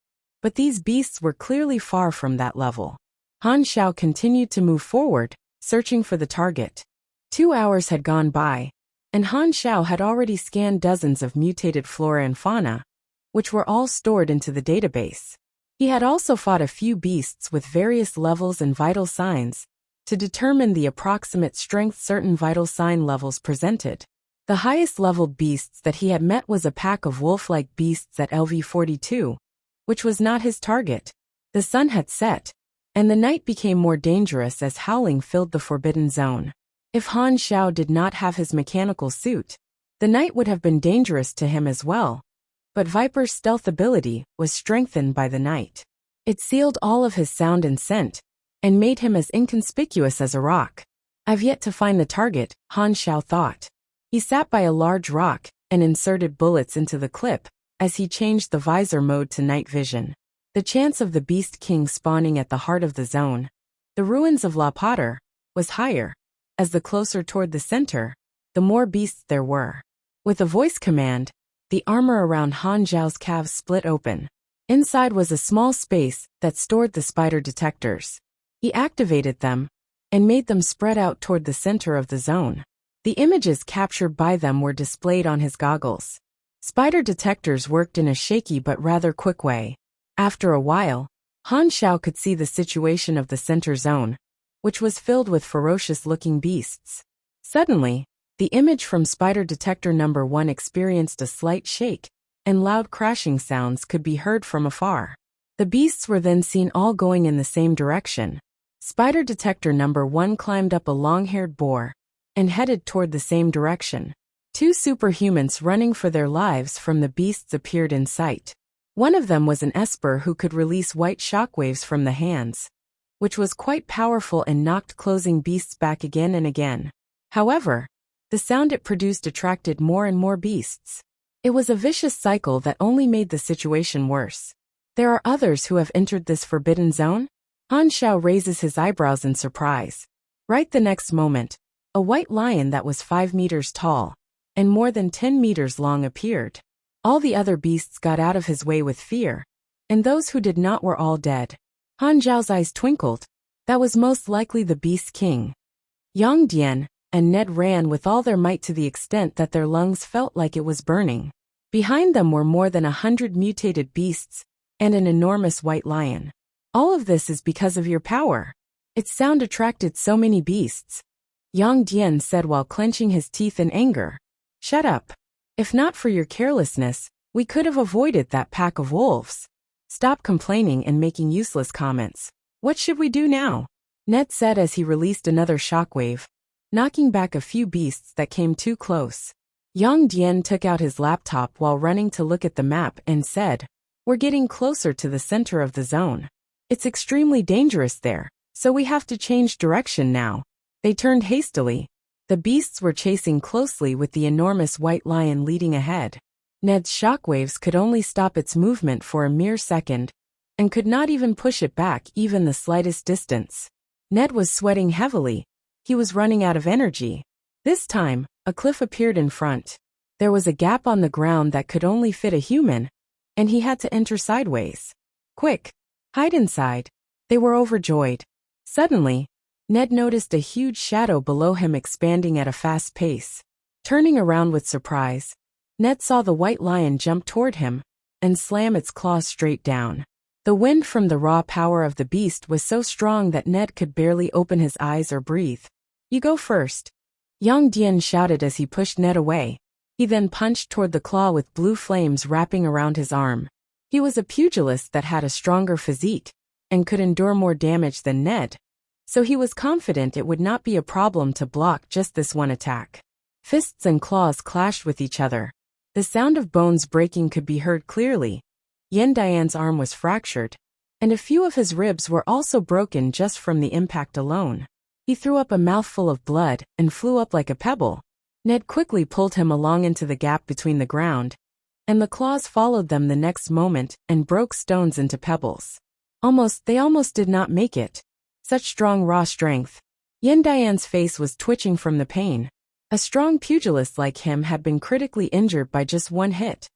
but these beasts were clearly far from that level. Han Xiao continued to move forward, searching for the target. 2 hours had gone by, and Han Xiao had already scanned dozens of mutated flora and fauna, which were all stored into the database. He had also fought a few beasts with various levels and vital signs, to determine the approximate strength certain vital sign levels presented. The highest leveled beasts that he had met was a pack of wolf-like beasts at LV42, which was not his target. The sun had set, and the night became more dangerous as howling filled the forbidden zone. If Han Xiao did not have his mechanical suit, the night would have been dangerous to him as well. But Viper's stealth ability was strengthened by the night. It sealed all of his sound and scent, and made him as inconspicuous as a rock. I've yet to find the target, Han Xiao thought. He sat by a large rock and inserted bullets into the clip as he changed the visor mode to night vision. The chance of the Beast King spawning at the heart of the zone, the ruins of La Potter, was higher. As the closer toward the center, the more beasts there were. With a voice command, the armor around Han Xiao's calves split open. Inside was a small space that stored the spider detectors. He activated them and made them spread out toward the center of the zone. The images captured by them were displayed on his goggles. Spider detectors worked in a shaky but rather quick way. After a while, Han Xiao could see the situation of the center zone, which was filled with ferocious-looking beasts. Suddenly, the image from spider detector number 1 experienced a slight shake, and loud crashing sounds could be heard from afar. The beasts were then seen all going in the same direction. Spider detector number 1 climbed up a long-haired boar and headed toward the same direction. 2 superhumans running for their lives from the beasts appeared in sight. One of them was an esper who could release white shockwaves from the hands, which was quite powerful and knocked closing beasts back again and again. However, the sound it produced attracted more and more beasts. It was a vicious cycle that only made the situation worse. There are others who have entered this forbidden zone? Han Xiao raises his eyebrows in surprise. Right the next moment, a white lion that was 5 meters tall and more than 10 meters long appeared. All the other beasts got out of his way with fear, and those who did not were all dead. Han Zhao's eyes twinkled. That was most likely the Beast King. Yang Dian and Ned ran with all their might to the extent that their lungs felt like it was burning. Behind them were more than 100 mutated beasts and an enormous white lion. All of this is because of your power. Its sound attracted so many beasts. Yang Dian said while clenching his teeth in anger. Shut up. If not for your carelessness, we could have avoided that pack of wolves. Stop complaining and making useless comments. What should we do now? Ned said as he released another shockwave, knocking back a few beasts that came too close. Yang Dian took out his laptop while running to look at the map and said, We're getting closer to the center of the zone. It's extremely dangerous there, so we have to change direction now. They turned hastily. The beasts were chasing closely with the enormous white lion leading ahead. Ned's shockwaves could only stop its movement for a mere second, and could not even push it back even the slightest distance. Ned was sweating heavily. He was running out of energy. This time, a cliff appeared in front. There was a gap on the ground that could only fit a human, and he had to enter sideways. Quick! Hide inside. They were overjoyed. Suddenly, Ned noticed a huge shadow below him expanding at a fast pace. Turning around with surprise, Ned saw the white lion jump toward him and slam its claws straight down. The wind from the raw power of the beast was so strong that Ned could barely open his eyes or breathe. You go first. Yang Dian shouted as he pushed Ned away. He then punched toward the claw with blue flames wrapping around his arm. He was a pugilist that had a stronger physique and could endure more damage than Ned, so he was confident it would not be a problem to block just this one attack. Fists and claws clashed with each other. The sound of bones breaking could be heard clearly. Yen Dian's arm was fractured, and a few of his ribs were also broken just from the impact alone. He threw up a mouthful of blood and flew up like a pebble. Ned quickly pulled him along into the gap between the ground, and the claws followed them the next moment and broke stones into pebbles. They almost did not make it. Such strong raw strength. Yen Dian's face was twitching from the pain. A strong pugilist like him had been critically injured by just one hit.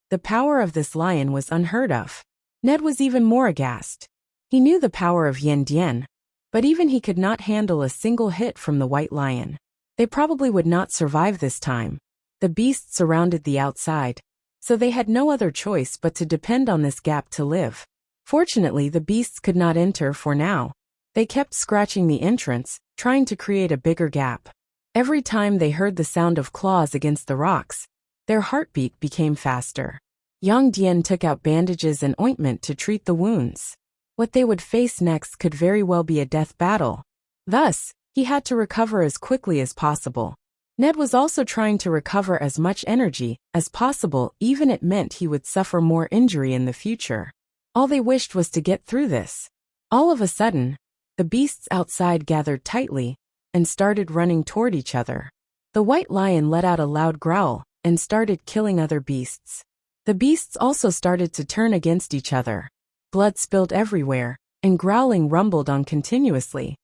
The power of this lion was unheard of. Ned was even more aghast. He knew the power of Yen Dian, but even he could not handle a single hit from the white lion. They probably would not survive this time. The beasts surrounded the outside, so they had no other choice but to depend on this gap to live. Fortunately, the beasts could not enter for now. They kept scratching the entrance, trying to create a bigger gap. Every time they heard the sound of claws against the rocks, their heartbeat became faster. Yang Dian took out bandages and ointment to treat the wounds. What they would face next could very well be a death battle. Thus, he had to recover as quickly as possible. Ned was also trying to recover as much energy as possible, even it meant he would suffer more injury in the future. All they wished was to get through this. All of a sudden, the beasts outside gathered tightly and started running toward each other. The white lion let out a loud growl and started killing other beasts. The beasts also started to turn against each other. Blood spilled everywhere, and growling rumbled on continuously.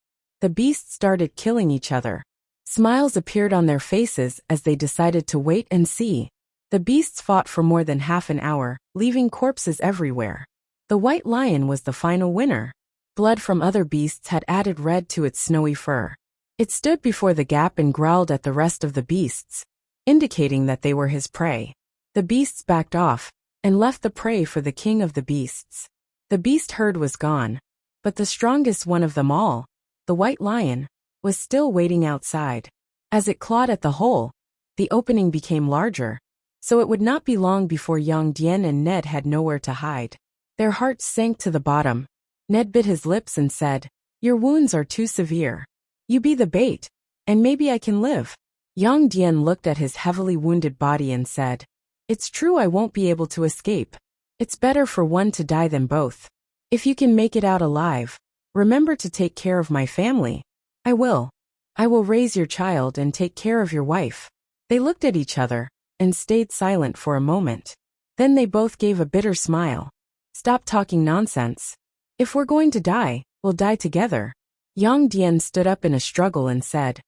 The beasts started killing each other. Smiles appeared on their faces as they decided to wait and see. The beasts fought for more than half an hour, leaving corpses everywhere. The white lion was the final winner. Blood from other beasts had added red to its snowy fur. It stood before the gap and growled at the rest of the beasts, indicating that they were his prey. The beasts backed off and left the prey for the king of the beasts. The beast herd was gone, but the strongest one of them all, the white lion, was still waiting outside. As it clawed at the hole, the opening became larger, so it would not be long before Yang Dian and Ned had nowhere to hide. Their hearts sank to the bottom. Ned bit his lips and said, "Your wounds are too severe. You be the bait, and maybe I can live." Yang Dian looked at his heavily wounded body and said, "It's true I won't be able to escape. It's better for one to die than both. If you can make it out alive, remember to take care of my family." "I will. I will raise your child and take care of your wife." They looked at each other and stayed silent for a moment. Then they both gave a bitter smile. "Stop talking nonsense. If we're going to die, we'll die together." Yang Dian stood up in a struggle and said,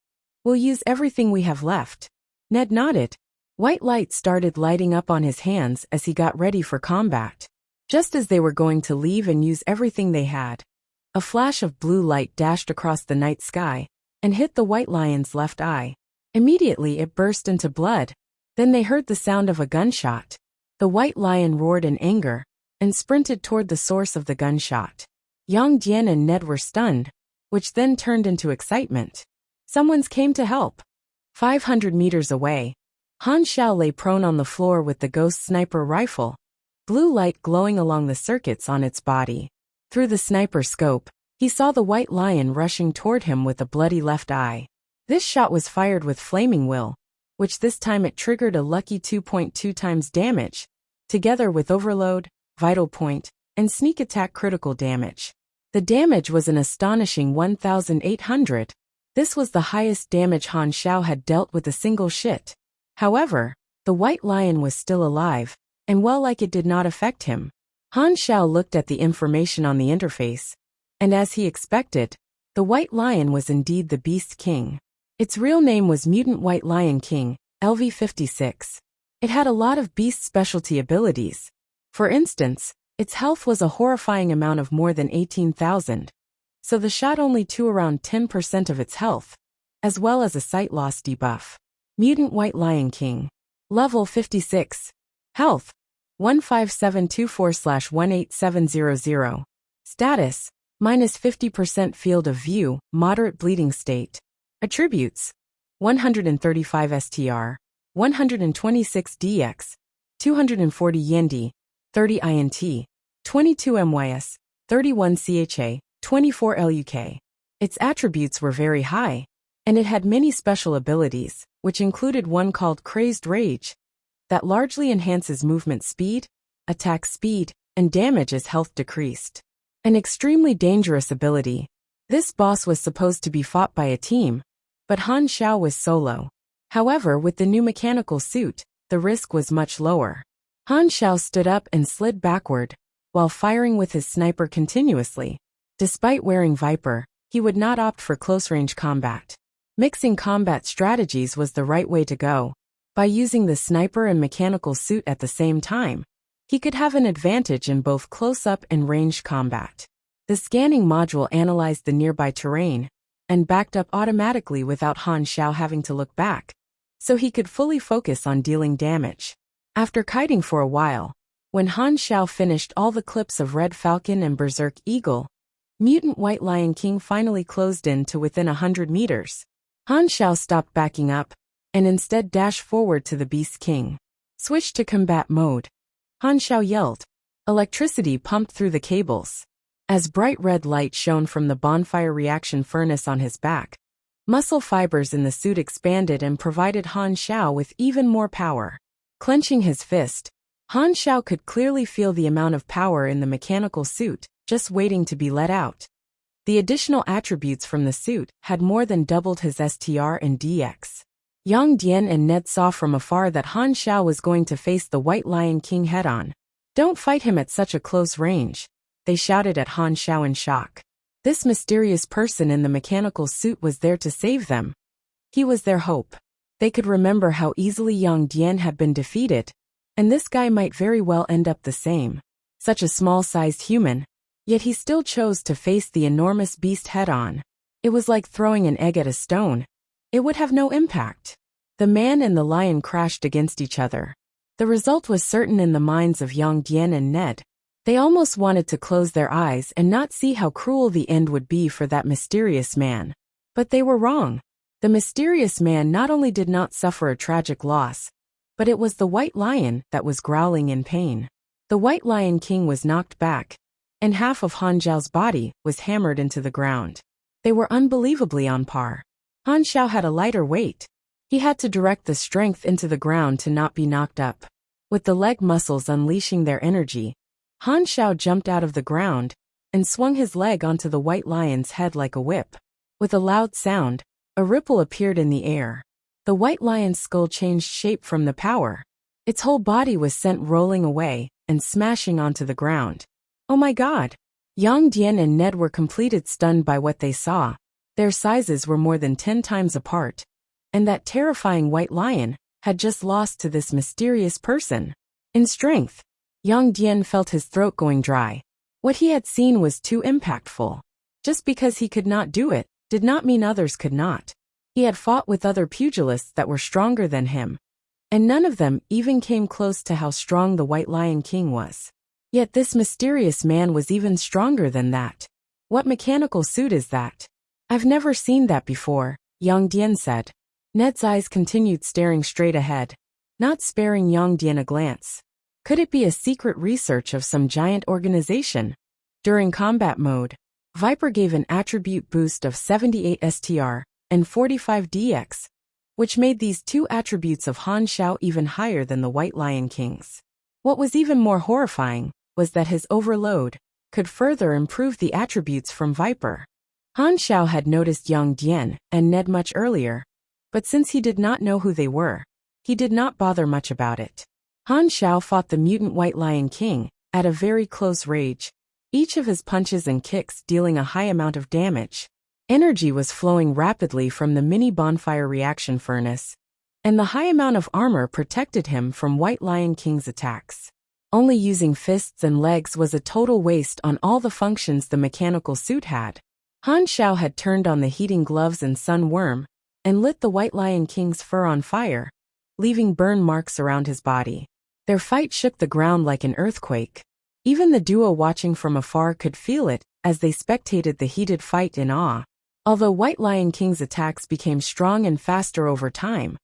"We'll use everything we have left." Ned nodded. White light started lighting up on his hands as he got ready for combat. Just as they were going to leave and use everything they had, a flash of blue light dashed across the night sky and hit the white lion's left eye. Immediately it burst into blood. Then they heard the sound of a gunshot. The white lion roared in anger and sprinted toward the source of the gunshot. Yang Dian and Ned were stunned, which then turned into excitement. Someone's came to help. 500 meters away, Han Xiao lay prone on the floor with the ghost sniper rifle, blue light glowing along the circuits on its body. Through the sniper scope, he saw the white lion rushing toward him with a bloody left eye. This shot was fired with flaming will, which this time it triggered a lucky 2.2 times damage, together with overload, vital point, and sneak attack critical damage. The damage was an astonishing 1,800. This was the highest damage Han Xiao had dealt with a single shit. However, the white lion was still alive, and well, like it did not affect him. Han Xiao looked at the information on the interface, and as he expected, the white lion was indeed the Beast King. Its real name was Mutant White Lion King, LV56. It had a lot of beast specialty abilities. For instance, its health was a horrifying amount of more than 18,000, so the shot only to around 10% of its health, as well as a sight loss debuff. Mutant White Lion King. Level 56. Health 15724/18700. Status minus 50% field of view, moderate bleeding state. Attributes 135 STR, 126 DX, 240 Yendi, 30 INT, 22 MYS, 31 CHA, 24 LUK. Its attributes were very high, and it had many special abilities, which included one called Crazed Rage, that largely enhances movement speed, attack speed, and damage as health decreased. An extremely dangerous ability. This boss was supposed to be fought by a team, but Han Xiao was solo. However, with the new mechanical suit, the risk was much lower. Han Xiao stood up and slid backward, while firing with his sniper continuously. Despite wearing Viper, he would not opt for close-range combat. Mixing combat strategies was the right way to go. By using the sniper and mechanical suit at the same time, he could have an advantage in both close-up and ranged combat. The scanning module analyzed the nearby terrain and backed up automatically without Han Xiao having to look back, so he could fully focus on dealing damage. After kiting for a while, when Han Xiao finished all the clips of Red Falcon and Berserk Eagle, Mutant White Lion King finally closed in to within 100 meters. Han Xiao stopped backing up, and instead dashed forward to the Beast King. Switch to combat mode. Han Xiao yelled. Electricity pumped through the cables. As bright red light shone from the bonfire reaction furnace on his back, muscle fibers in the suit expanded and provided Han Xiao with even more power. Clenching his fist, Han Xiao could clearly feel the amount of power in the mechanical suit, just waiting to be let out. The additional attributes from the suit had more than doubled his STR and DX. Yang Dian and Ned saw from afar that Han Xiao was going to face the White Lion King head-on. Don't fight him at such a close range, they shouted at Han Xiao in shock. This mysterious person in the mechanical suit was there to save them. He was their hope. They could remember how easily Yang Dian had been defeated, and this guy might very well end up the same. Such a small-sized human, yet he still chose to face the enormous beast head-on. It was like throwing an egg at a stone. It would have no impact. The man and the lion crashed against each other. The result was certain in the minds of Yang Dian and Ned. They almost wanted to close their eyes and not see how cruel the end would be for that mysterious man. But they were wrong. The mysterious man not only did not suffer a tragic loss, but it was the white lion that was growling in pain. The White Lion King was knocked back, and half of Han Xiao's body was hammered into the ground. They were unbelievably on par. Han Xiao had a lighter weight. He had to direct the strength into the ground to not be knocked up. With the leg muscles unleashing their energy, Han Xiao jumped out of the ground and swung his leg onto the white lion's head like a whip. With a loud sound, a ripple appeared in the air. The white lion's skull changed shape from the power. Its whole body was sent rolling away and smashing onto the ground. Oh my God! Yang Dian and Ned were completely stunned by what they saw. Their sizes were more than 10 times apart, and that terrifying white lion had just lost to this mysterious person. In strength, Yang Dian felt his throat going dry. What he had seen was too impactful. Just because he could not do it, did not mean others could not. He had fought with other pugilists that were stronger than him, and none of them even came close to how strong the White Lion King was. Yet this mysterious man was even stronger than that. What mechanical suit is that? I've never seen that before, Yang Dian said. Ned's eyes continued staring straight ahead, not sparing Yang Dian a glance. Could it be a secret research of some giant organization? During combat mode, Viper gave an attribute boost of 78 STR and 45 DX, which made these two attributes of Han Xiao even higher than the White Lion King's. What was even more horrifying was that his overload could further improve the attributes from Viper. Han Xiao had noticed Yang Dian and Ned much earlier, but since he did not know who they were, he did not bother much about it. Han Xiao fought the mutant White Lion King at a very close range, each of his punches and kicks dealing a high amount of damage. Energy was flowing rapidly from the mini bonfire reaction furnace, and the high amount of armor protected him from White Lion King's attacks. Only using fists and legs was a total waste on all the functions the mechanical suit had. Han Xiao had turned on the heating gloves and sun worm, and lit the White Lion King's fur on fire, leaving burn marks around his body. Their fight shook the ground like an earthquake. Even the duo watching from afar could feel it as they spectated the heated fight in awe. Although White Lion King's attacks became strong and faster over time,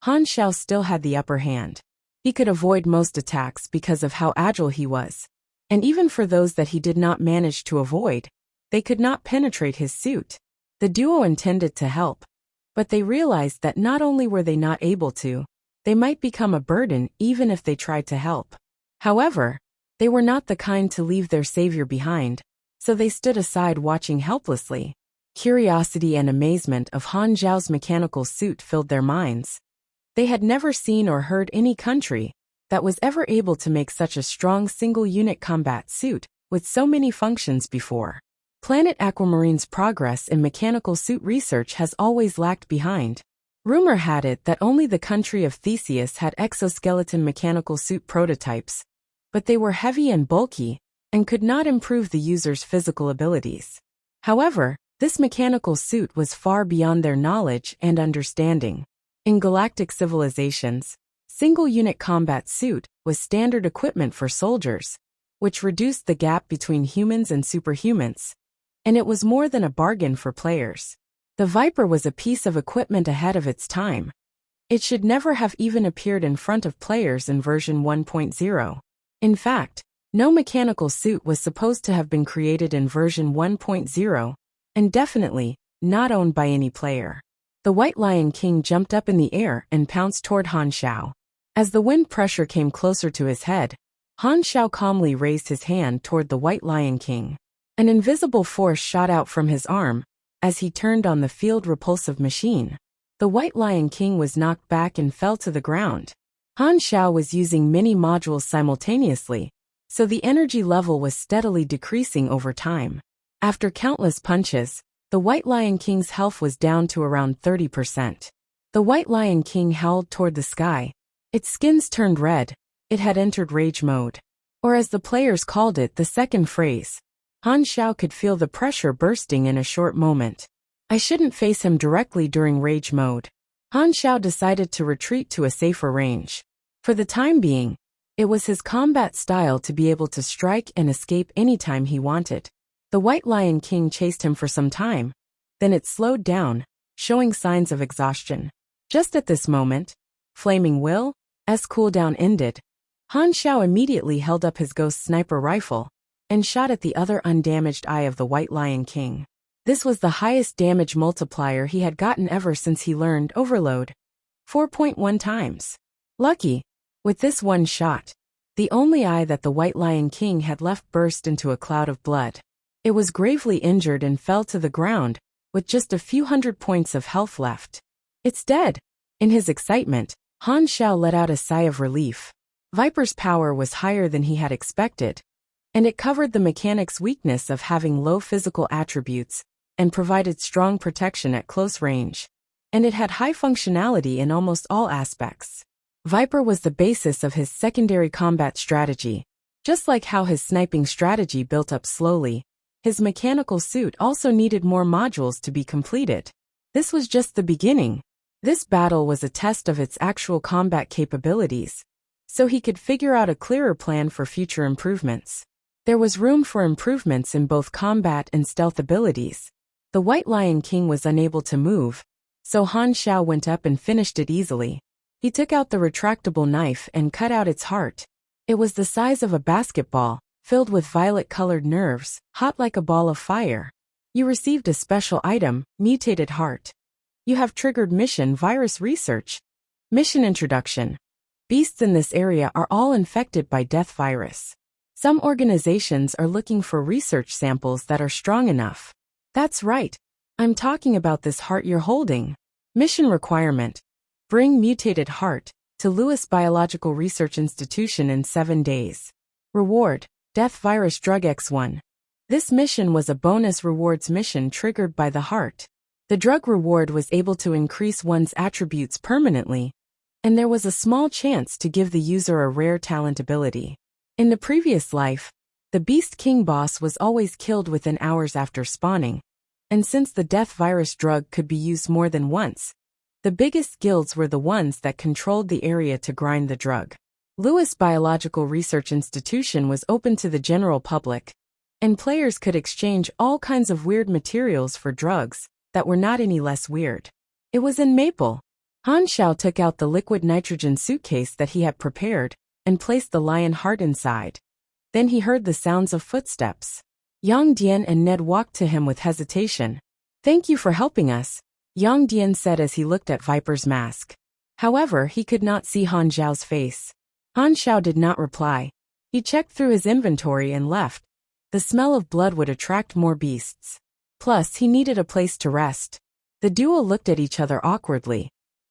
Han Xiao still had the upper hand. He could avoid most attacks because of how agile he was, and even for those that he did not manage to avoid, they could not penetrate his suit. The duo intended to help, but they realized that not only were they not able to, they might become a burden even if they tried to help. However, they were not the kind to leave their savior behind, so they stood aside watching helplessly. Curiosity and amazement of Han Xiao's mechanical suit filled their minds. They had never seen or heard any country that was ever able to make such a strong single-unit combat suit with so many functions before. Planet Aquamarine's progress in mechanical suit research has always lagged behind. Rumor had it that only the country of Theseus had exoskeleton mechanical suit prototypes, but they were heavy and bulky, and could not improve the user's physical abilities. However, this mechanical suit was far beyond their knowledge and understanding. In galactic civilizations, single-unit combat suit was standard equipment for soldiers, which reduced the gap between humans and superhumans. And it was more than a bargain for players. The Viper was a piece of equipment ahead of its time. It should never have even appeared in front of players in version 1.0. In fact, no mechanical suit was supposed to have been created in version 1.0, and definitely not owned by any player. The White Lion King jumped up in the air and pounced toward Han Xiao. As the wind pressure came closer to his head, Han Xiao calmly raised his hand toward the White Lion King. An invisible force shot out from his arm as he turned on the field repulsive machine. The White Lion King was knocked back and fell to the ground. Han Xiao was using many modules simultaneously, so the energy level was steadily decreasing over time. After countless punches, the White Lion King's health was down to around 30%. The White Lion King howled toward the sky. Its skins turned red. It had entered rage mode. Or as the players called it, the second phrase. Han Xiao could feel the pressure bursting in a short moment. I shouldn't face him directly during rage mode. Han Xiao decided to retreat to a safer range. For the time being, it was his combat style to be able to strike and escape anytime he wanted. The White Lion King chased him for some time, then it slowed down, showing signs of exhaustion. Just at this moment, Flaming Will's cooldown ended. Han Xiao immediately held up his ghost sniper rifle and shot at the other undamaged eye of the White Lion King. This was the highest damage multiplier he had gotten ever since he learned Overload. 4.1 times. Lucky. With this one shot, the only eye that the White Lion King had left burst into a cloud of blood. It was gravely injured and fell to the ground, with just a few hundred points of health left. It's dead. In his excitement, Han Xiao let out a sigh of relief. Viper's power was higher than he had expected, and it covered the mechanic's weakness of having low physical attributes and provided strong protection at close range. And it had high functionality in almost all aspects. Viper was the basis of his secondary combat strategy. Just like how his sniping strategy built up slowly, his mechanical suit also needed more modules to be completed. This was just the beginning. This battle was a test of its actual combat capabilities, so he could figure out a clearer plan for future improvements. There was room for improvements in both combat and stealth abilities. The White Lion King was unable to move, so Han Xiao went up and finished it easily. He took out the retractable knife and cut out its heart. It was the size of a basketball, filled with violet-colored nerves, hot like a ball of fire. You received a special item, Mutated Heart. You have triggered Mission Virus Research. Mission Introduction. Beasts in this area are all infected by death virus. Some organizations are looking for research samples that are strong enough. That's right. I'm talking about this heart you're holding. Mission requirement. Bring Mutated Heart to Lewis Biological Research Institution in 7 days. Reward. Death Virus Drug X1. This mission was a bonus rewards mission triggered by the heart. The drug reward was able to increase one's attributes permanently, and there was a small chance to give the user a rare talent ability. In the previous life, the Beast King boss was always killed within hours after spawning, and since the death virus drug could be used more than once, the biggest guilds were the ones that controlled the area to grind the drug. Lewis Biological Research Institution was open to the general public, and players could exchange all kinds of weird materials for drugs that were not any less weird. It was in Maple. Han Xiao took out the liquid nitrogen suitcase that he had prepared and placed the lion heart inside. Then he heard the sounds of footsteps. Yang Dian and Ned walked to him with hesitation. "Thank you for helping us," Yang Dian said as he looked at Viper's mask. However, he could not see Han Xiao's face. Han Xiao did not reply. He checked through his inventory and left. The smell of blood would attract more beasts. Plus, he needed a place to rest. The duo looked at each other awkwardly,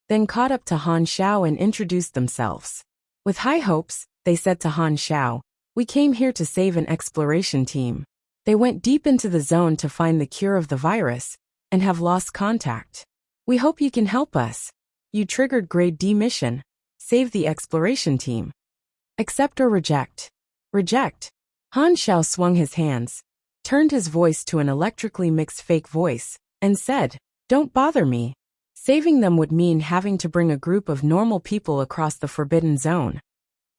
then caught up to Han Xiao and introduced themselves. With high hopes, they said to Han Xiao, "We came here to save an exploration team." They went deep into the zone to find the cure of the virus, and have lost contact. "We hope you can help us. You triggered Grade D mission. Save the exploration team. Accept or reject?" "Reject." Han Xiao swung his hands, turned his voice to an electrically mixed fake voice, and said, "Don't bother me. Saving them would mean having to bring a group of normal people across the forbidden zone.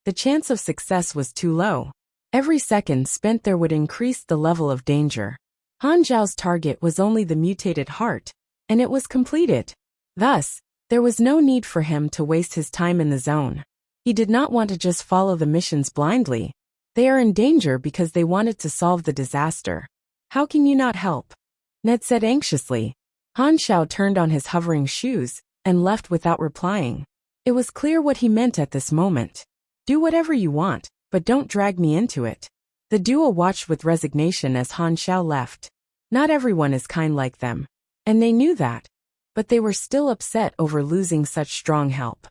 The chance of success was too low. Every second spent there would increase the level of danger. Han Zhao's target was only the mutated heart, and it was completed. Thus, there was no need for him to waste his time in the zone. He did not want to just follow the missions blindly. They are in danger because they wanted to solve the disaster. How can you not help? Ned said anxiously. Han Xiao turned on his hovering shoes and left without replying. It was clear what he meant at this moment. Do whatever you want, but don't drag me into it. The duo watched with resignation as Han Xiao left. Not everyone is kind like them, and they knew that, but they were still upset over losing such strong help.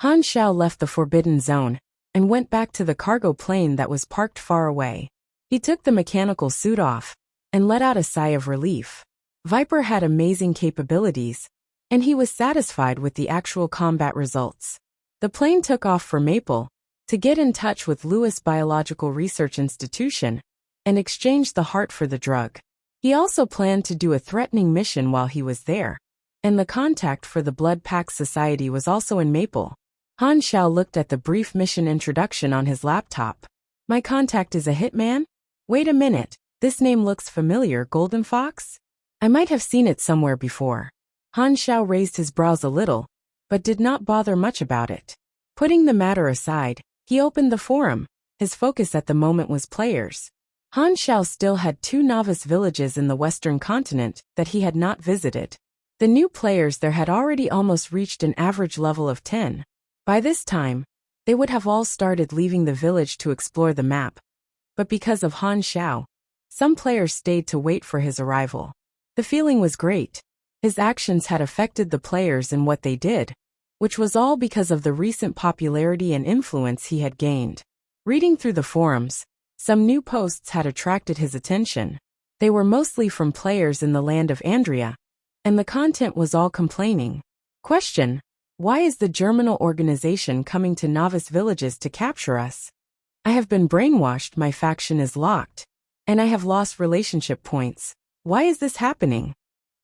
Han Xiao left the forbidden zone and went back to the cargo plane that was parked far away. He took the mechanical suit off and let out a sigh of relief. Viper had amazing capabilities, and he was satisfied with the actual combat results. The plane took off for Maple to get in touch with Lewis Biological Research Institution and exchange the heart for the drug. He also planned to do a threatening mission while he was there, and the contact for the Blood Pact Society was also in Maple. Han Xiao looked at the brief mission introduction on his laptop. My contact is a hitman? Wait a minute, this name looks familiar. Golden Fox? I might have seen it somewhere before. Han Xiao raised his brows a little, but did not bother much about it. Putting the matter aside, he opened the forum. His focus at the moment was players. Han Xiao still had 2 novice villages in the western continent that he had not visited. The new players there had already almost reached an average level of 10. By this time, they would have all started leaving the village to explore the map. But because of Han Xiao, some players stayed to wait for his arrival. The feeling was great. His actions had affected the players in what they did, which was all because of the recent popularity and influence he had gained. Reading through the forums, some new posts had attracted his attention. They were mostly from players in the land of Andria, and the content was all complaining. Question: why is the Germinal organization coming to novice villages to capture us? I have been brainwashed, my faction is locked, and I have lost relationship points. Why is this happening?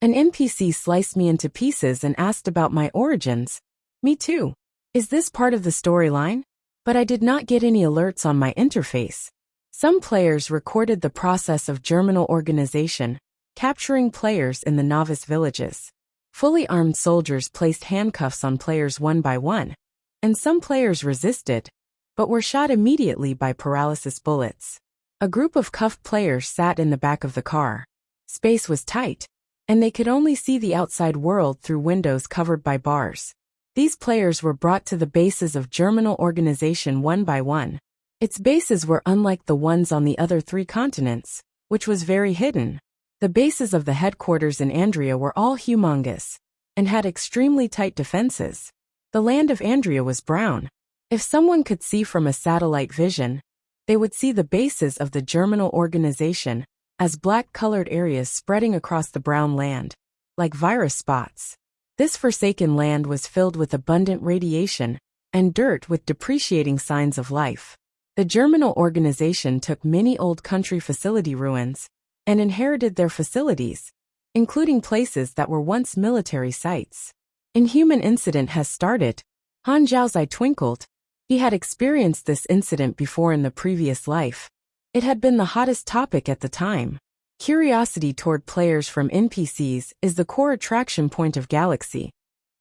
An NPC sliced me into pieces and asked about my origins. Me too. Is this part of the storyline? But I did not get any alerts on my interface. Some players recorded the process of Germinal organization, capturing players in the novice villages. Fully armed soldiers placed handcuffs on players one by one, and some players resisted, but were shot immediately by paralysis bullets. A group of cuffed players sat in the back of the car. Space was tight, and they could only see the outside world through windows covered by bars. These players were brought to the bases of Germinal organization one by one. Its bases were unlike the ones on the other 3 continents, which was very hidden. The bases of the headquarters in Andria were all humongous, and had extremely tight defenses. The land of Andria was brown. If someone could see from a satellite vision, they would see the bases of the Germinal organization as black-colored areas spreading across the brown land, like virus spots. This forsaken land was filled with abundant radiation and dirt with depreciating signs of life. The Germinal organization took many old country facility ruins and inherited their facilities, including places that were once military sites. Inhuman incident has started. Han Zhao's eye twinkled. He had experienced this incident before in the previous life. It had been the hottest topic at the time. Curiosity toward players from NPCs is the core attraction point of Galaxy.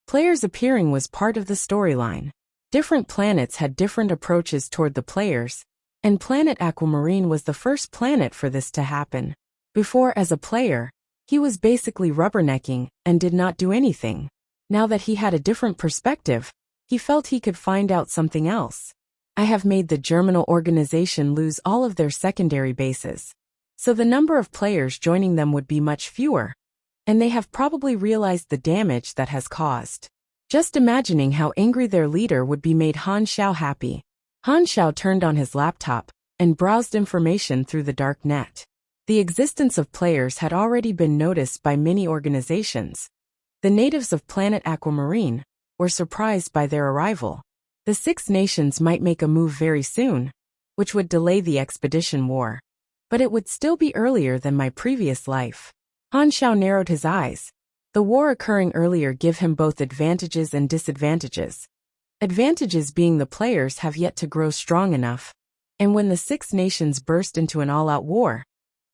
Players appearing was part of the storyline. Different planets had different approaches toward the players, and planet Aquamarine was the first planet for this to happen. Before, as a player, he was basically rubbernecking and did not do anything. Now that he had a different perspective, he felt he could find out something else. I have made the Germinal organization lose all of their secondary bases, so the number of players joining them would be much fewer, and they have probably realized the damage that has caused. Just imagining how angry their leader would be made Han Xiao happy. Han Xiao turned on his laptop and browsed information through the dark net. The existence of players had already been noticed by many organizations. The natives of planet Aquamarine were surprised by their arrival. The 6 nations might make a move very soon, which would delay the expedition war. But it would still be earlier than my previous life. Han Xiao narrowed his eyes. The war occurring earlier give him both advantages and disadvantages. Advantages being the players have yet to grow strong enough, and when the 6 nations burst into an all-out war,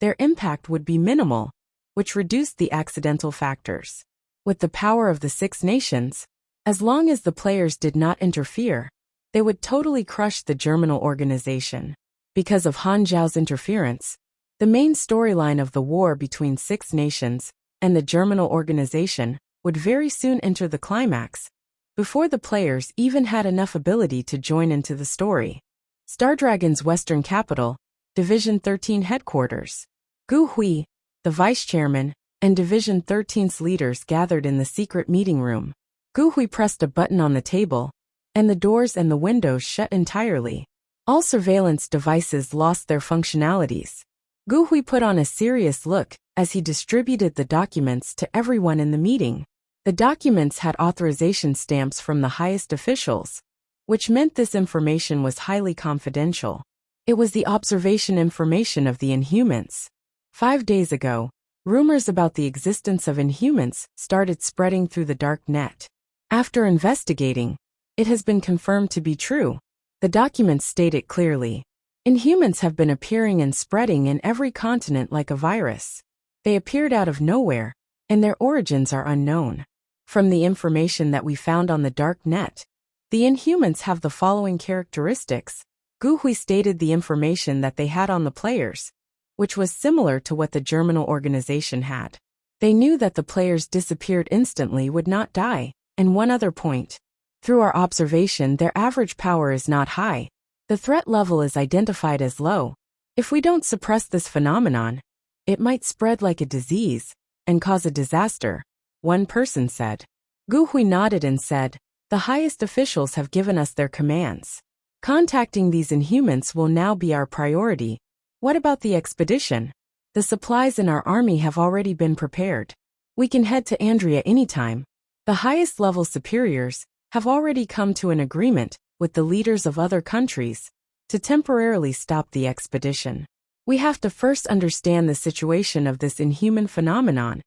their impact would be minimal, which reduced the accidental factors. With the power of the Six Nations, as long as the players did not interfere, they would totally crush the Germinal organization. Because of Han Zhao's interference, the main storyline of the war between Six Nations and the Germinal organization would very soon enter the climax, before the players even had enough ability to join into the story. Stardragon's western capital, Division 13 headquarters. Gu Hui, the vice-chairman, and Division 13's leaders gathered in the secret meeting room. Gu Hui pressed a button on the table, and the doors and the windows shut entirely. All surveillance devices lost their functionalities. Gu Hui put on a serious look as he distributed the documents to everyone in the meeting. The documents had authorization stamps from the highest officials, which meant this information was highly confidential. It was the observation information of the Inhumans. 5 days ago, rumors about the existence of Inhumans started spreading through the dark net. After investigating, it has been confirmed to be true. The documents state it clearly. Inhumans have been appearing and spreading in every continent like a virus. They appeared out of nowhere, and their origins are unknown. From the information that we found on the dark net, the Inhumans have the following characteristics. Gu Hui stated the information that they had on the players, which was similar to what the Germinal organization had. They knew that the players disappeared instantly would not die, and one other point. Through our observation, their average power is not high. The threat level is identified as low. If we don't suppress this phenomenon, it might spread like a disease and cause a disaster, one person said. Gu Hui nodded and said, "The highest officials have given us their commands. Contacting these Inhumans will now be our priority. What about the expedition? The supplies in our army have already been prepared. We can head to Andria anytime." The highest level superiors have already come to an agreement with the leaders of other countries to temporarily stop the expedition. We have to first understand the situation of this inhuman phenomenon.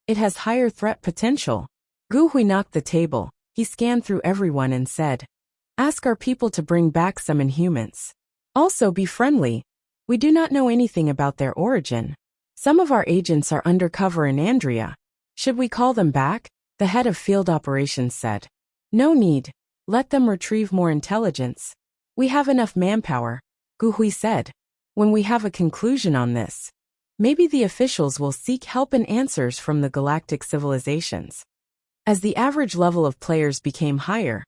It has higher threat potential. Gu Hui knocked the table. He scanned through everyone and said, "Ask our people to bring back some Inhumans. Also be friendly. We do not know anything about their origin. Some of our agents are undercover in Andria. Should we call them back?" The head of field operations said. "No need. Let them retrieve more intelligence. We have enough manpower," Gu Hui said. "When we have a conclusion on this, maybe the officials will seek help and answers from the galactic civilizations." As the average level of players became higher,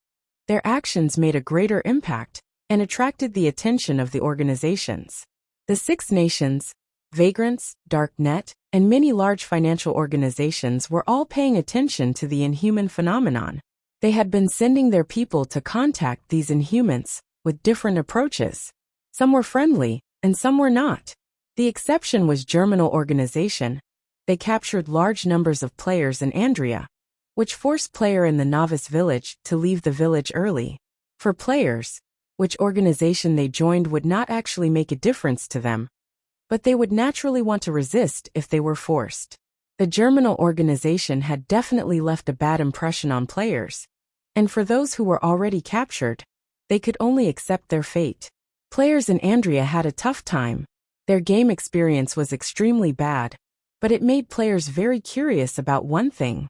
their actions made a greater impact and attracted the attention of the organizations. The Six Nations, Vagrants, Darknet, and many large financial organizations were all paying attention to the Inhuman phenomenon. They had been sending their people to contact these Inhumans with different approaches. Some were friendly, and some were not. The exception was Germinal organization. They captured large numbers of players in Andria, which forced player in the novice village to leave the village early. For players, which organization they joined would not actually make a difference to them, but they would naturally want to resist if they were forced. The Germinal organization had definitely left a bad impression on players, and for those who were already captured, they could only accept their fate. Players in Andria had a tough time. Their game experience was extremely bad, but it made players very curious about one thing.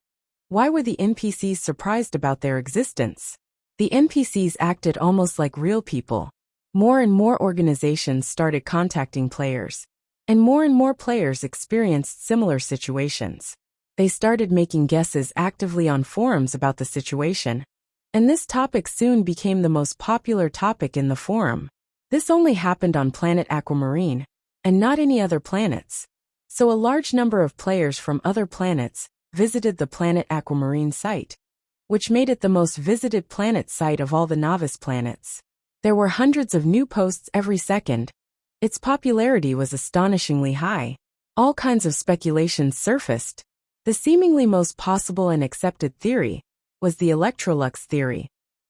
Why were the NPCs surprised about their existence? The NPCs acted almost like real people. More and more organizations started contacting players, and more players experienced similar situations. They started making guesses actively on forums about the situation, and this topic soon became the most popular topic in the forum. This only happened on planet Aquamarine, and not any other planets. So a large number of players from other planets visited the planet Aquamarine site, which made it the most visited planet site of all the novice planets. There were hundreds of new posts every second. Its popularity was astonishingly high. All kinds of speculations surfaced. The seemingly most possible and accepted theory was the Electrolux theory,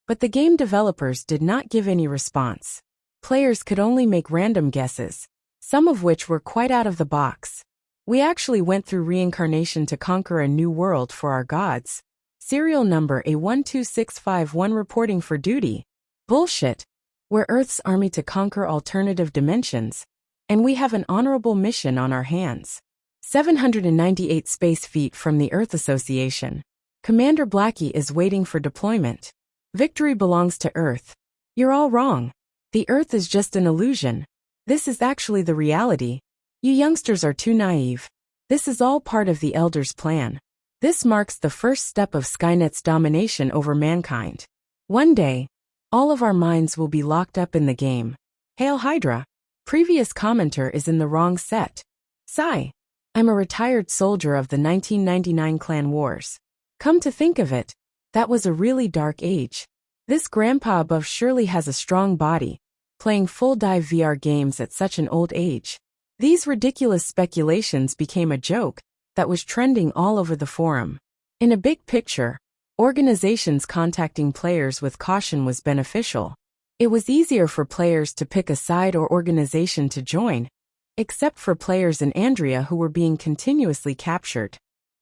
but the game developers did not give any response. Players could only make random guesses, some of which were quite out of the box. "We actually went through reincarnation to conquer a new world for our gods. Serial number A12651 reporting for duty." Bullshit. We're Earth's army to conquer alternative dimensions, and we have an honorable mission on our hands. 798 space feet from the Earth Association. Commander Blackie is waiting for deployment. Victory belongs to Earth. You're all wrong. The Earth is just an illusion. This is actually the reality. You youngsters are too naive. This is all part of the Elder's plan. This marks the first step of Skynet's domination over mankind. One day, all of our minds will be locked up in the game. Hail Hydra. Previous commenter is in the wrong set. Sigh. I'm a retired soldier of the 1999 Clan Wars. Come to think of it, that was a really dark age. This grandpa above surely has a strong body, playing full-dive VR games at such an old age. These ridiculous speculations became a joke that was trending all over the forum. In a big picture, organizations contacting players with caution was beneficial. It was easier for players to pick a side or organization to join, except for players in Andrea who were being continuously captured.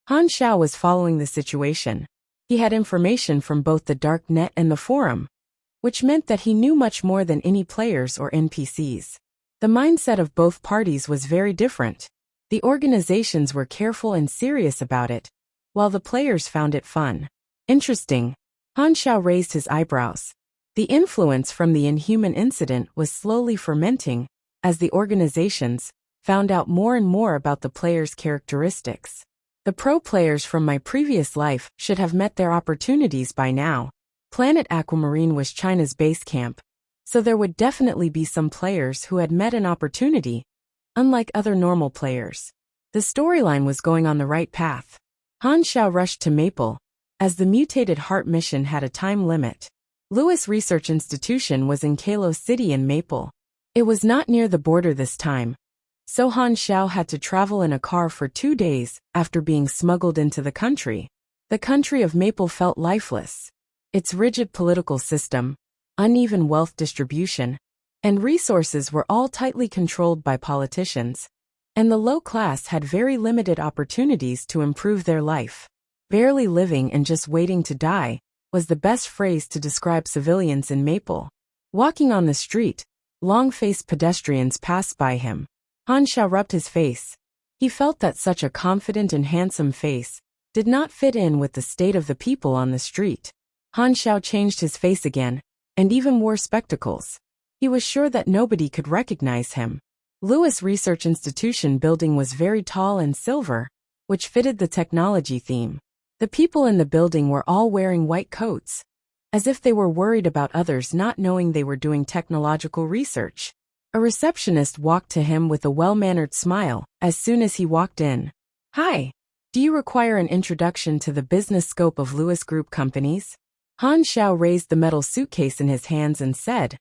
Han Xiao was following the situation. He had information from both the dark net and the forum, which meant that he knew much more than any players or NPCs. The mindset of both parties was very different. The organizations were careful and serious about it, while the players found it fun. Interesting. Han Xiao raised his eyebrows. The influence from the Inhuman incident was slowly fermenting, as the organizations found out more and more about the players' characteristics. The pro players from my previous life should have met their opportunities by now. Planet Aquamarine was China's base camp, so there would definitely be some players who had met an opportunity, unlike other normal players. The storyline was going on the right path. Han Xiao rushed to Maple, as the mutated heart mission had a time limit. Lewis Research Institution was in Kalos City in Maple. It was not near the border this time, so Han Xiao had to travel in a car for 2 days after being smuggled into the country. The country of Maple felt lifeless. Its rigid political system, uneven wealth distribution, and resources were all tightly controlled by politicians, and the low class had very limited opportunities to improve their life. Barely living and just waiting to die was the best phrase to describe civilians in Maple. Walking on the street, long-faced pedestrians passed by him. Han Xiao rubbed his face. He felt that such a confident and handsome face did not fit in with the state of the people on the street. Han Xiao changed his face again, and even wore spectacles. He was sure that nobody could recognize him. Lewis Research Institution building was very tall and silver, which fitted the technology theme. The people in the building were all wearing white coats, as if they were worried about others not knowing they were doing technological research. A receptionist walked to him with a well-mannered smile as soon as he walked in. Hi. Do you require an introduction to the business scope of Lewis Group companies? Han Xiao raised the metal suitcase in his hands and said,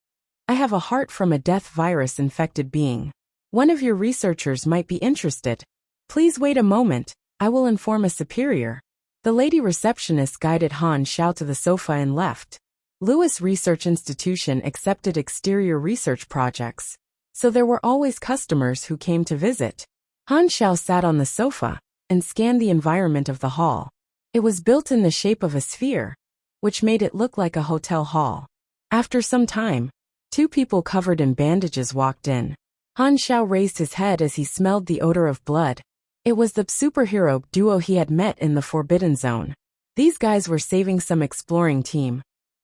I have a heart from a death virus-infected being. One of your researchers might be interested. Please wait a moment, I will inform a superior. The lady receptionist guided Han Xiao to the sofa and left. Lewis Research Institution accepted exterior research projects, so there were always customers who came to visit. Han Xiao sat on the sofa and scanned the environment of the hall. It was built in the shape of a sphere, which made it look like a hotel hall. After some time, 2 people covered in bandages walked in. Han Xiao raised his head as he smelled the odor of blood. It was the superhero duo he had met in the Forbidden Zone. These guys were saving some exploring team.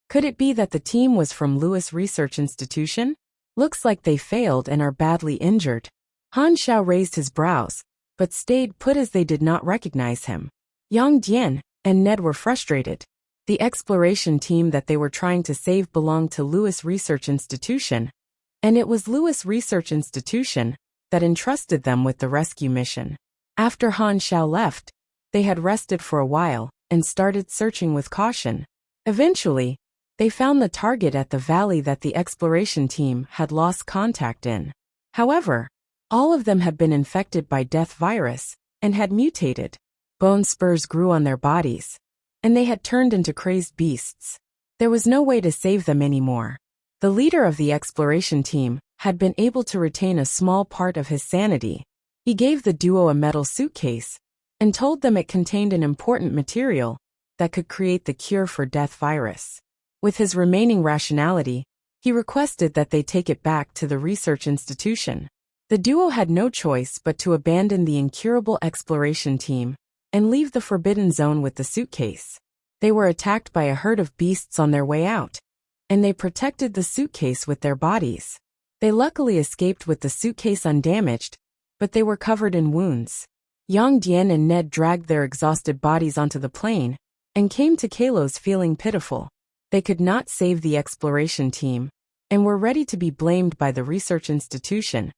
Could it be that the team was from Lewis Research Institution? Looks like they failed and are badly injured. Han Xiao raised his brows, but stayed put as they did not recognize him. Yang Dian and Ned were frustrated. The exploration team that they were trying to save belonged to Lewis Research Institution, and it was Lewis Research Institution that entrusted them with the rescue mission. After Han Xiao left, they had rested for a while and started searching with caution. Eventually, they found the target at the valley that the exploration team had lost contact in. However, all of them had been infected by death virus and had mutated. Bone spurs grew on their bodies, and they had turned into crazed beasts. There was no way to save them anymore. The leader of the exploration team had been able to retain a small part of his sanity. He gave the duo a metal suitcase and told them it contained an important material that could create the cure for death virus. With his remaining rationality, he requested that they take it back to the research institution. The duo had no choice but to abandon the incurable exploration team and leave the forbidden zone with the suitcase. They were attacked by a herd of beasts on their way out, and they protected the suitcase with their bodies. They luckily escaped with the suitcase undamaged, but they were covered in wounds. Yang Dian and Ned dragged their exhausted bodies onto the plane and came to Kalos feeling pitiful. They could not save the exploration team and were ready to be blamed by the research institution,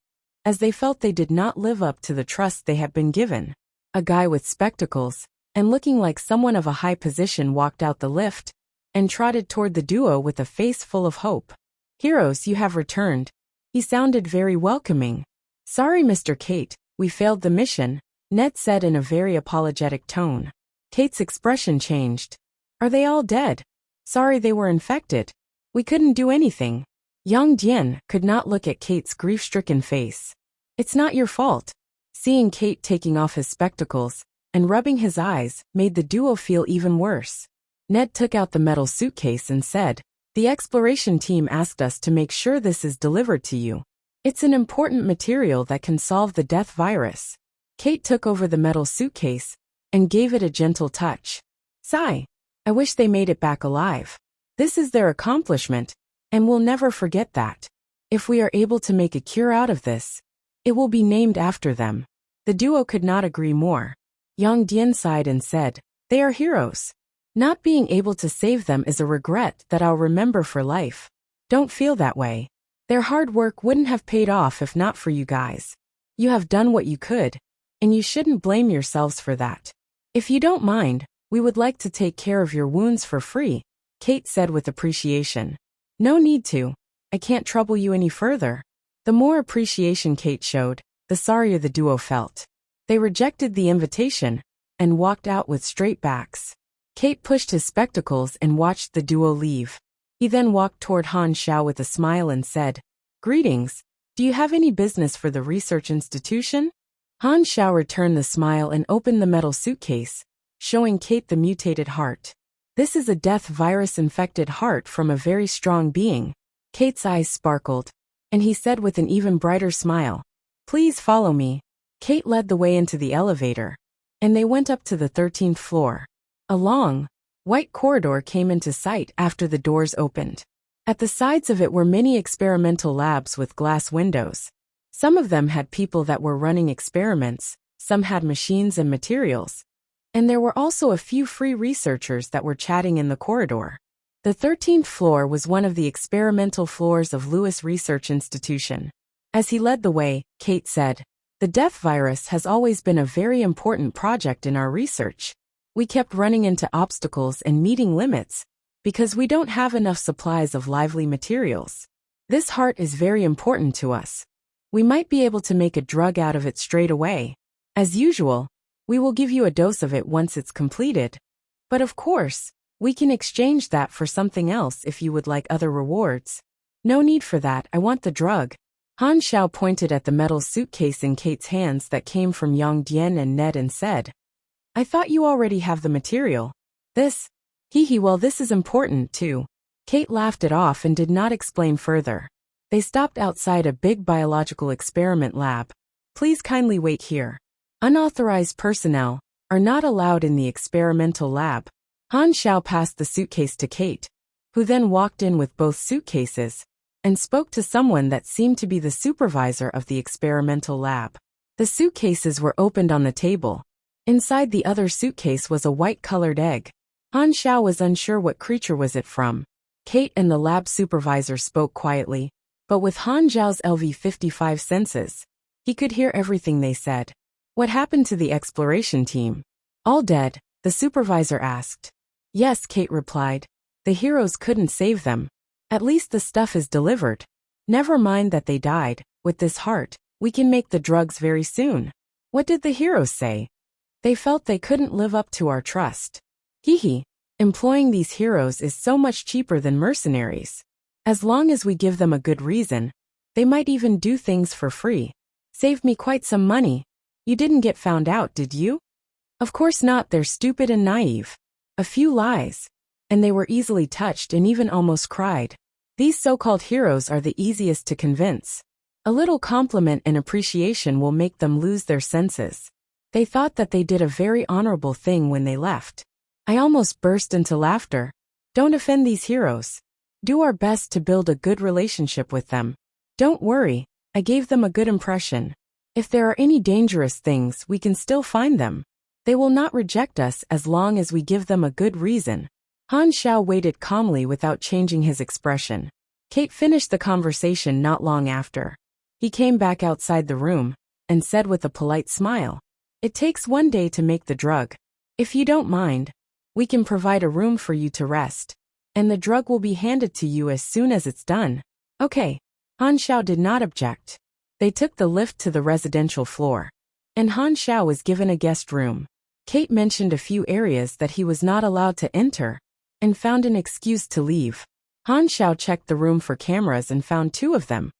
as they felt they did not live up to the trust they had been given. A guy with spectacles and looking like someone of a high position walked out the lift and trotted toward the duo with a face full of hope. "Heroes, you have returned." He sounded very welcoming. "Sorry, Mr. Kate, we failed the mission," Ned said in a very apologetic tone. Kate's expression changed. "Are they all dead?" "Sorry, they were infected. We couldn't do anything." Yang Dian could not look at Kate's grief-stricken face. "It's not your fault." Seeing Kate taking off his spectacles and rubbing his eyes made the duo feel even worse. Ned took out the metal suitcase and said, "The exploration team asked us to make sure this is delivered to you. It's an important material that can solve the death virus." Kate took over the metal suitcase and gave it a gentle touch. "Sigh. I wish they made it back alive. This is their accomplishment, and we'll never forget that. If we are able to make a cure out of this, it will be named after them." The duo could not agree more. Yang Dian sighed and said, "They are heroes. Not being able to save them is a regret that I'll remember for life." "Don't feel that way. Their hard work wouldn't have paid off if not for you guys. You have done what you could, and you shouldn't blame yourselves for that. If you don't mind, we would like to take care of your wounds for free," Kate said with appreciation. "No need to. I can't trouble you any further." The more appreciation Kate showed, the sorrier the duo felt. They rejected the invitation and walked out with straight backs. Kate pushed his spectacles and watched the duo leave. He then walked toward Han Xiao with a smile and said, "Greetings. Do you have any business for the research institution?" Han Xiao returned the smile and opened the metal suitcase, showing Kate the mutated heart. "This is a death virus-infected heart from a very strong being." Kate's eyes sparkled, and he said with an even brighter smile, "Please follow me." Kate led the way into the elevator, and they went up to the 13th floor. A long, white corridor came into sight after the doors opened. At the sides of it were many experimental labs with glass windows. Some of them had people that were running experiments, some had machines and materials, and there were also a few free researchers that were chatting in the corridor. The 13th floor was one of the experimental floors of Lewis Research Institution. As he led the way, Kate said, "The death virus has always been a very important project in our research. We kept running into obstacles and meeting limits because we don't have enough supplies of lively materials. This heart is very important to us. We might be able to make a drug out of it straight away. As usual, we will give you a dose of it once it's completed. But of course, we can exchange that for something else if you would like other rewards." "No need for that, I want the drug." Han Xiao pointed at the metal suitcase in Kate's hands that came from Yang Dian and Ned and said, "I thought you already have the material." "This? Well, this is important too." Kate laughed it off and did not explain further. They stopped outside a big biological experiment lab. "Please kindly wait here. Unauthorized personnel are not allowed in the experimental lab." Han Xiao passed the suitcase to Kate, who then walked in with both suitcases and spoke to someone that seemed to be the supervisor of the experimental lab. The suitcases were opened on the table. Inside the other suitcase was a white-colored egg. Han Xiao was unsure what creature was it from. Kate and the lab supervisor spoke quietly, but with Han Xiao's LV-55 senses, he could hear everything they said. "What happened to the exploration team?" "All dead," the supervisor asked. "Yes," Kate replied. "The heroes couldn't save them. At least the stuff is delivered. Never mind that they died. With this heart, we can make the drugs very soon." "What did the heroes say?" "They felt they couldn't live up to our trust. Employing these heroes is so much cheaper than mercenaries. As long as we give them a good reason, they might even do things for free. Saved me quite some money." "You didn't get found out, did you?" "Of course not, they're stupid and naive. A few lies, and they were easily touched and even almost cried. These so-called heroes are the easiest to convince." A little compliment and appreciation will make them lose their senses. They thought that they did a very honorable thing when they left. I almost burst into laughter. Don't offend these heroes. Do our best to build a good relationship with them. Don't worry, I gave them a good impression. If there are any dangerous things, we can still find them. They will not reject us as long as we give them a good reason. Han Xiao waited calmly without changing his expression. Kate finished the conversation not long after. He came back outside the room and said with a polite smile, "It takes 1 day to make the drug. If you don't mind, we can provide a room for you to rest, and the drug will be handed to you as soon as it's done." Okay. Han Xiao did not object. They took the lift to the residential floor, and Han Xiao was given a guest room. Kate mentioned a few areas that he was not allowed to enter, and found an excuse to leave. Han Xiao checked the room for cameras and found 2 of them.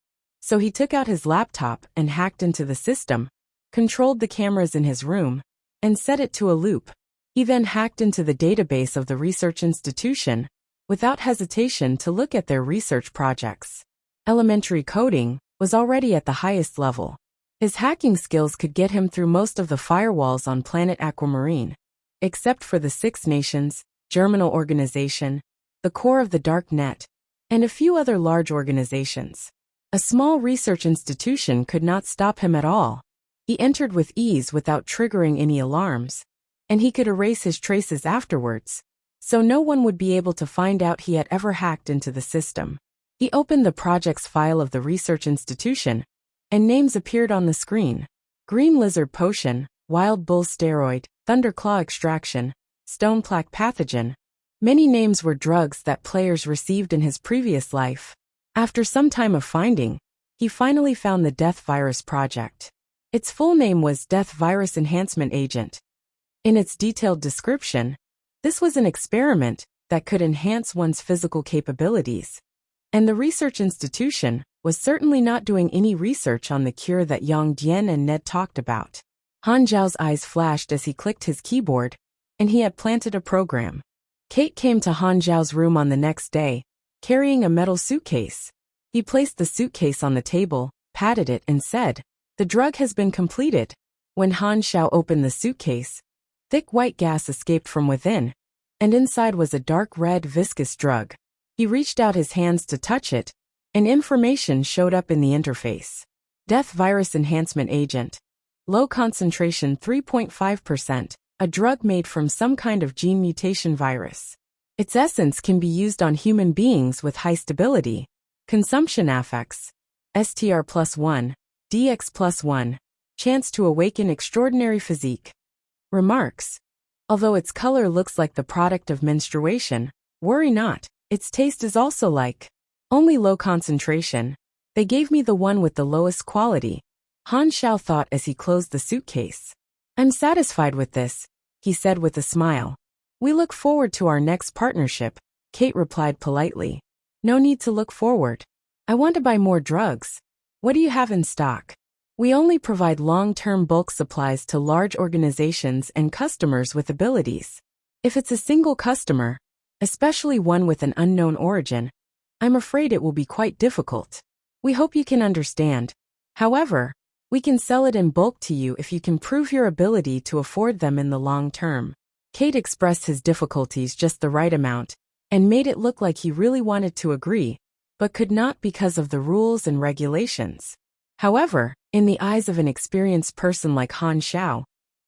So he took out his laptop and hacked into the system, controlled the cameras in his room, and set it to a loop. He then hacked into the database of the research institution, without hesitation, to look at their research projects. Elementary coding was already at the highest level. His hacking skills could get him through most of the firewalls on planet Aquamarine, except for the 6 Nations, Germinal Organization, the core of the Dark Net, and a few other large organizations. A small research institution could not stop him at all. He entered with ease without triggering any alarms, and he could erase his traces afterwards, so no one would be able to find out he had ever hacked into the system. He opened the projects file of the research institution, and names appeared on the screen. Green Lizard Potion, Wild Bull Steroid, Thunderclaw Extraction, Stone Plaque Pathogen. Many names were drugs that players received in his previous life. After some time of finding, he finally found the Death Virus Project. Its full name was Death Virus Enhancement Agent. In its detailed description, this was an experiment that could enhance one's physical capabilities. And the research institution was certainly not doing any research on the cure that Yang Dian and Ned talked about. Han Zhao's eyes flashed as he clicked his keyboard, and he had planted a program. Kate came to Han Zhao's room on the next day, carrying a metal suitcase. He placed the suitcase on the table, patted it, and said, "The drug has been completed." When Han Xiao opened the suitcase, thick white gas escaped from within, and inside was a dark red viscous drug. He reached out his hands to touch it, and information showed up in the interface. Death Virus Enhancement Agent. Low concentration 3.5%, a drug made from some kind of gene mutation virus. Its essence can be used on human beings with high stability. Consumption affects STR +1, DX +1, chance to awaken extraordinary physique. Remarks. Although its color looks like the product of menstruation, worry not, its taste is also like. Only low concentration. They gave me the one with the lowest quality. Han Xiao thought as he closed the suitcase. "I'm satisfied with this," he said with a smile. "We look forward to our next partnership," Kate replied politely. "No need to look forward. I want to buy more drugs. What do you have in stock?" "We only provide long-term bulk supplies to large organizations and customers with abilities. If it's a single customer, especially one with an unknown origin, I'm afraid it will be quite difficult. We hope you can understand. However, we can sell it in bulk to you if you can prove your ability to afford them in the long term." Kate expressed his difficulties just the right amount, and made it look like he really wanted to agree, but could not because of the rules and regulations. However, in the eyes of an experienced person like Han Xiao,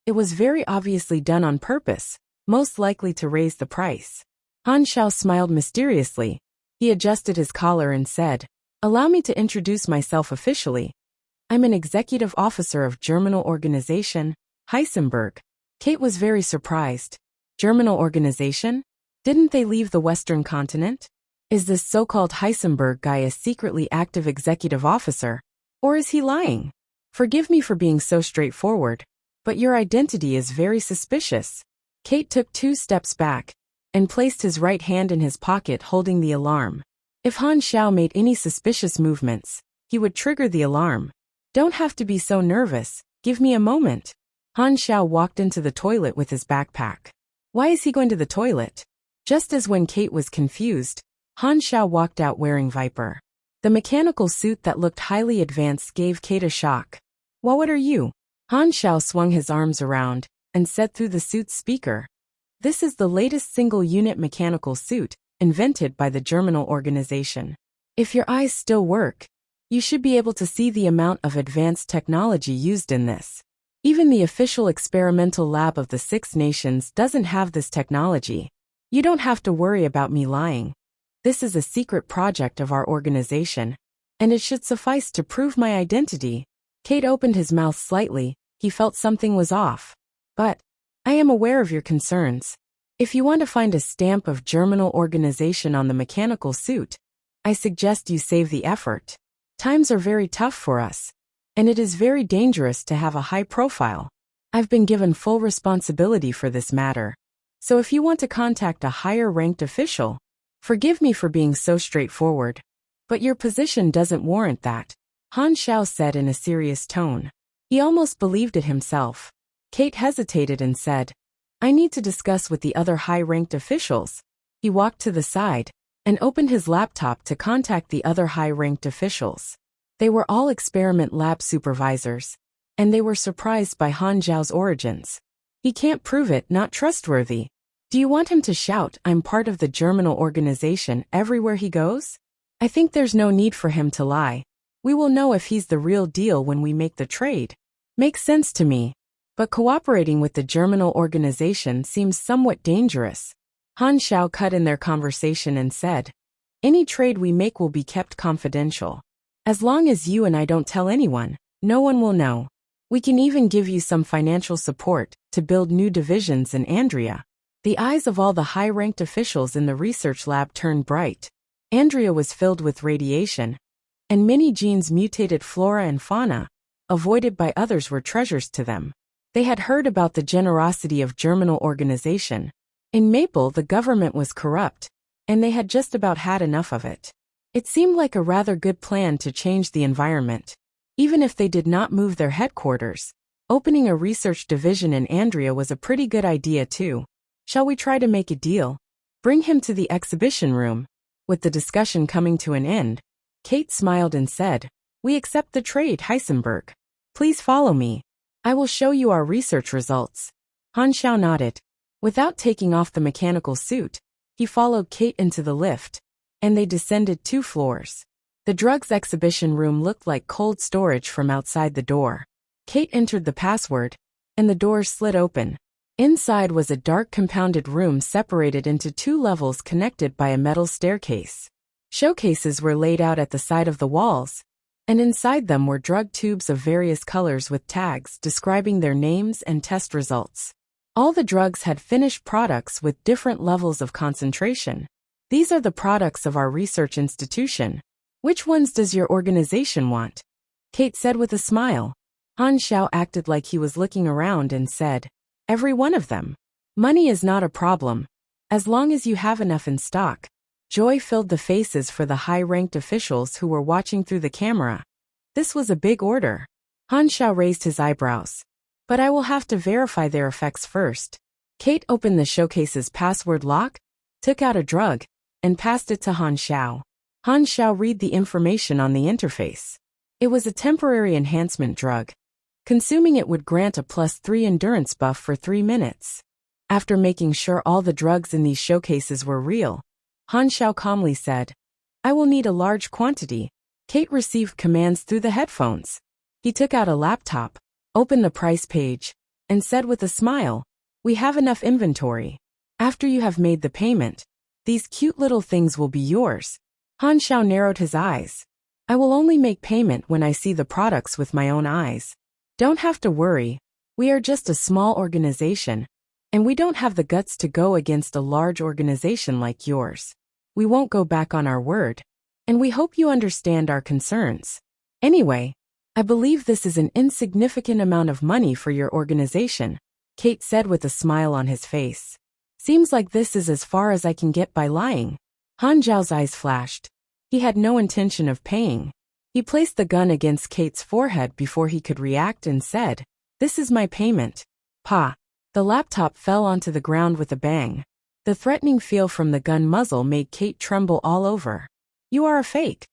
it was very obviously done on purpose, most likely to raise the price. Han Xiao smiled mysteriously. He adjusted his collar and said, "Allow me to introduce myself officially. I'm an executive officer of Germinal Organization, Heisenberg." Kate was very surprised. Germinal Organization? Didn't they leave the Western continent? Is this so-called Heisenberg guy a secretly active executive officer? Or is he lying? Forgive me for being so straightforward, but your identity is very suspicious. Kate took 2 steps back, and placed his right hand in his pocket holding the alarm. If Han Xiao made any suspicious movements, he would trigger the alarm. "Don't have to be so nervous, give me a moment." Han Xiao walked into the toilet with his backpack. Why is he going to the toilet? Just as when Kate was confused, Han Xiao walked out wearing Viper. The mechanical suit that looked highly advanced gave Kate a shock. "Well, what are you?" Han Xiao swung his arms around and said through the suit's speaker. "This is the latest single-unit mechanical suit, invented by the Germinal organization. If your eyes still work, you should be able to see the amount of advanced technology used in this. Even the official experimental lab of the Six Nations doesn't have this technology. You don't have to worry about me lying. This is a secret project of our organization, and it should suffice to prove my identity." Kate opened his mouth slightly. He felt something was off. "But I am aware of your concerns. If you want to find a stamp of Germinal organization on the mechanical suit, I suggest you save the effort. Times are very tough for us, and it is very dangerous to have a high profile. I've been given full responsibility for this matter. So if you want to contact a higher-ranked official, forgive me for being so straightforward, but your position doesn't warrant that," Han Xiao said in a serious tone. He almost believed it himself. Kate hesitated and said, "I need to discuss with the other high-ranked officials." He walked to the side and opened his laptop to contact the other high-ranked officials. They were all experiment lab supervisors, and they were surprised by Han Zhao's origins. "He can't prove it, not trustworthy. Do you want him to shout, 'I'm part of the Germinal organization,' everywhere he goes? I think there's no need for him to lie. We will know if he's the real deal when we make the trade." "Makes sense to me. But cooperating with the Germinal organization seems somewhat dangerous." Han Xiao cut in their conversation and said, "Any trade we make will be kept confidential. As long as you and I don't tell anyone, no one will know. We can even give you some financial support to build new divisions in Andrea." The eyes of all the high-ranked officials in the research lab turned bright. Andrea was filled with radiation, and many genes mutated flora and fauna, avoided by others, were treasures to them. They had heard about the generosity of Germinal organization. In Maple, the government was corrupt, and they had just about had enough of it. It seemed like a rather good plan to change the environment. Even if they did not move their headquarters, opening a research division in Andrea was a pretty good idea too. "Shall we try to make a deal? Bring him to the exhibition room." With the discussion coming to an end, Kate smiled and said, "We accept the trade, Heisenberg. Please follow me. I will show you our research results." Han Xiao nodded. Without taking off the mechanical suit, he followed Kate into the lift, and they descended 2 floors. The drugs exhibition room looked like cold storage from outside the door. Kate entered the password, and the doors slid open. Inside was a dark compounded room separated into 2 levels connected by a metal staircase. Showcases were laid out at the side of the walls, and inside them were drug tubes of various colors with tags describing their names and test results. All the drugs had finished products with different levels of concentration. "These are the products of our research institution. Which ones does your organization want?" Kate said with a smile. Han Xiao acted like he was looking around and said, "Every one of them. Money is not a problem, as long as you have enough in stock." Joy filled the faces for the high-ranked officials who were watching through the camera. This was a big order. Han Xiao raised his eyebrows. "But I will have to verify their effects first." Kate opened the showcase's password lock, took out a drug, and passed it to Han Xiao. Han Xiao read the information on the interface. It was a temporary enhancement drug. Consuming it would grant a +3 endurance buff for 3 minutes. After making sure all the drugs in these showcases were real, Han Xiao calmly said, "I will need a large quantity." Kate received commands through the headphones. He took out a laptop, opened the price page, and said with a smile, "We have enough inventory. After you have made the payment, these cute little things will be yours." Han Xiao narrowed his eyes. "I will only make payment when I see the products with my own eyes. Don't have to worry. We are just a small organization, and we don't have the guts to go against a large organization like yours. We won't go back on our word, and we hope you understand our concerns. Anyway, I believe this is an insignificant amount of money for your organization," Kate said with a smile on his face. "Seems like this is as far as I can get by lying." Han Zhao's eyes flashed. He had no intention of paying. He placed the gun against Kate's forehead before he could react and said, "This is my payment." Pa! The laptop fell onto the ground with a bang. The threatening feel from the gun muzzle made Kate tremble all over. "You are a fake."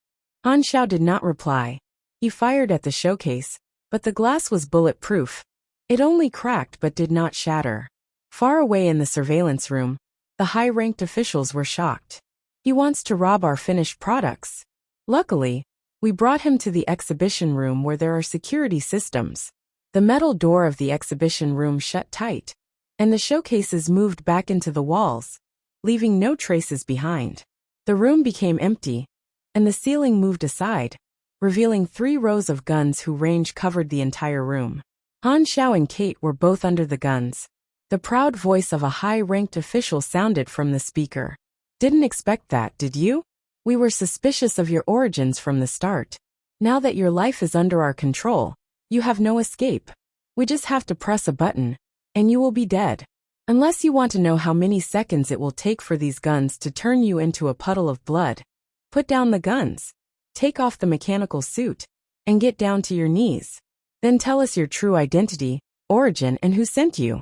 Han Xiao did not reply. He fired at the showcase, but the glass was bulletproof. It only cracked but did not shatter. Far away in the surveillance room, the high-ranked officials were shocked. He wants to rob our finished products. Luckily, we brought him to the exhibition room where there are security systems. The metal door of the exhibition room shut tight, and the showcases moved back into the walls, leaving no traces behind. The room became empty, and the ceiling moved aside, revealing 3 rows of guns whose range covered the entire room. Han Xiao and Kate were both under the guns. The proud voice of a high-ranked official sounded from the speaker. Didn't expect that, did you? We were suspicious of your origins from the start. Now that your life is under our control, you have no escape. We just have to press a button, and you will be dead. Unless you want to know how many seconds it will take for these guns to turn you into a puddle of blood. Put down the guns, take off the mechanical suit, and get down to your knees. Then tell us your true identity, origin, and who sent you.